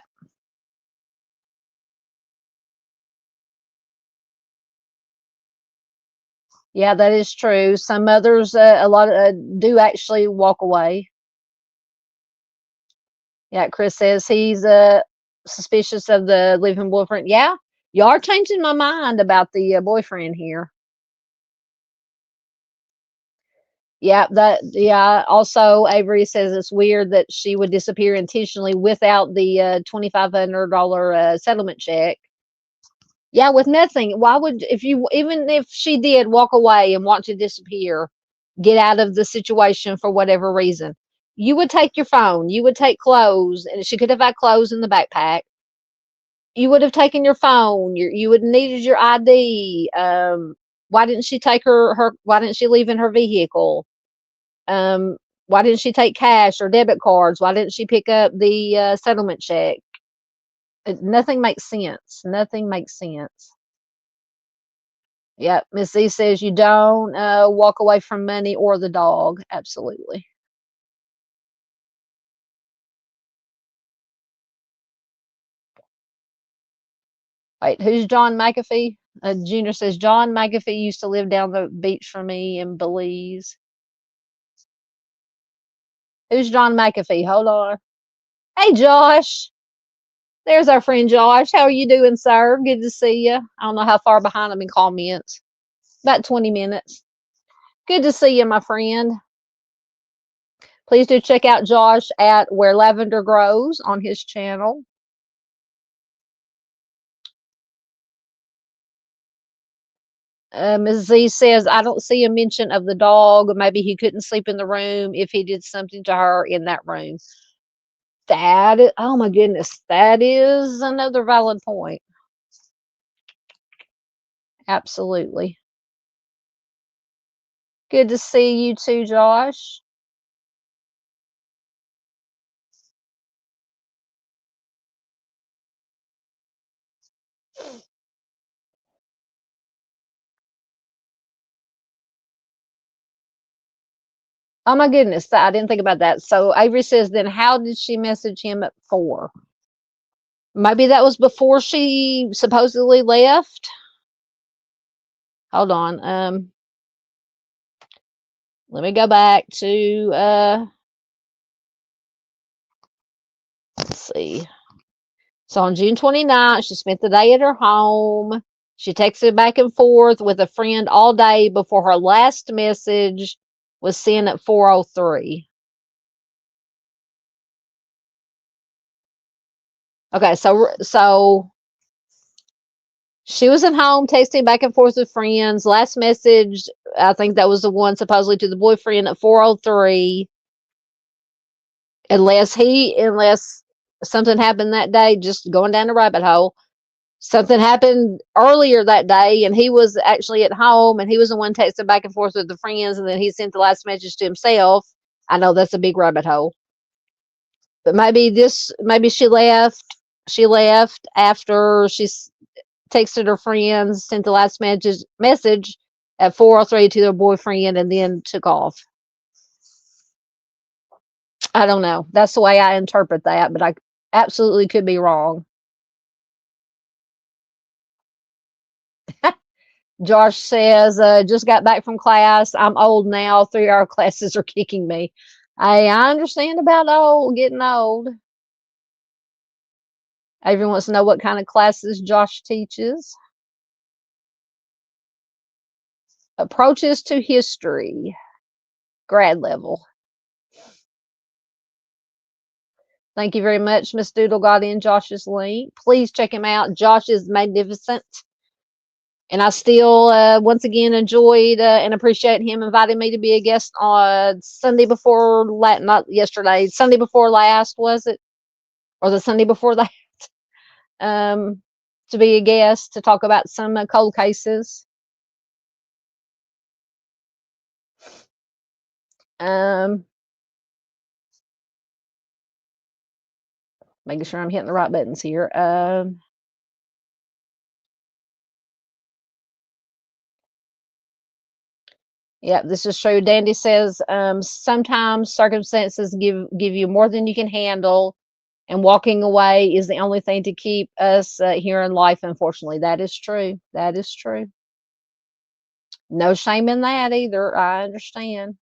Yeah, that is true. Some mothers, a lot do actually walk away. Yeah, Chris says he's suspicious of the living boyfriend. Yeah, you are changing my mind about the boyfriend here. Yeah, yeah. Also, Avery says it's weird that she would disappear intentionally without the $2,500 settlement check. Yeah, with nothing. Why would if you even if she did walk away and want to disappear, get out of the situation for whatever reason, you would take your phone, you would take clothes, and she could have had clothes in the backpack. You would have taken your phone. You would have needed your ID. Why didn't she take her? Why didn't she leave in her vehicle? Um, why didn't she take cash or debit cards? Why didn't she pick up the settlement check? Nothing makes sense. Nothing makes sense. Yep, Miss Z says you don't walk away from money or the dog. Absolutely. Wait, who's John McAfee? Junior says John McAfee used to live down the beach from me in Belize. Who's John McAfee? Hold on. Hey, Josh. There's our friend Josh. How are you doing, sir? Good to see you. I don't know how far behind I'm in comments. About 20 minutes. Good to see you, my friend. Please do check out Josh at Where Lavender Grows on his channel. Ms. Z says, I don't see a mention of the dog. Maybe he couldn't sleep in the room if he did something to her in that room. Oh my goodness, that is another valid point. Absolutely. Good to see you too, Josh. Oh my goodness, I didn't think about that. So Avery says, then how did she message him at 4? Maybe that was before she supposedly left. Hold on. Let me go back to let's see. So on June 29th, she spent the day at her home. She texted back and forth with a friend all day before her last message was sent at 4:03. Okay, so she was at home texting back and forth with friends. Last message, I think that was the one supposedly to the boyfriend at 4:03. Unless something happened that day, just going down the rabbit hole. Something happened earlier that day, and he was actually at home, and he was the one texting back and forth with the friends, and then he sent the last message to himself. I know that's a big rabbit hole, but maybe she left. She left after she texted her friends, sent the last message at 4:03 to their boyfriend, and then took off. I don't know. That's the way I interpret that, but I absolutely could be wrong. Josh says, just got back from class. I'm old now. 3-hour classes are kicking me. I understand about getting old. Everyone wants to know what kind of classes Josh teaches. Approaches to history, grad level. Thank you very much. Miss Doodle got in Josh's link. Please check him out. Josh is magnificent. And I still, once again, enjoyed and appreciate him inviting me to be a guest on Sunday before, not yesterday, Sunday before last, was it? Or the Sunday before that? To be a guest to talk about some cold cases. Making sure I'm hitting the right buttons here. Yeah, this is true. Dandy says sometimes circumstances give you more than you can handle, and walking away is the only thing to keep us here in life. Unfortunately, that is true. That is true. No shame in that either. I understand.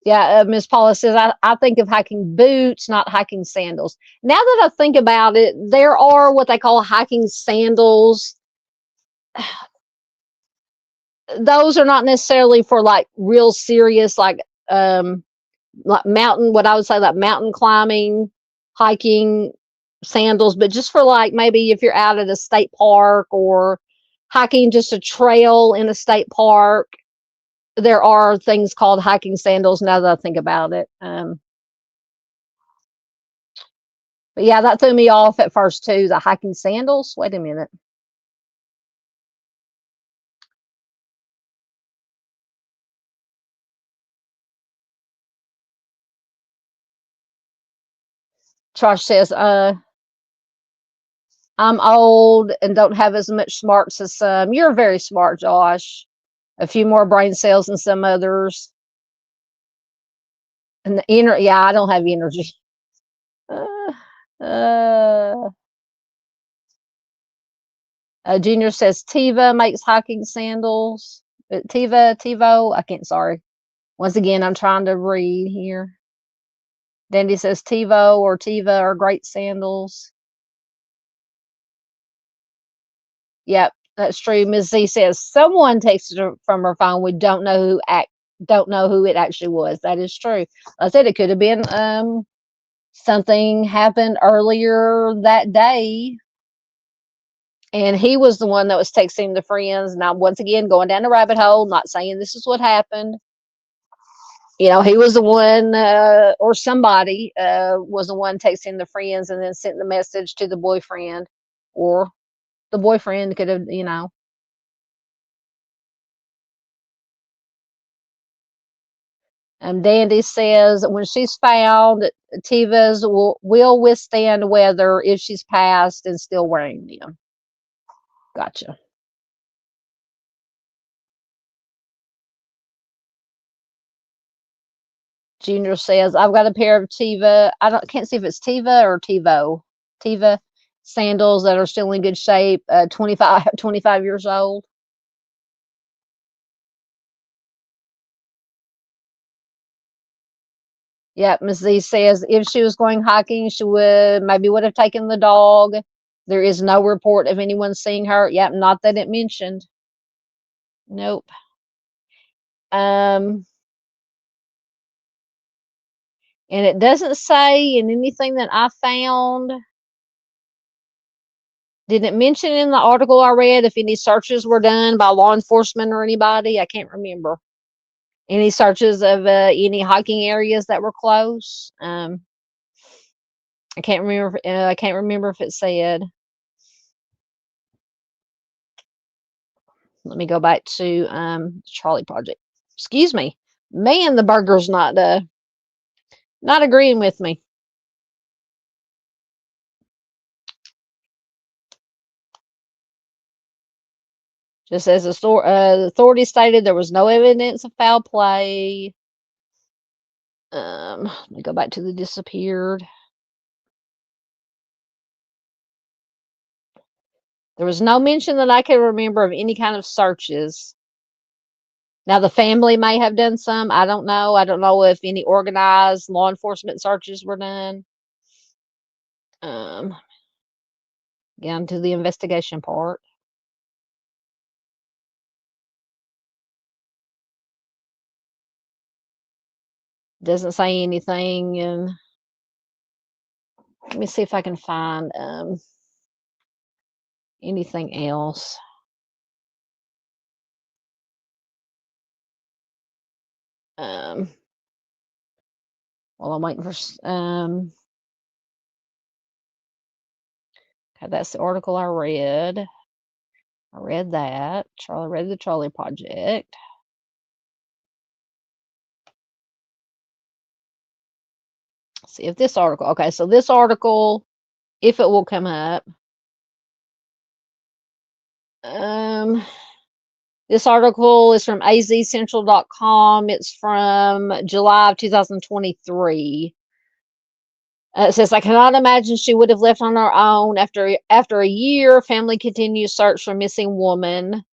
Yeah, Miss Paula says, I think of hiking boots, not hiking sandals. Now that I think about it, there are what they call hiking sandals. Those are not necessarily for like real serious, like mountain, what I would say, like mountain climbing, hiking sandals, but just for like maybe if you're out at a state park or hiking just a trail in a state park, there are things called hiking sandals now that I think about it. But yeah, that threw me off at first too, the hiking sandals. Wait a minute. Josh says, I'm old and don't have as much smarts as some. You're very smart, Josh. A few more brain cells than some others. And the yeah, I don't have energy. Uh, uh, Junior says Tiva makes hiking sandals. Tivo, I can't, sorry. Once again, I'm trying to read here. Dandy says Tivo or Tiva are great sandals. Yep, that's true. Ms. Z says someone texted her from her phone. We don't know who it actually was. That is true. I said it could have been something happened earlier that day, and he was the one that was texting the friends. Now, once again, going down the rabbit hole, not saying this is what happened. You know, he was the one, or somebody was the one texting the friends and then sent the message to the boyfriend, or the boyfriend could have, you know. Dandy says when she's found, Tivas will withstand weather if she's passed and still wearing them. Gotcha. Junior says, I've got a pair of Tiva. Can't see if it's Tiva or Tivo. Tiva sandals that are still in good shape, 25 years old. Yep, Ms. Z says if she was going hiking, she would have taken the dog. There is no report of anyone seeing her. Yep, not that it mentioned. Nope. And it doesn't say in anything that I found. Did it mention in the article I read if any searches were done by law enforcement or anybody? I can't remember. Any searches of any hiking areas that were close? I can't remember. I can't remember if it said. Let me go back to Charlie Project. Excuse me, man. The burger's not agreeing with me. Just as the authorities stated, there was no evidence of foul play. Let me go back to the disappeared. There was no mention that I can remember of any kind of searches. Now, the family may have done some. I don't know. I don't know if any organized law enforcement searches were done. Again, to the investigation part. Doesn't say anything. And let me see if I can find anything else. Well, I'm waiting for okay, that's the article I read. I read that. Charlie read the Charlie Project. Let's see if this article. Okay, so this article, if it will come up. This article is from azcentral.com. It's from July of 2023. It says, I cannot imagine she would have left on her own after a year. Family continues search for missing woman.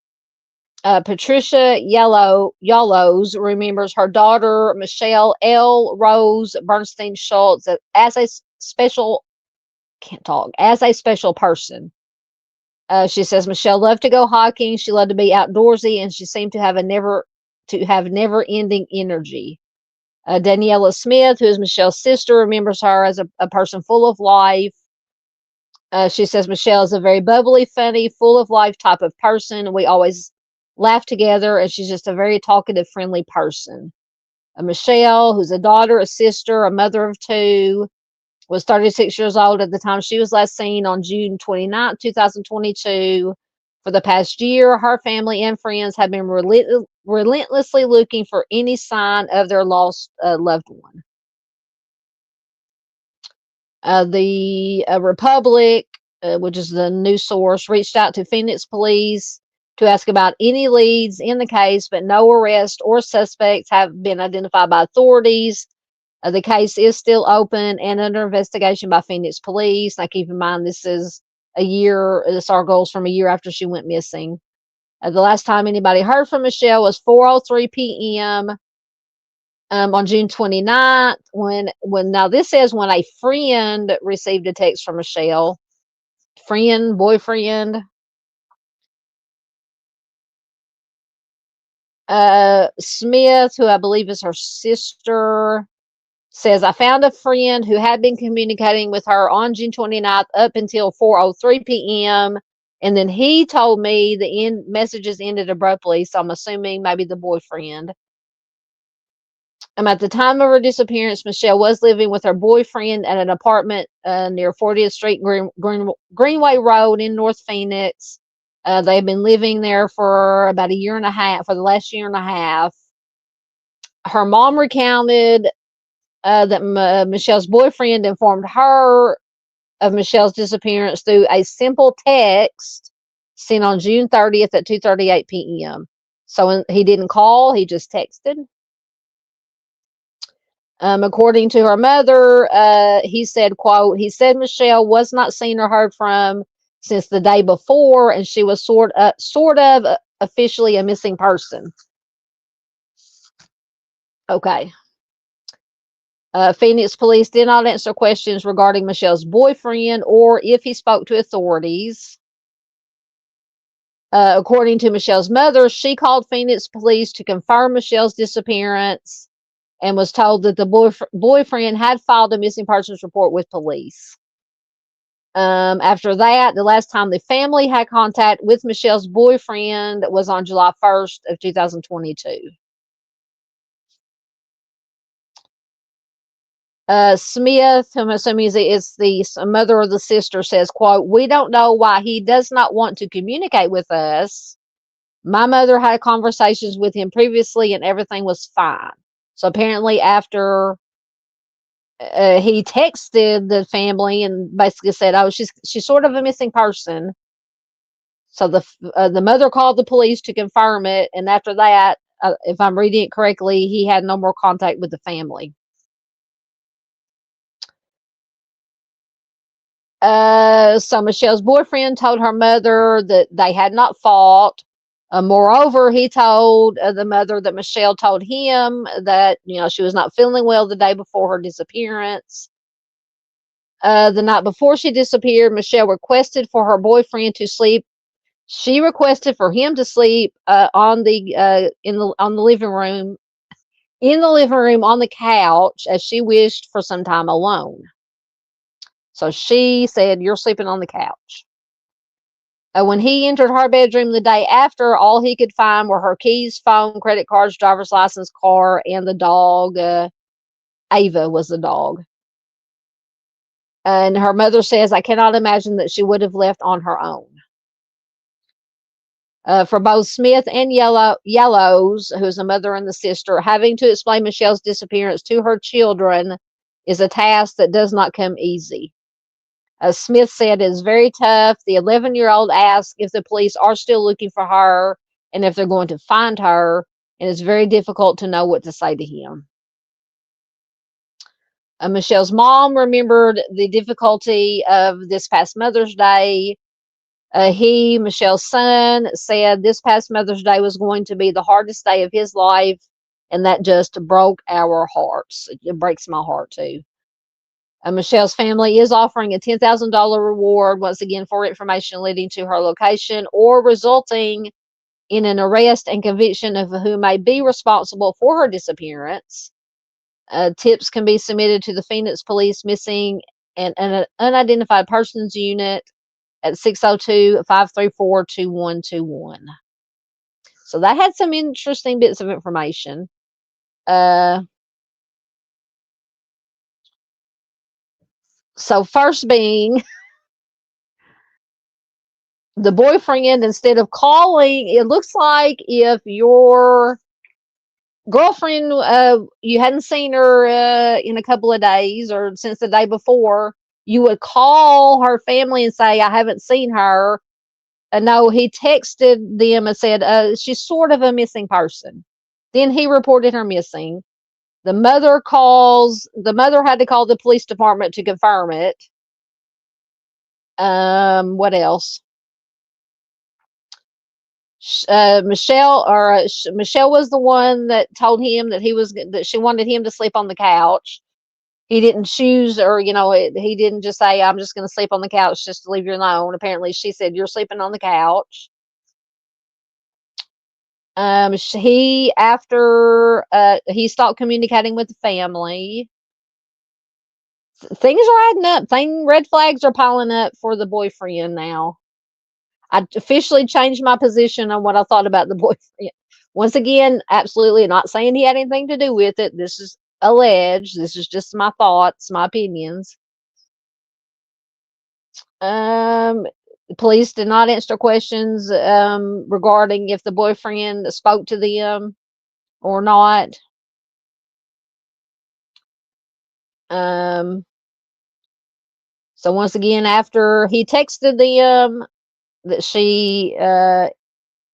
Patricia Yellows remembers her daughter, Michelle L. Rose Bernstein-Schultz, as a special, as a special person. She says Michelle loved to go hiking. She loved to be outdoorsy, and she seemed to have never-ending energy. Daniela Smith, who is Michelle's sister, remembers her as a person full of life. She says Michelle is a very bubbly, funny, full of life type of person. We always laugh together, and she's just a very talkative, friendly person. Michelle, who's a daughter, a sister, a mother of two, was 36 years old at the time she was last seen on June 29, 2022. For the past year, her family and friends have been relentlessly looking for any sign of their lost loved one. The Republic, which is the news source, reached out to Phoenix police to ask about any leads in the case, but no arrests or suspects have been identified by authorities. The case is still open and under investigation by Phoenix police. Now, keep in mind, this is this article's from a year after she went missing. The last time anybody heard from Michelle was 4:03 p.m. On June 29th, when now this says when a friend received a text from Michelle. Friend, boyfriend. Smith, who I believe is her sister, says, I found a friend who had been communicating with her on June 29th up until 4:03 p.m. And then he told me the messages ended abruptly, so I'm assuming maybe the boyfriend. At the time of her disappearance, Michelle was living with her boyfriend at an apartment near 40th Street Greenway Road in North Phoenix. They've been living there for about a year and a half, for the last year and a half. Her mom recounted that Michelle's boyfriend informed her of Michelle's disappearance through a simple text sent on June 30th at 2:38 p.m. So he didn't call, he just texted. According to her mother, he said, quote, he said Michelle was not seen or heard from since the day before, and she was sort of officially a missing person. Okay. Phoenix police did not answer questions regarding Michelle's boyfriend or if he spoke to authorities. According to Michelle's mother, she called Phoenix police to confirm Michelle's disappearance and was told that the boyfriend had filed a missing persons report with police. After that, the last time the family had contact with Michelle's boyfriend was on July 1st of 2022. Smith, whom I'm assuming is the mother or the sister, says, quote, we don't know why he does not want to communicate with us. My mother had conversations with him previously and everything was fine. So apparently after he texted the family and basically said, oh, she's sort of a missing person. So the mother called the police to confirm it. And after that, if I'm reading it correctly, he had no more contact with the family. So Michelle's boyfriend told her mother that they had not fought. Moreover, he told the mother that Michelle told him that, she was not feeling well the day before her disappearance. The night before she disappeared, Michelle requested for her boyfriend to sleep. She requested for him to sleep in the living room on the couch, as she wished for some time alone. So she said, you're sleeping on the couch. When he entered her bedroom the day after, all he could find were her keys, phone, credit cards, driver's license, car, and the dog. Ava was the dog. And her mother says, I cannot imagine that she would have left on her own. For both Smith and Yellows, who's the mother and the sister, having to explain Michelle's disappearance to her children is a task that does not come easy. Smith said it is very tough. The 11-year-old asked if the police are still looking for her and if they're going to find her, and it's very difficult to know what to say to him. Michelle's mom remembered the difficulty of this past Mother's Day. Michelle's son, said this past Mother's Day was going to be the hardest day of his life, and that just broke our hearts. It breaks my heart too. Michelle's family is offering a $10,000 reward, once again, for information leading to her location or resulting in an arrest and conviction of who may be responsible for her disappearance. Tips can be submitted to the Phoenix Police Missing and Unidentified Persons Unit at 602-534-2121. So that had some interesting bits of information. So first being, the boyfriend, instead of calling, it looks like if your girlfriend, you hadn't seen her in a couple of days or since the day before, you would call her family and say, I haven't seen her. No, he texted them and said, she's sort of a missing person. Then he reported her missing. The mother had to call the police department to confirm it. What else? Michelle was the one that told him that she wanted him to sleep on the couch. He didn't choose, or he didn't just say, I'm just going to sleep on the couch just to leave you alone. Apparently she said, you're sleeping on the couch. He stopped communicating with the family. Things are adding up. Red flags are piling up for the boyfriend now. I officially changed my position on what I thought about the boyfriend. Once again, absolutely not saying he had anything to do with it. This is alleged. This is just my thoughts, my opinions. Police did not answer questions regarding if the boyfriend spoke to them or not. So once again, after he texted them that she, and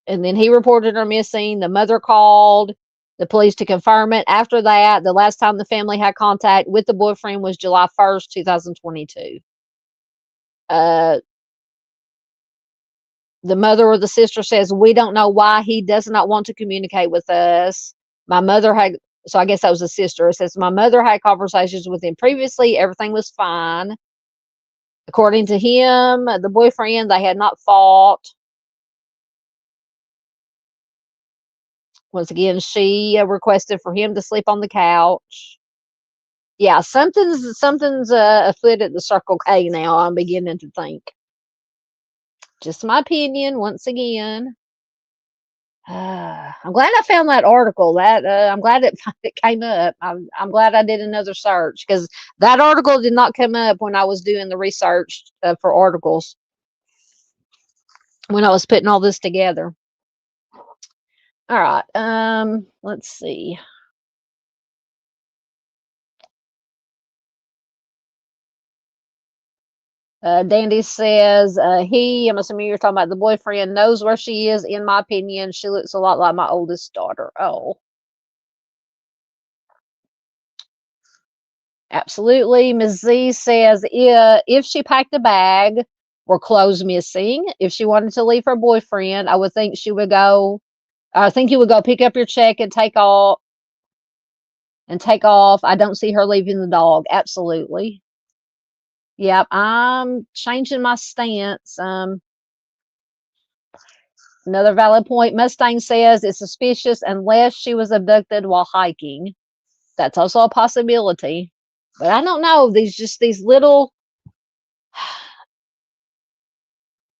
then he reported her missing, the mother called the police to confirm it. After that, the last time the family had contact with the boyfriend was July 1st, 2022. The mother or the sister says, we don't know why he does not want to communicate with us. So I guess that was a sister. It says, my mother had conversations with him previously. Everything was fine. According to him, the boyfriend, they had not fought. Once again, she requested for him to sleep on the couch. Yeah, something's afoot at the Circle K now, I'm beginning to think. Just my opinion, once again. I'm glad I found that article. I'm glad it came up. I'm glad I did another search, because that article did not come up when I was doing the research for articles, when I was putting all this together. All right. Let's see. Dandy says, I'm assuming you're talking about the boyfriend, knows where she is. In my opinion, she looks a lot like my oldest daughter. Oh. Absolutely. Ms. Z says, if she packed a bag, were clothes missing, if she wanted to leave her boyfriend, I think you would go pick up your check and take off. I don't see her leaving the dog. Absolutely. Yep, I'm changing my stance. Another valid point. Mustang says it's suspicious unless she was abducted while hiking. That's also a possibility. But I don't know. These little,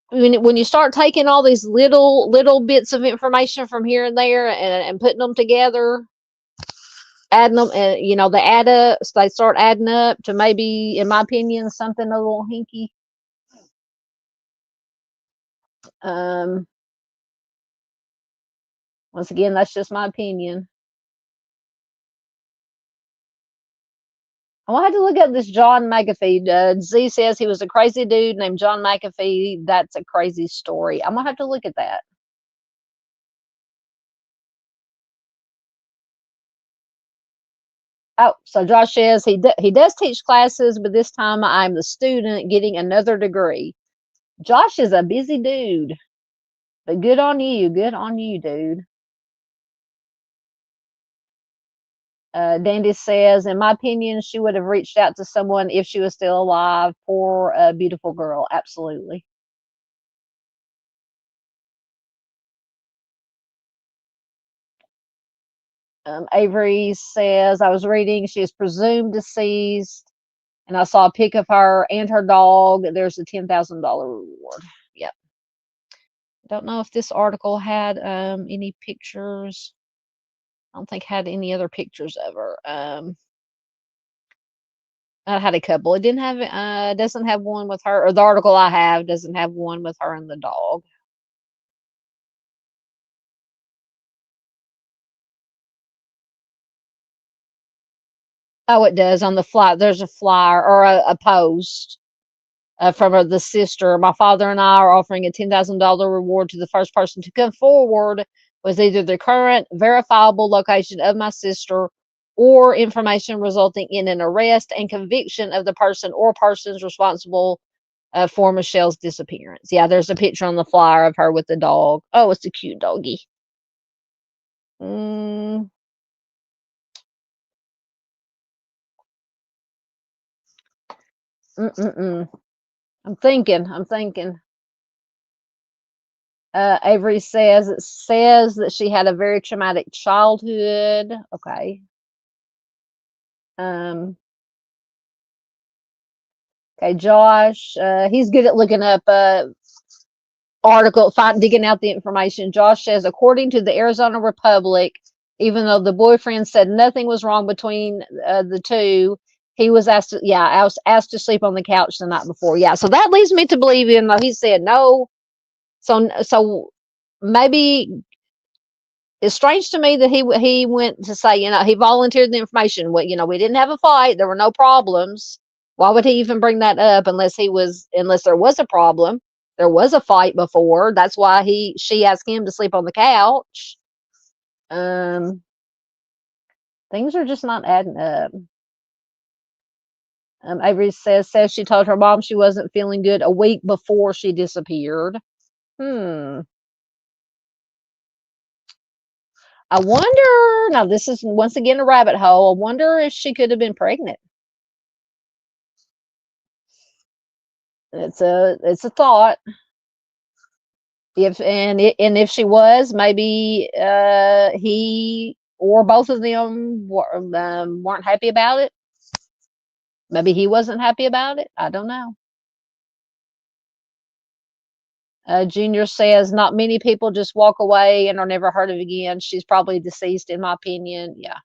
when you start taking all these little bits of information from here and there and putting them together, adding them, they start adding up to, maybe, in my opinion, something a little hinky. Once again, that's just my opinion. I had to look up this John McAfee. Z says he was a crazy dude named John McAfee. That's a crazy story. I'm gonna have to look at that. Oh, so Josh says he does teach classes, but this time I'm the student getting another degree. Josh is a busy dude, but good on you. Good on you, dude. Dandy says, in my opinion, she would have reached out to someone if she was still alive. Poor, beautiful girl. Absolutely. Avery says, I was reading, she is presumed deceased, and I saw a pic of her and her dog. There's a $10,000 reward. Yep. Don't know if this article had any pictures. I don't think it had any other pictures of her. I had a couple. It didn't have doesn't have one with her, or the article I have doesn't have one with her and the dog. Oh, it does on the fly. There's a flyer or a post from the sister. My father and I are offering a $10,000 reward to the first person to come forward with either the current verifiable location of my sister or information resulting in an arrest and conviction of the person or persons responsible for Michelle's disappearance. Yeah, there's a picture on the flyer of her with the dog. Oh, it's a cute doggy. Mm, mm-mm-mm. I'm thinking. Avery says it says that she had a very traumatic childhood. Okay. Um, okay, Josh. He's good at looking up digging out the information. Josh says, according to the Arizona Republic, even though the boyfriend said nothing was wrong between the two, he was asked. I was asked to sleep on the couch the night before. Yeah, so that leads me to believe, even though he said no. So maybe it's strange to me that he went to say, he volunteered the information. We didn't have a fight. There were no problems. Why would he even bring that up unless there was a problem? There was a fight before. That's why she asked him to sleep on the couch. Things are just not adding up. Avery says she told her mom she wasn't feeling good a week before she disappeared. I wonder. Now, this is once again a rabbit hole. I wonder if she could have been pregnant. It's a thought. If she was, maybe he or both of them weren't happy about it. Maybe he wasn't happy about it. I don't know. Junior says not many people just walk away and are never heard of again. She's probably deceased, in my opinion. Yeah.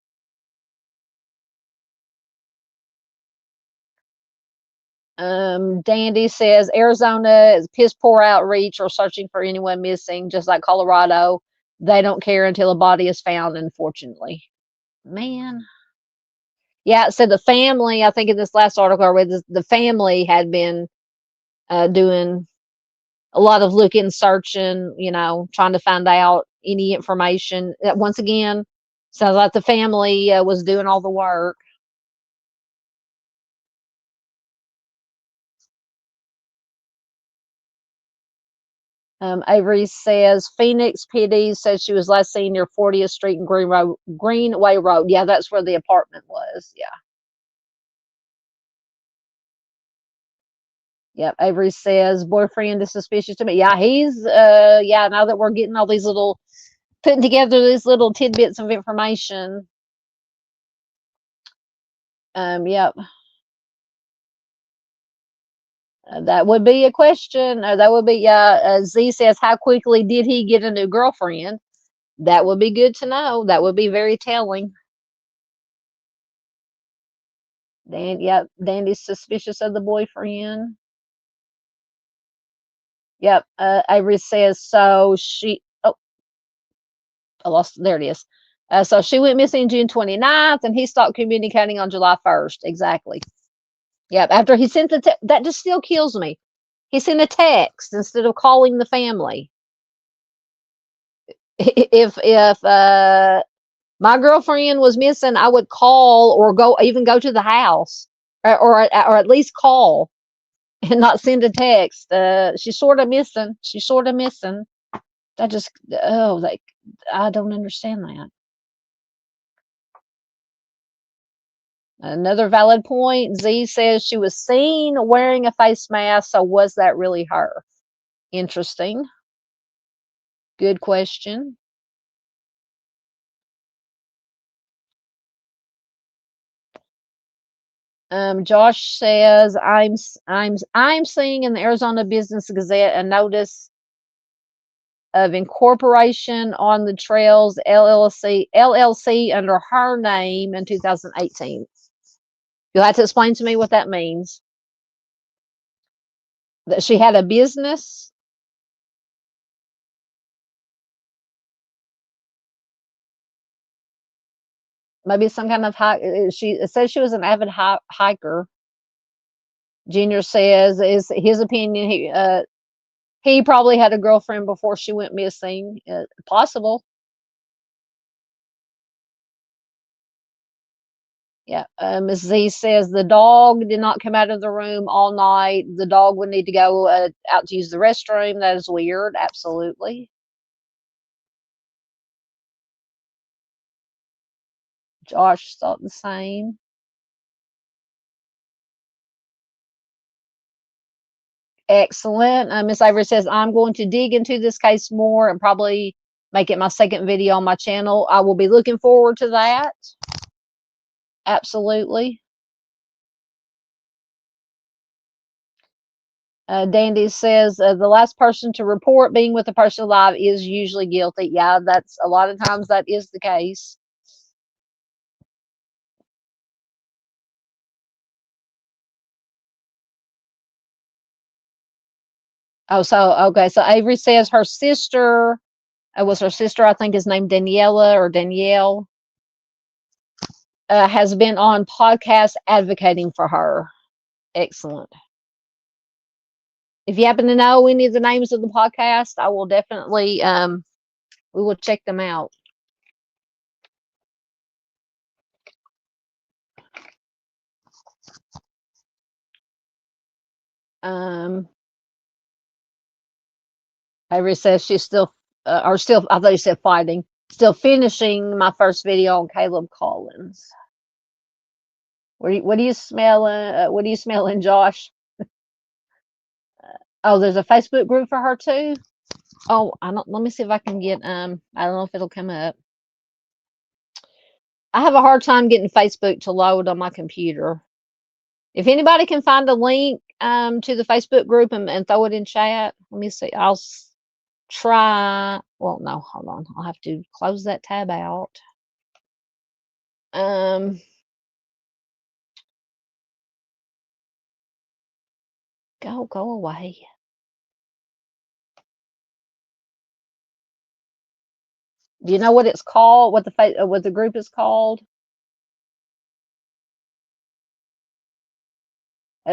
Dandy says Arizona is piss poor outreach or searching for anyone missing, just like Colorado. They don't care until a body is found, unfortunately. Man. Yeah, so the family, I think in this last article I read, the family had been doing a lot of looking, searching, trying to find out any information. Once again, sounds like the family was doing all the work. Avery says Phoenix PD says she was last seen near 40th Street and Greenway Road. Yeah, that's where the apartment was. Yeah. Yep. Avery says boyfriend is suspicious to me. Yeah, he's now that we're getting all these putting together these little tidbits of information. Yep. That would be a question. That would be, Z says, how quickly did he get a new girlfriend? That would be good to know. That would be very telling. Dandy's suspicious of the boyfriend. Yep. Avery says, so I lost, there it is. So she went missing June 29th and he stopped communicating on July 1st. Exactly. Yep. After he sent that just still kills me. He sent a text instead of calling the family. If my girlfriend was missing, I would call or go to the house or at least call. and not send a text. She's sort of missing. She's sort of missing. That just, oh, like, I don't understand that. Another valid point. Z says she was seen wearing a face mask, so was that really her? Interesting. Good question. Josh says I'm seeing in the Arizona Business Gazette a notice of incorporation on the Trails LLC under her name in 2018. You'll have to explain to me what that means. That she had a business. Maybe some kind of hike. It says she was an avid hiker. Junior says is his opinion. He probably had a girlfriend before she went missing. Possible. Yeah. Ms. Z says the dog did not come out of the room all night. The dog would need to go out to use the restroom. That is weird. Absolutely. Josh thought the same. Excellent. Miss Avery says, I'm going to dig into this case more and probably make it my second video on my channel. I will be looking forward to that. Absolutely. Dandy says, the last person to report being with a person alive is usually guilty. Yeah, that's a lot of times that is the case. Oh, so, okay. So Avery says her sister, was her sister, I think is named Daniela or Danielle, has been on podcasts advocating for her. Excellent. If you happen to know any of the names of the podcast, I will definitely, we will check them out. Avery says she's still, I thought you said fighting, still finishing my first video on Caleb Collins. What are you smelling? What are you smelling, Josh? Oh, there's a Facebook group for her too. Oh, let me see if I can get, I don't know if it'll come up. I have a hard time getting Facebook to load on my computer. If anybody can find a link to the Facebook group and throw it in chat, let me see. I'll try. Well, no, hold on. I'll have to close that tab out. Go away. Do you know what it's called? What the group is called?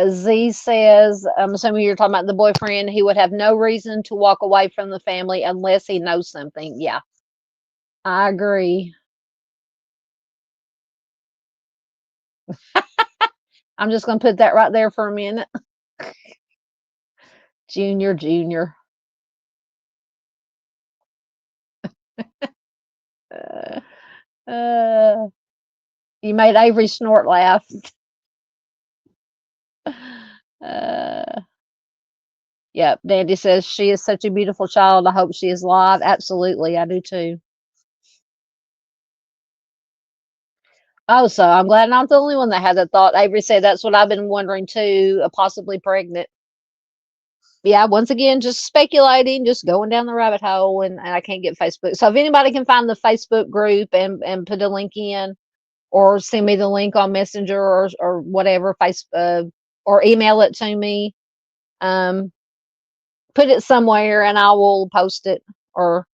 Z says, I'm assuming you're talking about the boyfriend. He would have no reason to walk away from the family unless he knows something. Yeah, I agree. I'm just going to put that right there for a minute. Junior. You made Avery snort laugh. Yep, Dandy says she is such a beautiful child. I hope she is live. Absolutely, I do too. Oh, so I'm glad I'm not the only one that had that thought. Avery said that's what I've been wondering too, possibly pregnant. Yeah, once again, just speculating, just going down the rabbit hole, and I can't get Facebook. So if anybody can find the Facebook group and put a link in, or send me the link on Messenger or whatever, Facebook, or email it to me, put it somewhere and I will post it. Or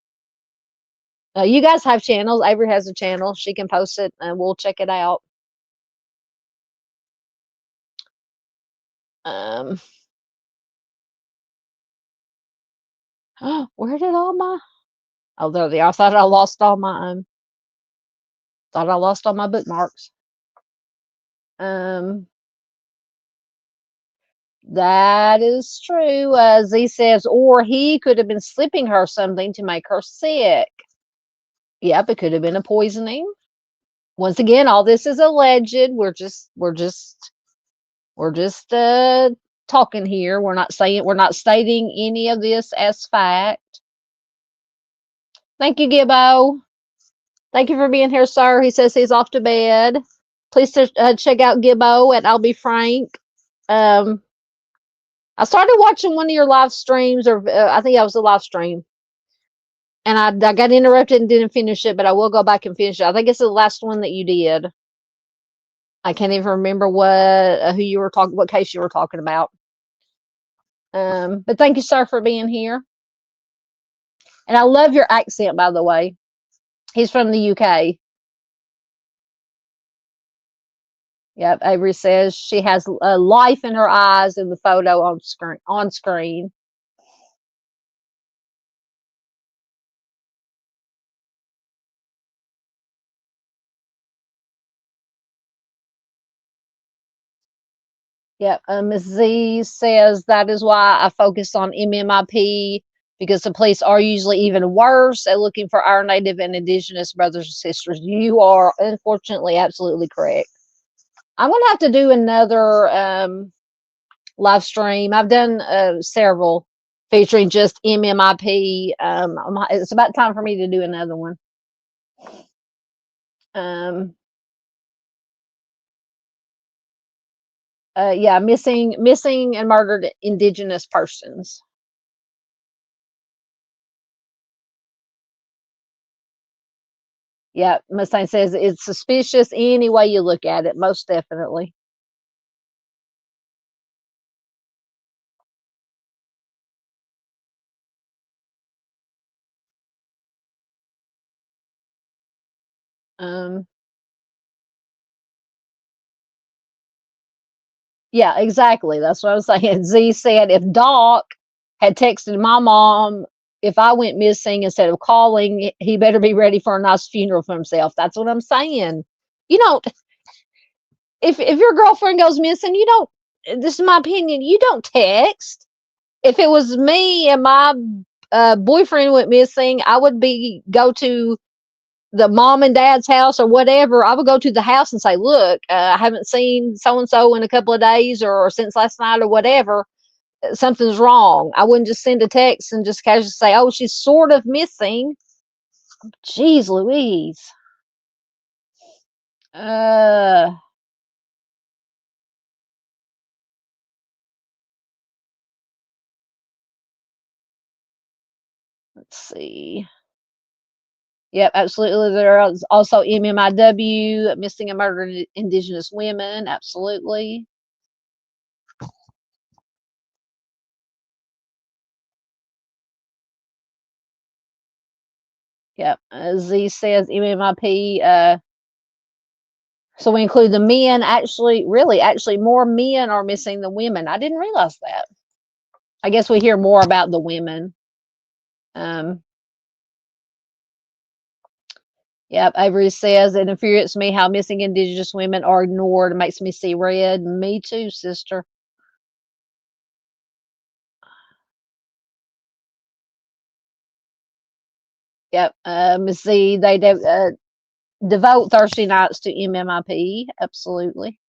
you guys have channels. Avery has a channel. She can post it and we'll check it out. Where did all my, oh, there they are. I thought I lost all my, bookmarks. That is true. Z says, or he could have been slipping her something to make her sick. Yep, it could have been a poisoning. Once again, all this is alleged. We're just talking here. We're not stating any of this as fact. Thank you, Gibbo. Thank you for being here, sir. He says he's off to bed. Please check out Gibbo at I'll Be Frank. I started watching one of your live streams, or I think that was a live stream, and I got interrupted and didn't finish it, but I will go back and finish it. I think it's the last one that you did. I can't even remember what case you were talking about. But thank you, sir, for being here. And I love your accent, by the way. He's from the UK. Yep, Avery says she has life in her eyes in the photo on screen. Yep, Ms. Z says that is why I focus on MMIP, because the police are usually even worse at looking for our Native and Indigenous brothers and sisters. You are unfortunately absolutely correct. I'm going to have to do another live stream. I've done several featuring just MMIP. It's about time for me to do another one. Yeah, missing and murdered Indigenous persons. Yeah, Mustang says it's suspicious any way you look at it, most definitely. Yeah, exactly. That's what I was saying. Z said if Doc had texted my mom if I went missing instead of calling, he better be ready for a nice funeral for himself. That's what I'm saying. You don't, if your girlfriend goes missing, you don't, this is my opinion, you don't text. If it was me and my boyfriend went missing, I would go to the mom and dad's house or whatever. I would go to the house and say, look, I haven't seen so-and-so in a couple of days or since last night or whatever. Something's wrong. I wouldn't just send a text and just casually say, oh, she's sort of missing. Jeez Louise. Let's see. Yep, absolutely. There is also MMIW, missing and murdered Indigenous women. Absolutely. Yep. Z says MMIP. So we include the men. Actually, more men are missing than women. I didn't realize that. I guess we hear more about the women. Yep, Avery says it infuriates me how missing Indigenous women are ignored. It makes me see red. Me too, sister. Yep, Miss Z, they devote Thursday nights to MMIP. Absolutely.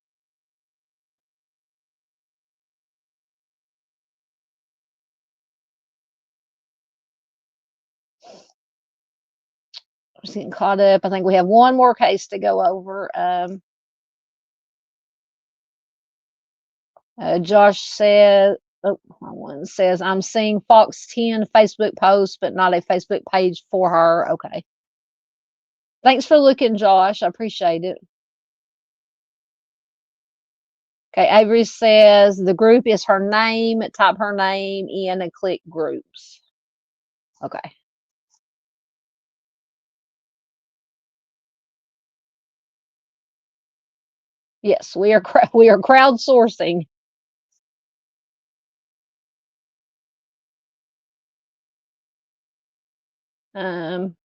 I'm just getting caught up. I think we have one more case to go over. Josh says, one says, I'm seeing Fox 10 Facebook posts, but not a Facebook page for her. Okay. Thanks for looking, Josh. I appreciate it. Okay, Avery says the group is her name. Type her name in and click groups. Okay. Yes, we are crowdsourcing. Um,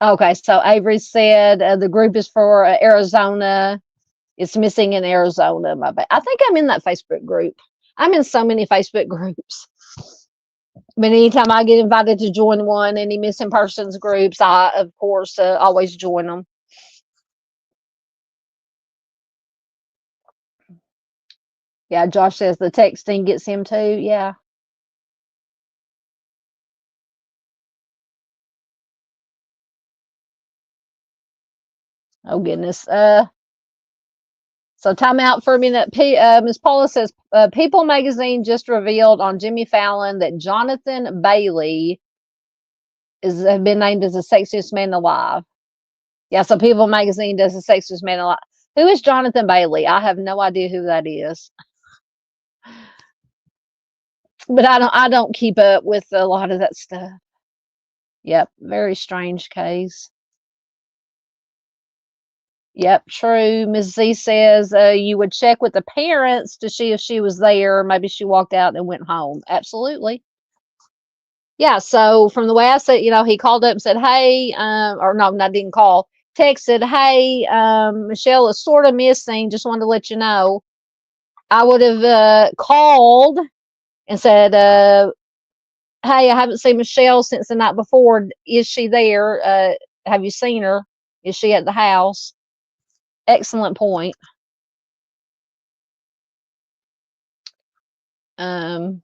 Okay, so Avery said the group is for Arizona. It's missing in Arizona. My bad. I think I'm in that Facebook group. I'm in so many Facebook groups. But anytime I get invited to join one, any missing persons groups, I, of course, always join them. Yeah, Josh says the texting gets him too. Yeah. Oh, goodness. So time out for a minute. Ms. Paula says, People magazine just revealed on Jimmy Fallon that Jonathan Bailey has been named as the sexiest man alive. Yeah, so People magazine does the sexiest man alive. Who is Jonathan Bailey? I have no idea who that is. But I don't keep up with a lot of that stuff. Yep, very strange case. Yep, true. Ms. Z says you would check with the parents to see if she was there. Maybe she walked out and went home. Absolutely. Yeah, so from the way I said, he called up and said, hey, or no, I didn't call. Texted, hey, Michelle is sort of missing. Just wanted to let you know. I would have called and said, hey, I haven't seen Michelle since the night before. Is she there? Have you seen her? Is she at the house? Excellent point. Um,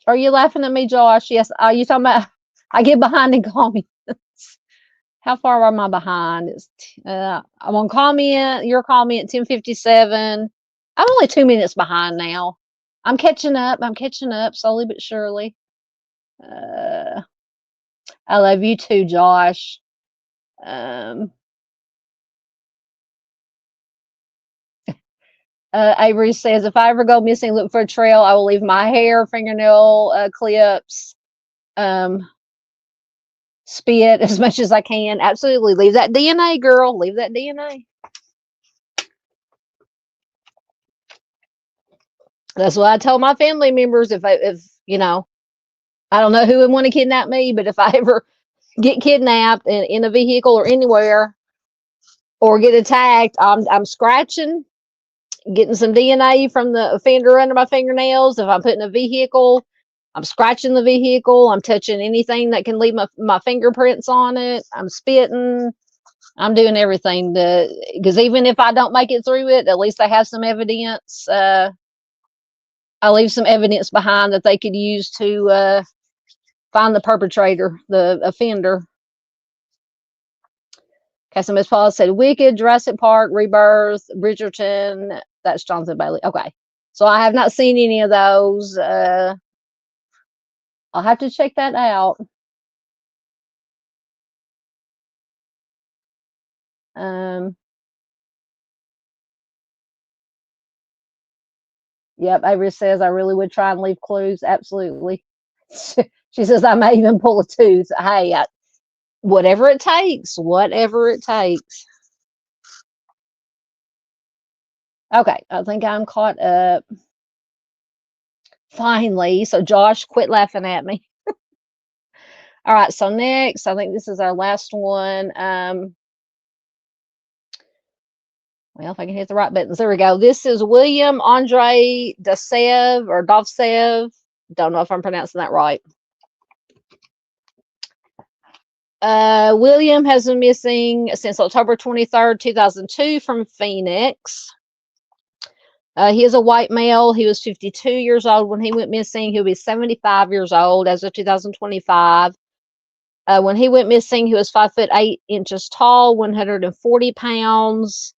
are you laughing at me, Josh? Yes. Are you talking about? I get behind in comments. How far am I behind? I'm on comment. Your comment 10:57. I'm only 2 minutes behind now. I'm catching up. I'm catching up slowly but surely. I love you too, Josh. Avery says, if I ever go missing, look for a trail. I will leave my hair, fingernail clips, spit as much as I can. Absolutely. Leave that DNA, girl. Leave that DNA. That's what I told my family members. If I don't know who would want to kidnap me, but if I ever get kidnapped in a vehicle or anywhere or get attacked, I'm scratching, getting some DNA from the offender under my fingernails. If I'm put in a vehicle, I'm scratching the vehicle. I'm touching anything that can leave my fingerprints on it. I'm spitting. I'm doing everything because even if I don't make it through it, at least I have some evidence. I leave some evidence behind that they could use to find the perpetrator, the offender. Okay, so Miss Paula said Wicked, Jurassic Park, Rebirth, Bridgerton. That's Jonathan Bailey. Okay, so I have not seen any of those. I'll have to check that out. Yep, Avery says I really would try and leave clues. Absolutely. She says I may even pull a tooth. Hey, whatever it takes. Whatever it takes. Okay, I think I'm caught up. Finally. So Josh, quit laughing at me. All right, so next, I think this is our last one. Well, if I can hit the right buttons, there we go. This is William Andre Dasev or Dovsev. Don't know if I'm pronouncing that right. William has been missing since October 23rd, 2002 from Phoenix. He is a white male. He was 52 years old when he went missing. He'll be 75 years old as of 2025. When he went missing, he was 5'8" tall, 140 pounds,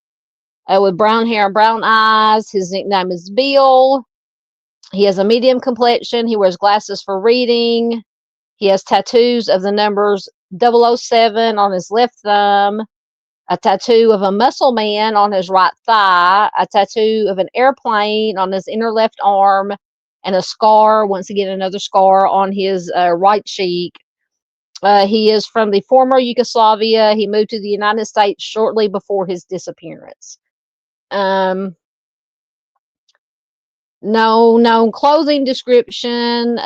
with brown hair and brown eyes. His nickname is Bill. He has a medium complexion. He wears glasses for reading. He has tattoos of the numbers 007 on his left thumb, a tattoo of a muscle man on his right thigh, a tattoo of an airplane on his inner left arm, and a scar, once again, another scar on his right cheek. He is from the former Yugoslavia. He moved to the United States shortly before his disappearance. No known clothing description.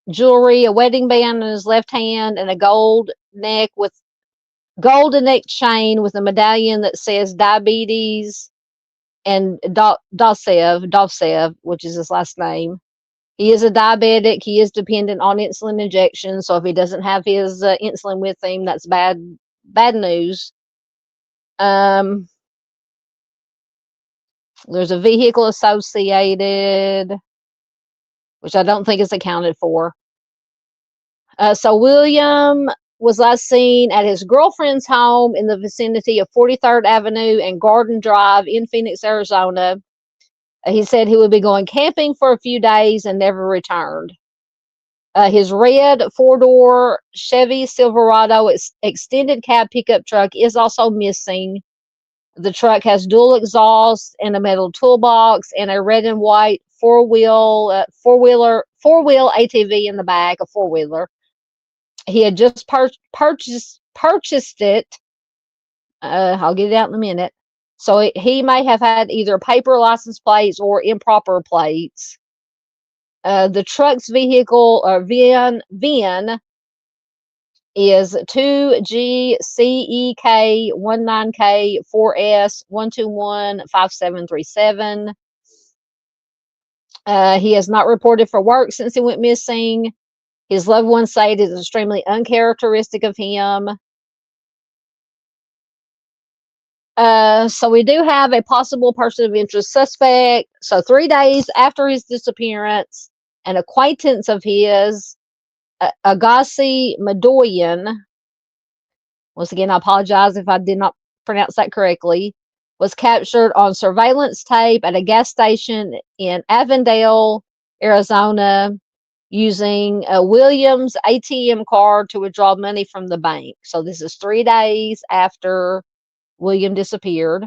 Jewelry, a wedding band on his left hand, and a golden neck chain with a medallion that says diabetes and Dovsev, which is his last name. He is a diabetic. He is dependent on insulin injection. So if he doesn't have his insulin with him, that's bad news. There's a vehicle associated, which I don't think is accounted for. So William was last seen at his girlfriend's home in the vicinity of 43rd Avenue and Garden Drive in Phoenix, Arizona. He said he would be going camping for a few days and never returned. His red four-door Chevy Silverado extended cab pickup truck is also missing. The truck has dual exhaust and a metal toolbox and a red and white four-wheel ATV in the back, a four-wheeler. He had just purchased it. I'll get it out in a minute. So he may have had either paper license plates or improper plates. The truck's vehicle, or VIN, is 2GCEK19K4S1215737. He has not reported for work since he went missing. His loved ones say it is extremely uncharacteristic of him. So we do have a possible person of interest suspect. So 3 days after his disappearance, an acquaintance of his, Agassi Madoyan, once again, I apologize if I did not pronounce that correctly, was captured on surveillance tape at a gas station in Avondale, Arizona, using a Williams ATM card to withdraw money from the bank. So this is 3 days after William disappeared.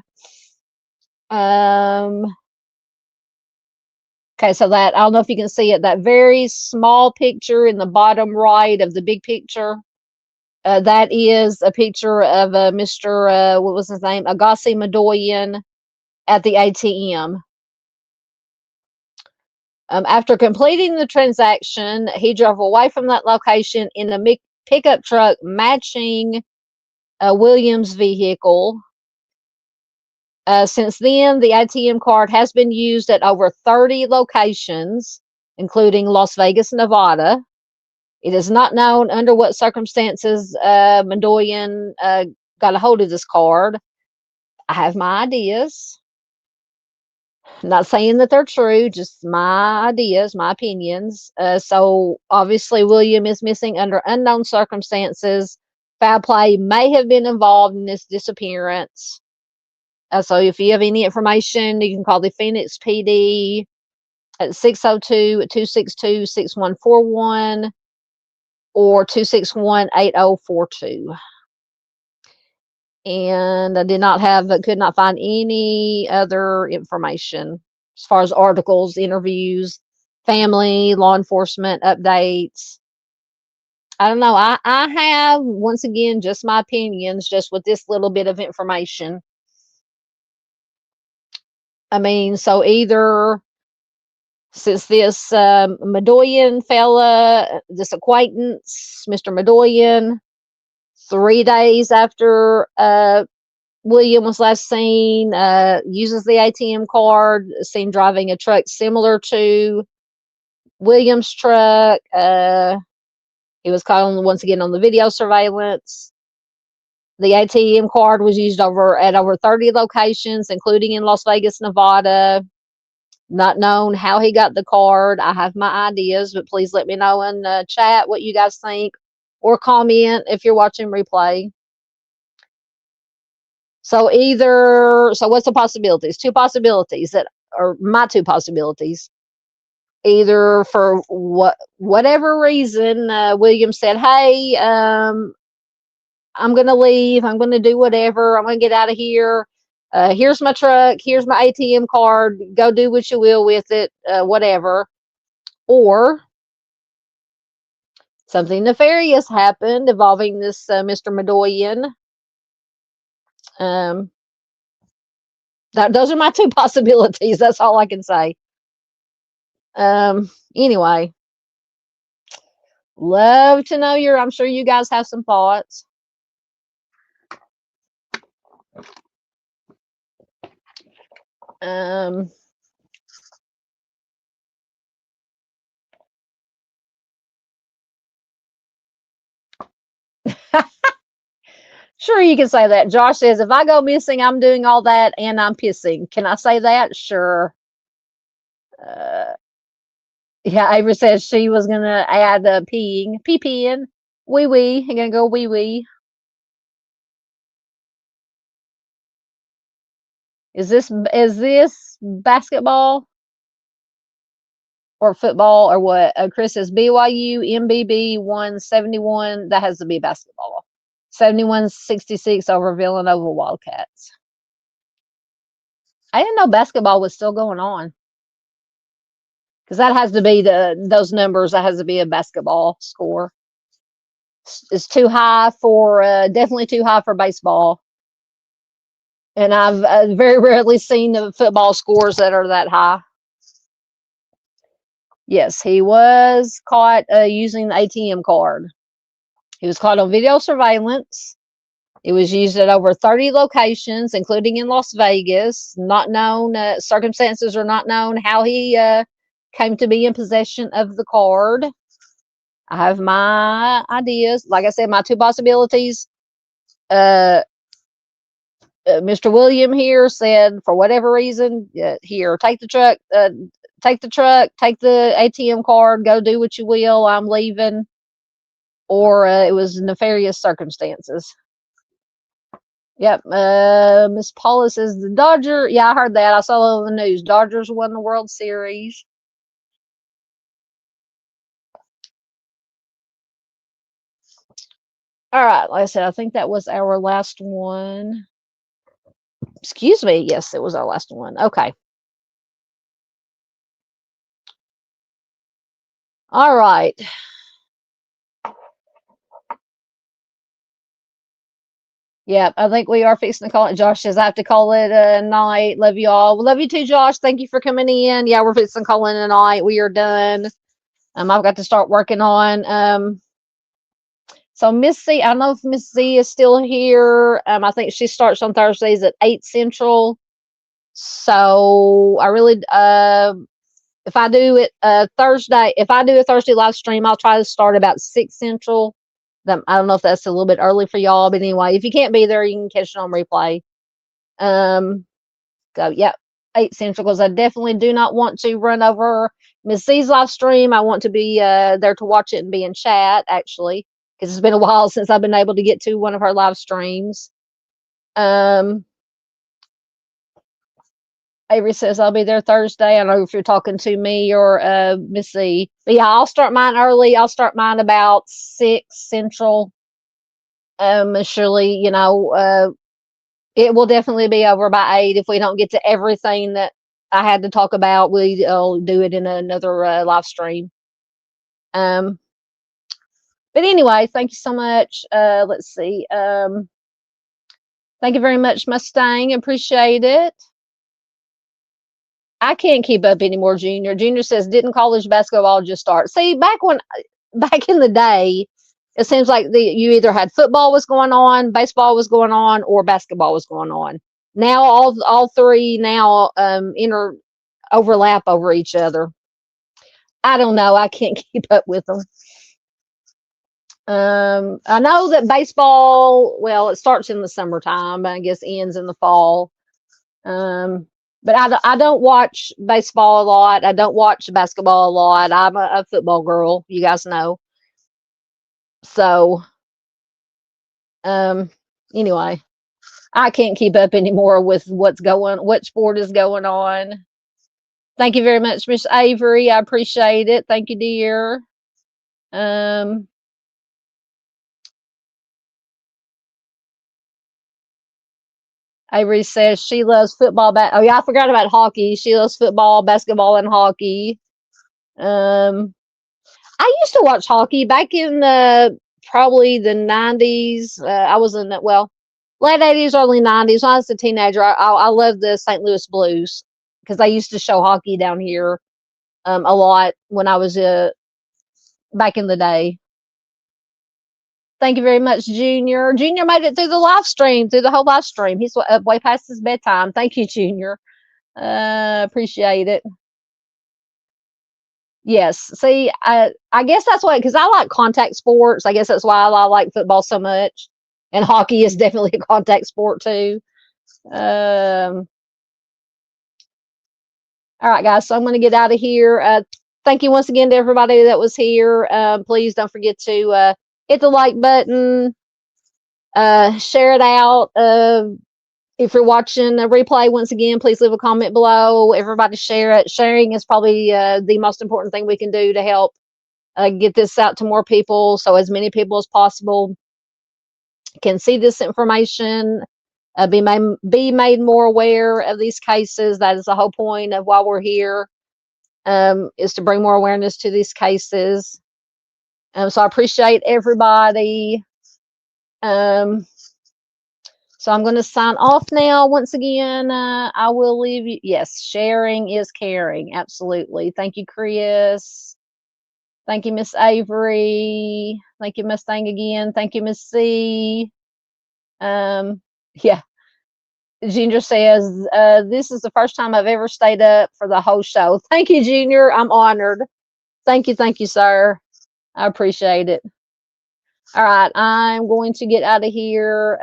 Okay, so that, I don't know if you can see it, that very small picture in the bottom right of the big picture, that is a picture of Mr. What was his name? Agassi Madoyan at the ATM. After completing the transaction, he drove away from that location in a pickup truck matching Williams' vehicle. Since then, the ATM card has been used at over 30 locations, including Las Vegas, Nevada. It is not known under what circumstances Madoyan got a hold of this card. I have my ideas. Not saying that they're true, just my ideas, my opinions. So obviously William is missing under unknown circumstances. Foul play may have been involved in this disappearance. So if you have any information, you can call the Phoenix PD at 602-262-6141 or 261-8042. And I could not find any other information as far as articles, interviews, family, law enforcement updates. I don't know. I have, once again, just my opinions, just with this little bit of information. I mean, so either since this Madoyan fella, this acquaintance, Mr. Madoyan, 3 days after William was last seen, uses the ATM card, seen driving a truck similar to William's truck. He was caught once again on the video surveillance. The ATM card was used at over 30 locations, including in Las Vegas, Nevada. Not known how he got the card. I have my ideas, but please let me know in the chat what you guys think, or comment if you're watching replay. So what's the possibilities? Two possibilities that are my two possibilities. Either for whatever reason, William said, hey, I'm going to leave. I'm going to do whatever. I'm going to get out of here. Here's my truck. Here's my ATM card. Go do what you will with it, whatever. Or something nefarious happened involving this Mr. Madoyan. Those are my two possibilities. That's all I can say. Anyway, love to know I'm sure you guys have some thoughts. Sure, you can say that. Josh says, if I go missing, I'm doing all that and I'm pissing. Can I say that? Sure. Yeah, Avery says she was going to add peeing. Pee-peeing. Wee-wee. You're going to go wee-wee. Is this basketball or football or what? Chris says BYU MBB 171. That has to be basketball. 71-66 over Villanova Wildcats. I didn't know basketball was still going on. Because that has to be those numbers. That has to be a basketball score. It's too high for definitely too high for baseball. And I've very rarely seen the football scores that are that high. Yes, he was caught using the ATM card. He was caught on video surveillance. It was used at over 30 locations, including in Las Vegas. Not known, circumstances are not known how he came to be in possession of the card. I have my ideas. Like I said, my two possibilities. Mr. William here said, for whatever reason, here, take the truck, take the ATM card, go do what you will, I'm leaving. Or it was nefarious circumstances. Yep. Miss Paula says the Dodgers. Yeah, I heard that. I saw it on the news. Dodgers won the World Series. All right. Like I said, I think that was our last one. Excuse me. Yes, it was our last one. Okay. All right. Yeah, I think we are fixing to call it. Josh says I have to call it a night. Love you all. Love you too, Josh. Thank you for coming in. Yeah, we're fixing to call it a night. We are done. I've got to start working on. So Miss C, I don't know if Miss Z is still here. I think she starts on Thursdays at 8 Central. So I really, if I do it Thursday, if I do a Thursday live stream, I'll try to start about 6 Central. I don't know if that's a little bit early for y'all, but anyway, if you can't be there, you can catch it on replay. So yeah, 8 Central, because I definitely do not want to run over Miss Z's live stream. I want to be there to watch it and be in chat, actually, because it's been a while since I've been able to get to one of her live streams. Avery says I'll be there Thursday. I don't know if you're talking to me or Miss Z. But yeah, I'll start mine early. I'll start mine about 6 Central. Surely, you know, it will definitely be over by 8. If we don't get to everything that I had to talk about, we'll do it in another live stream. But anyway, thank you so much. Let's see. Thank you very much, Mustang. Appreciate it. I can't keep up anymore, Junior. Junior says, didn't college basketball just start? See, back in the day, it seems like you either had football was going on, baseball was going on, or basketball was going on. Now all three now overlap over each other. I don't know. I can't keep up with them. I know that baseball, well, it starts in the summertime, but I guess ends in the fall. But I don't watch baseball a lot. I don't watch basketball a lot. I'm a football girl, you guys know. So, anyway, I can't keep up anymore with what sport is going on. Thank you very much, Miss Avery. I appreciate it. Thank you, dear. Avery says she loves football. Oh yeah, I forgot about hockey. She loves football, basketball, and hockey. I used to watch hockey back in probably the 90s. I was in that, well, late 80s, early 90s. When I was a teenager, I loved the St. Louis Blues because they used to show hockey down here. a lot when I was back in the day. Thank you very much, Junior. Junior made it through the live stream, through the whole live stream. He's up way past his bedtime. Thank you, Junior. Appreciate it. Yes. See, I guess that's why, because I like contact sports. I guess that's why I like football so much. And hockey is definitely a contact sport too. All right, guys. So I'm going to get out of here. Thank you once again to everybody that was here. Please don't forget to hit the like button, share it out. If you're watching a replay, once again, please leave a comment below. Everybody share it. Sharing is probably the most important thing we can do to help get this out to more people, so as many people as possible can see this information, be made more aware of these cases. That is the whole point of why we're here, is to bring more awareness to these cases. So I appreciate everybody. So I'm going to sign off now. Once again, I will leave you. Yes, sharing is caring. Absolutely. Thank you, Chris. Thank you, Miss Avery. Thank you, Miss Thing again. Thank you, Miss C. Yeah. Junior says, this is the first time I've ever stayed up for the whole show. Thank you, Junior. I'm honored. Thank you, sir. I appreciate it. All right, I'm going to get out of here.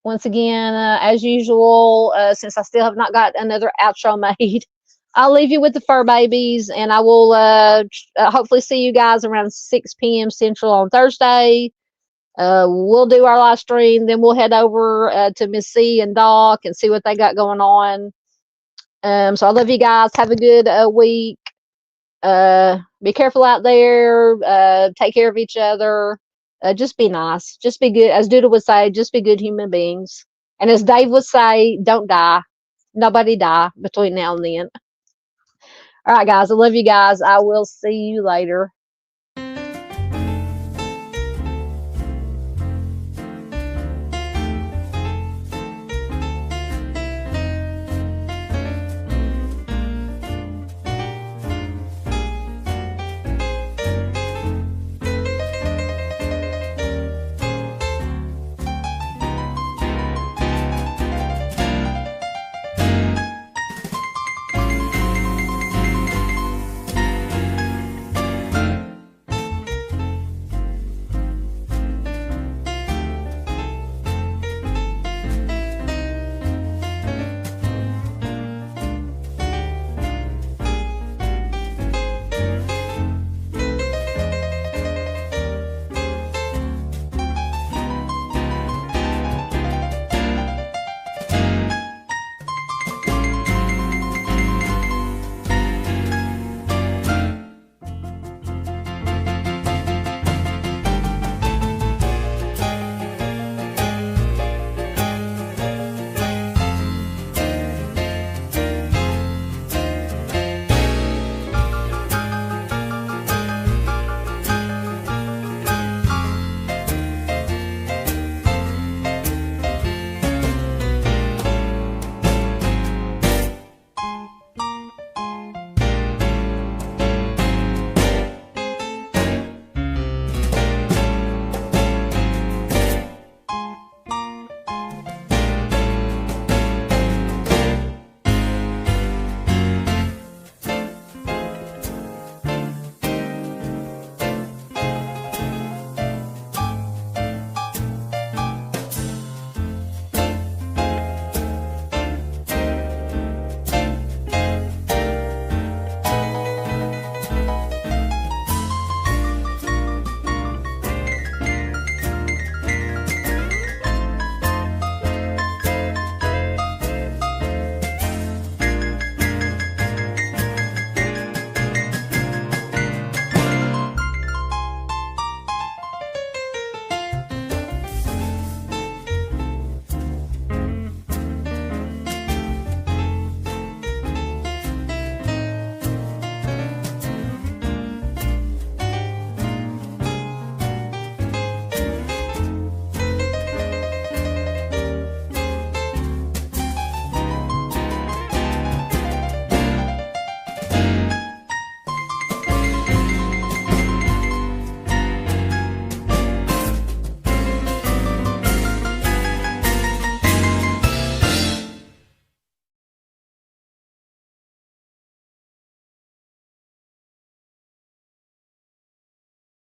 Once again, as usual, since I still have not got another outro made, I'll leave you with the fur babies, and I will hopefully see you guys around 6 p.m. Central on Thursday. We'll do our live stream, then we'll head over to Miss C and Doc and see what they got going on. So I love you guys. Have a good week. Be careful out there. Take care of each other. Just be nice. Just be good. As Doodle would say, just be good human beings. And as Dave would say, don't die. Nobody die between now and then. All right, guys. I love you guys. I will see you later.